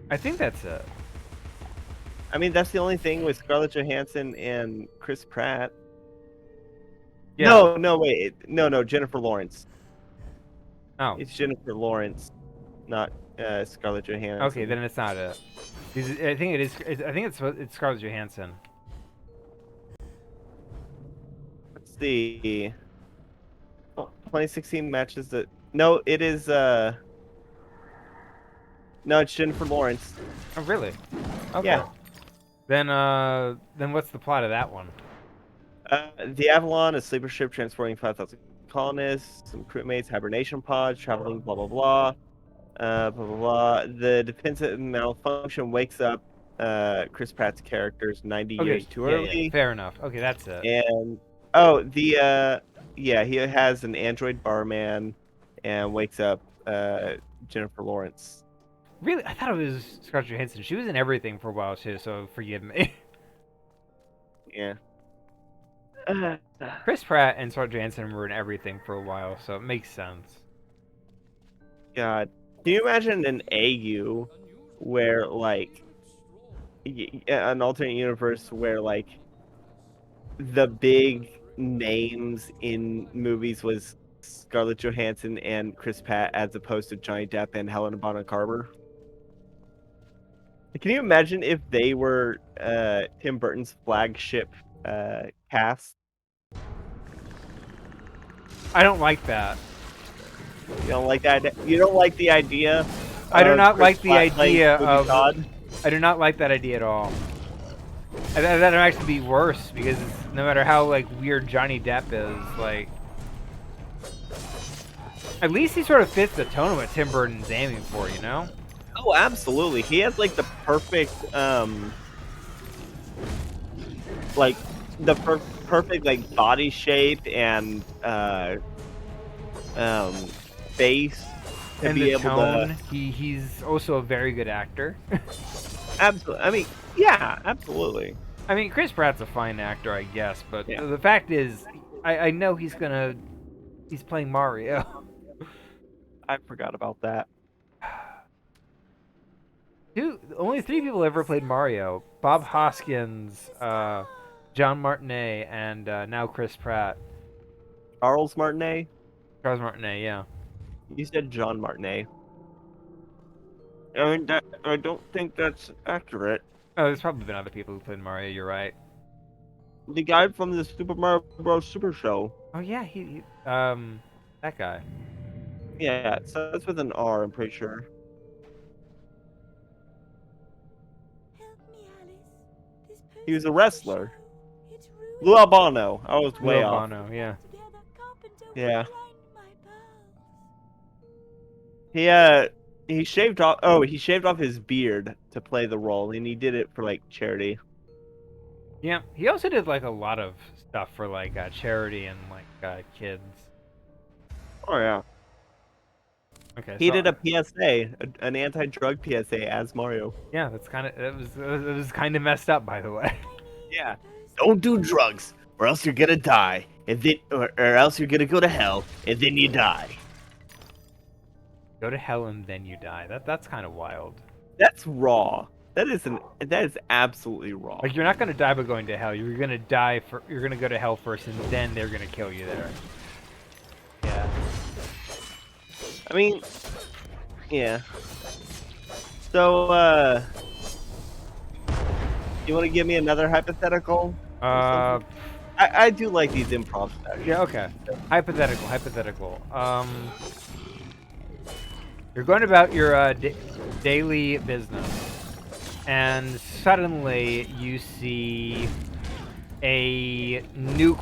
Speaker 2: I think that's it.
Speaker 1: I mean, that's the only thing with Scarlett Johansson and Chris Pratt.
Speaker 2: Yeah.
Speaker 1: No, wait. No, Jennifer Lawrence.
Speaker 2: Oh.
Speaker 1: It's Jennifer Lawrence, not Scarlett Johansson.
Speaker 2: Okay, then it's not it. I think it is. I think it's Scarlett Johansson.
Speaker 1: Let's see. Oh, 2016 matches that. No, it is. No, it's Jennifer Lawrence.
Speaker 2: Oh, really? Okay.
Speaker 1: Yeah.
Speaker 2: Then what's the plot of that one?
Speaker 1: The Avalon, a sleeper ship transporting 5,000 colonists, some crewmates, hibernation pods, traveling, blah, blah, blah. Blah, blah, blah. The defensive malfunction wakes up Chris Pratt's character's 90 years too early.
Speaker 2: Yeah, fair enough. Okay, that's it.
Speaker 1: And, he has an android barman and wakes up Jennifer Lawrence.
Speaker 2: Really? I thought it was Scarlett Johansson. She was in everything for a while, too, so forgive me.
Speaker 1: Yeah.
Speaker 2: Chris Pratt and Scarlett Johansson were in everything for a while, so it makes sense.
Speaker 1: God. Can you imagine an AU where, like, an alternate universe where, like, the big names in movies was Scarlett Johansson and Chris Pratt as opposed to Johnny Depp and Helena Bonham Carter? Can you imagine if they were Tim Burton's flagship cast?
Speaker 2: I don't like that.
Speaker 1: You don't like that? You don't like the idea?
Speaker 2: I do not
Speaker 1: Chris
Speaker 2: like the
Speaker 1: Pratt playing
Speaker 2: idea
Speaker 1: Movie
Speaker 2: of.
Speaker 1: God?
Speaker 2: I do not like that idea at all. That'd actually be worse because no matter how like weird Johnny Depp is, like at least he sort of fits the tone of what Tim Burton's aiming for, you know?
Speaker 1: Oh, absolutely. He has like the perfect like perfect like body shape and face to
Speaker 2: And
Speaker 1: be
Speaker 2: the
Speaker 1: able
Speaker 2: tone,
Speaker 1: to
Speaker 2: he's also a very good actor.
Speaker 1: absolutely. I mean, yeah, absolutely.
Speaker 2: I mean, Chris Pratt's a fine actor, I guess, but
Speaker 1: Yeah.
Speaker 2: the fact is, I know he's playing Mario.
Speaker 1: I forgot about that.
Speaker 2: Dude, only 3 people ever played Mario: Bob Hoskins, John Martinet, and now Chris Pratt.
Speaker 1: Charles Martinet?
Speaker 2: Charles Martinet, yeah.
Speaker 1: You said John Martinet. I mean, I don't think that's accurate.
Speaker 2: Oh, there's probably been other people who played Mario. You're right.
Speaker 1: The guy from the Super Mario Bros. Super Show.
Speaker 2: Oh yeah, that guy.
Speaker 1: Yeah, it starts with an R, I'm pretty sure. He was a wrestler. Lou Albano. I was way
Speaker 2: Lou
Speaker 1: off.
Speaker 2: Albano, yeah.
Speaker 1: Yeah. He shaved off. Oh, he shaved off his beard to play the role, and he did it for like charity.
Speaker 2: Yeah, he also did like a lot of stuff for like charity and like kids.
Speaker 1: Oh yeah.
Speaker 2: Okay,
Speaker 1: He
Speaker 2: so,
Speaker 1: did a PSA, an anti-drug PSA as Mario.
Speaker 2: Yeah, that's kind of it was kind of messed up, by the way.
Speaker 1: Yeah. Don't do drugs, or else you're gonna die, and then, or else you're gonna go to hell, and then you die.
Speaker 2: Go to hell and then you die. That's kind of wild.
Speaker 1: That's raw. That is absolutely raw.
Speaker 2: Like you're not gonna die by going to hell. You're gonna you're gonna go to hell first, and then they're gonna kill you there. Yeah.
Speaker 1: I mean, yeah. So, you want to give me another hypothetical? I do like these improv sessions.
Speaker 2: Yeah, okay. Hypothetical. You're going about your daily business, and suddenly you see a new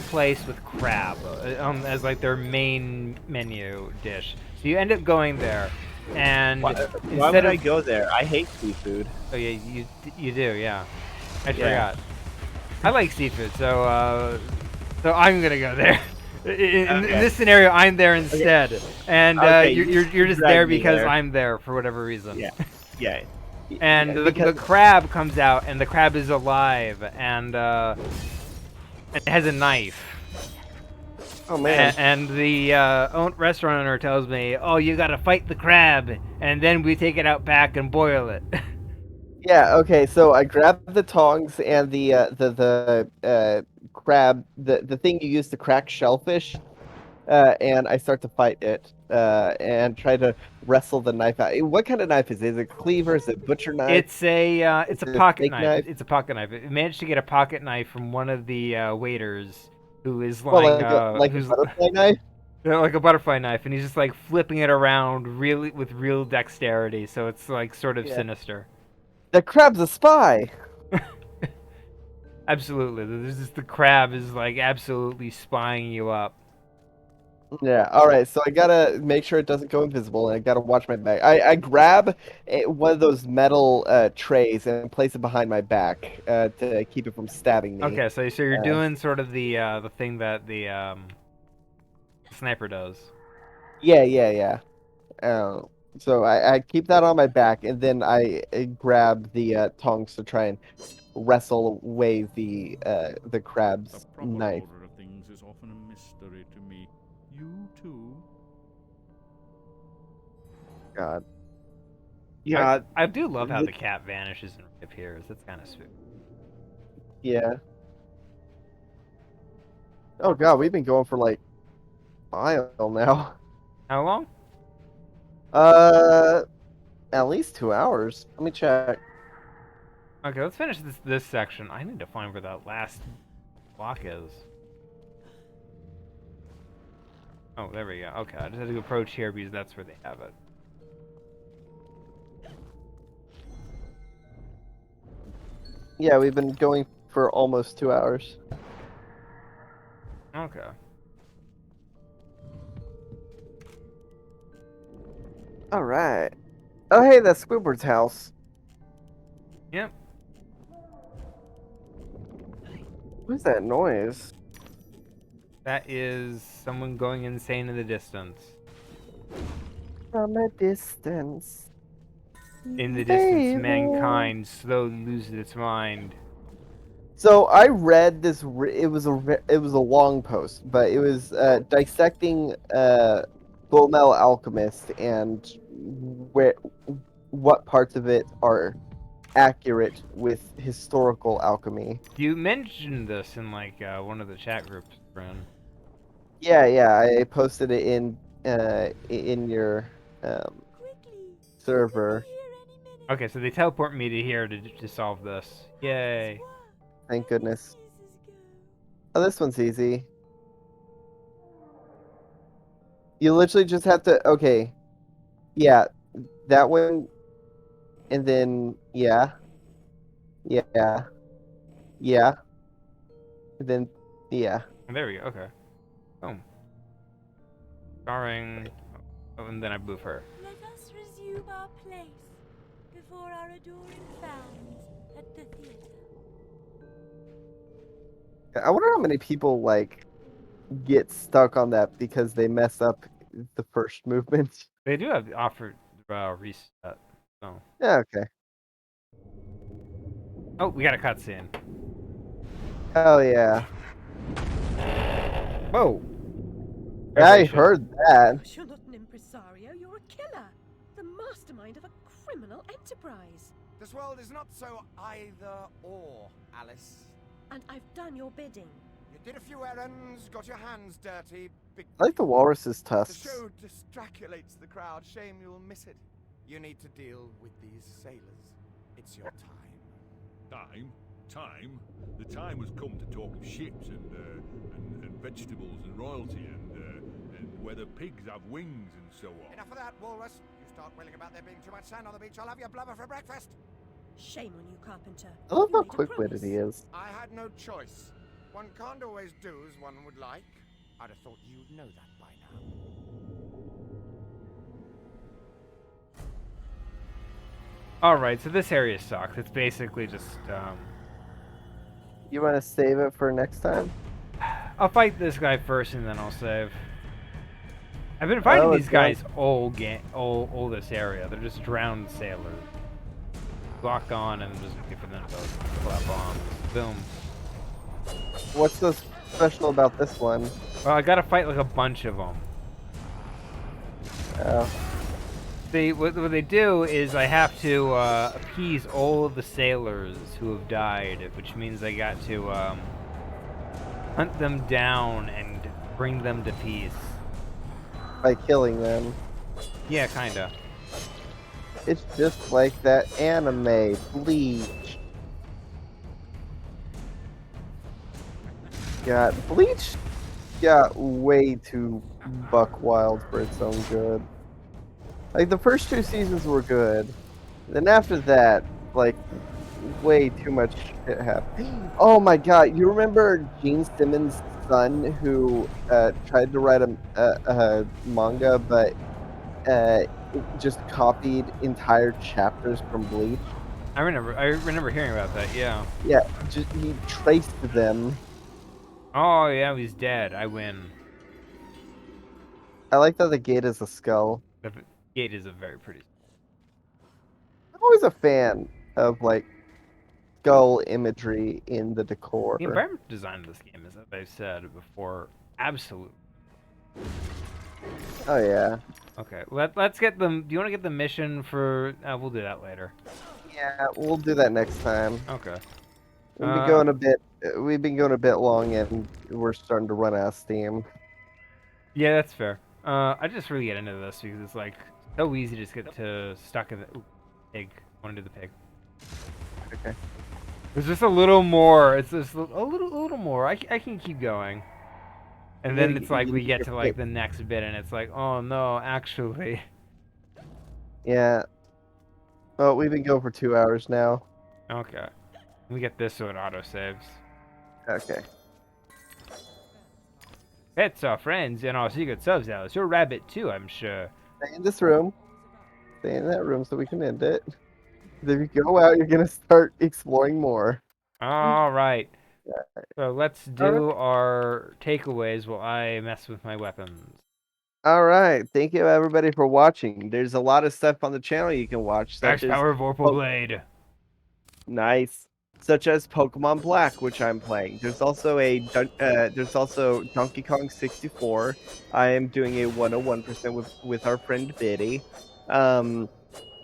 Speaker 2: place with crab as like their main menu dish. So you end up going there, and
Speaker 1: why would I go there? I hate seafood.
Speaker 2: Oh yeah, you do, yeah. I forgot. I like seafood, so I'm gonna go there. In this scenario, I'm there instead, and you're just there because I'm there for whatever reason.
Speaker 1: Yeah, yeah.
Speaker 2: And the crab comes out, and the crab is alive, and it has a knife.
Speaker 1: Oh man!
Speaker 2: And the restaurant owner tells me, "Oh, you gotta fight the crab, and then we take it out back and boil it."
Speaker 1: Yeah. Okay. So I grabbed the tongs and the crab, the thing you use to crack shellfish, and I start to fight it, and try to wrestle the knife out. What kind of knife is it? Is it cleaver? Is it butcher knife?
Speaker 2: It's a pocket knife. It's a pocket knife. It managed to get a pocket knife from one of the waiters who is lying.
Speaker 1: Like a butterfly knife.
Speaker 2: Yeah, like a butterfly knife, and he's just like flipping it around really with real dexterity. So it's like sort of sinister.
Speaker 1: The crab's a spy.
Speaker 2: Absolutely. The crab is like absolutely spying you up.
Speaker 1: Yeah, alright, so I gotta make sure it doesn't go invisible, and I gotta watch my back. I grab one of those metal trays and place it behind my back to keep it from stabbing me.
Speaker 2: Okay, so you're doing sort of the thing that the sniper does.
Speaker 1: Yeah. So I keep that on my back, and then I grab the tongs to try and wrestle away the crab's knife.
Speaker 10: Order of things is often a mystery to me. You too.
Speaker 1: God. Yeah.
Speaker 2: I do love how the cat vanishes and reappears. That's kind of sweet.
Speaker 1: Yeah. Oh god, we've been going for like a while now.
Speaker 2: How long?
Speaker 1: At least 2 hours. Let me check.
Speaker 2: Okay, let's finish this section. I need to find where that last block is. Oh, there we go. Okay, I just had to approach here because that's where they have it.
Speaker 1: Yeah, we've been going for almost 2 hours.
Speaker 2: Okay.
Speaker 1: All right. Oh, hey, that's Squidward's house.
Speaker 2: Yep.
Speaker 1: What's that noise?
Speaker 2: That is someone going insane in the distance.
Speaker 1: From a distance.
Speaker 2: In the distance,
Speaker 1: Baby.
Speaker 2: mankind slowly loses its mind.
Speaker 1: So I read this. It was a long post, but it was dissecting Full Metal Alchemist and what parts of it are accurate with historical alchemy.
Speaker 2: You mentioned this in like one of the chat groups, friend.
Speaker 1: Yeah, I posted it in your server.
Speaker 2: Okay, so they teleport me to here to solve this. Yay.
Speaker 1: Thank goodness. Oh, this one's easy. You literally just have to. Okay, yeah, that one, and then yeah, and then yeah.
Speaker 2: There we go. Okay. Boom. Starring. Oh, and then I move her.
Speaker 12: Let us resume our place before our adoring fans at the theater.
Speaker 1: I wonder how many people like get stuck on that because they mess up the first movement.
Speaker 2: They do have offered reset. So.
Speaker 1: Yeah. Okay.
Speaker 2: Oh, we got a cutscene.
Speaker 1: Oh yeah.
Speaker 2: Whoa.
Speaker 1: I heard that.
Speaker 3: Gosh, you're not an impresario, you're a killer. The mastermind of a criminal enterprise.
Speaker 9: This world is not so either or, Alice.
Speaker 3: And I've done your bidding.
Speaker 9: You did a few errands, got your hands dirty.
Speaker 1: I like the walrus's
Speaker 9: The
Speaker 1: tusks.
Speaker 9: show distraculates the crowd. Shame you'll miss it. You need to deal with these sailors. It's your time.
Speaker 10: Time? Time? The time has come to talk of ships and vegetables and royalty and whether pigs have wings and so on.
Speaker 9: Enough of that, walrus. You start wailing about there being too much sand on the beach, I'll have your blubber for breakfast.
Speaker 3: Shame on you, Carpenter.
Speaker 1: I love
Speaker 3: You
Speaker 1: how
Speaker 3: made a
Speaker 1: quick-witted he
Speaker 3: promise.
Speaker 1: is.
Speaker 9: I had no choice. One can't always do as one would like. I'd have thought you'd know that by now.
Speaker 2: Alright, so this area sucks. It's basically just,
Speaker 1: You want to save it for next time?
Speaker 2: I'll fight this guy first and then I'll save. I've been fighting these guys all this area. They're just drowned sailors. Lock on and just wait for them to clap bombs. Boom.
Speaker 1: What's so special about this one?
Speaker 2: Well, I gotta fight like a bunch of them. What they do is I have to appease all of the sailors who have died, which means I got to hunt them down and bring them to peace.
Speaker 1: By killing them.
Speaker 2: Yeah, kinda.
Speaker 1: It's just like that anime, Bleach. God, Bleach got way too buck wild for its own good. Like, the first 2 seasons were good. Then after that, like, way too much shit happened. Oh my god, you remember Gene Simmons' son who tried to write a manga, but just copied entire chapters from Bleach?
Speaker 2: I remember hearing about that, yeah.
Speaker 1: Yeah, just he traced them.
Speaker 2: Oh, yeah, he's dead. I win.
Speaker 1: I like that the gate is a skull.
Speaker 2: The gate is a very pretty.
Speaker 1: I'm always a fan of, like, skull imagery in the decor.
Speaker 2: The environment design of this game is, as I've said before, absolute.
Speaker 1: Oh, yeah.
Speaker 2: Okay, let's get them. Do you want to get the mission for... we'll do that later.
Speaker 1: Yeah, we'll do that next time.
Speaker 2: Okay.
Speaker 1: We've been going a bit. We've been going a bit long, and we're starting to run out of steam.
Speaker 2: Yeah, that's fair. I just really get into this because it's like so easy to just get stuck in the pig. I want to do the pig.
Speaker 1: Okay.
Speaker 2: There's just a little more. It's just a little more. I can keep going. And then it's like we get to like the next bit, and it's like, oh no, actually.
Speaker 1: Yeah. Well, we've been going for 2 hours now.
Speaker 2: Okay. Let me get this so it auto saves.
Speaker 1: Okay.
Speaker 2: Pets are friends in our secret subs house. You're a rabbit too, I'm sure.
Speaker 1: Stay in this room. Stay in that room so we can end it. If you go out, you're gonna start exploring more.
Speaker 2: All right. So let's
Speaker 1: All
Speaker 2: do our takeaways while I mess with my weapons.
Speaker 1: All right. Thank you everybody for watching. There's a lot of stuff on the channel you can watch,
Speaker 2: Max
Speaker 1: such as
Speaker 2: power Vorpal Blade.
Speaker 1: nice, such as Pokemon Black, which I'm playing. There's also there's also Donkey Kong 64. I am doing a 101% with our friend Biddy.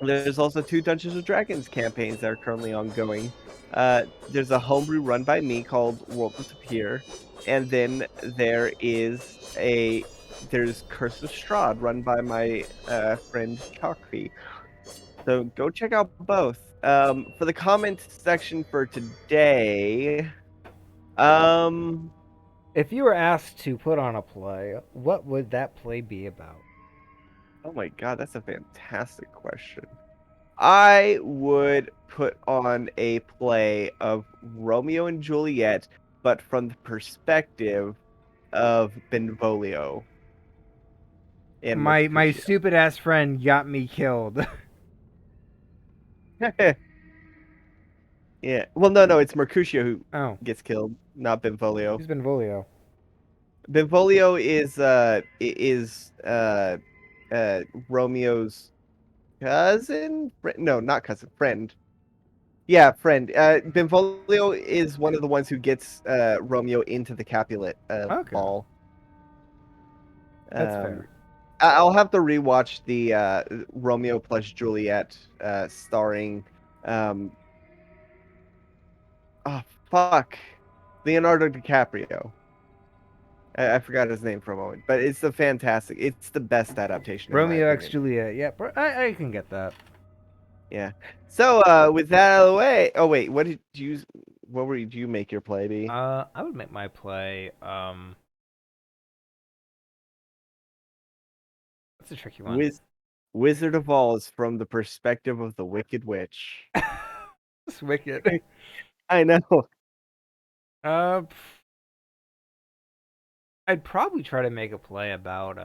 Speaker 1: There's also 2 Dungeons and Dragons campaigns that are currently ongoing. There's a homebrew run by me called World Disappear, and then there's Curse of Strahd run by my friend Chalkfee. So go check out both. For the comment section for today,
Speaker 2: If you were asked to put on a play, what would that play be about?
Speaker 1: oh my god, that's a fantastic question. I would put on a play of Romeo and Juliet, but from the perspective of Benvolio and
Speaker 2: My
Speaker 1: Mercutio.
Speaker 2: stupid ass friend got me killed.
Speaker 1: Yeah. Well, no, it's Mercutio who
Speaker 2: Oh,
Speaker 1: gets killed, not Benvolio.
Speaker 2: who's Benvolio?
Speaker 1: Benvolio is Romeo's cousin? No, not cousin, friend. Yeah, friend. Benvolio is one of the ones who gets Romeo into the Capulet
Speaker 2: Okay,
Speaker 1: ball.
Speaker 2: that's fair.
Speaker 1: I'll have to rewatch the Romeo plus Juliet starring oh fuck, Leonardo DiCaprio. I forgot his name for a moment, but it's it's the best adaptation in my
Speaker 2: Romeo X
Speaker 1: opinion.
Speaker 2: Juliet. Yeah, I can get that.
Speaker 1: Yeah. So with that out of the way, oh wait, what would you make your play be?
Speaker 2: I would make my play. That's a tricky one.
Speaker 1: Wizard of Oz from the perspective of the Wicked Witch.
Speaker 2: It's wicked.
Speaker 1: I know.
Speaker 2: Uh, I'd probably try to make a play about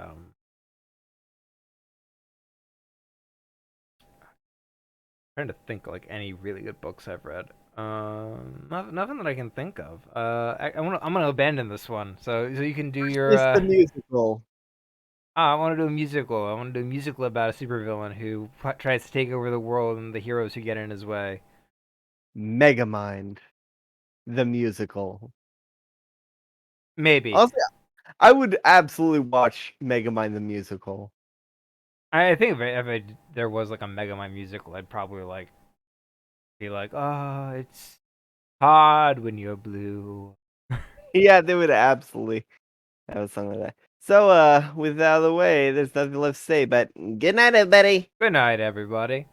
Speaker 2: trying to think like any really good books I've read. Nothing that I can think of. I'm gonna abandon this one. So you can do your.
Speaker 1: It's the musical.
Speaker 2: I want to do a musical. I want to do a musical about a supervillain who tries to take over the world and the heroes who get in his way.
Speaker 1: Megamind, the musical.
Speaker 2: Maybe.
Speaker 1: Also, I would absolutely watch Megamind the musical.
Speaker 2: I think if there was like a Megamind musical, I'd probably like be like, oh, it's hard when you're blue.
Speaker 1: Yeah, they would absolutely have a song like that. So, with that out of the way, there's nothing left to say, but good night, everybody.
Speaker 2: Good night, everybody.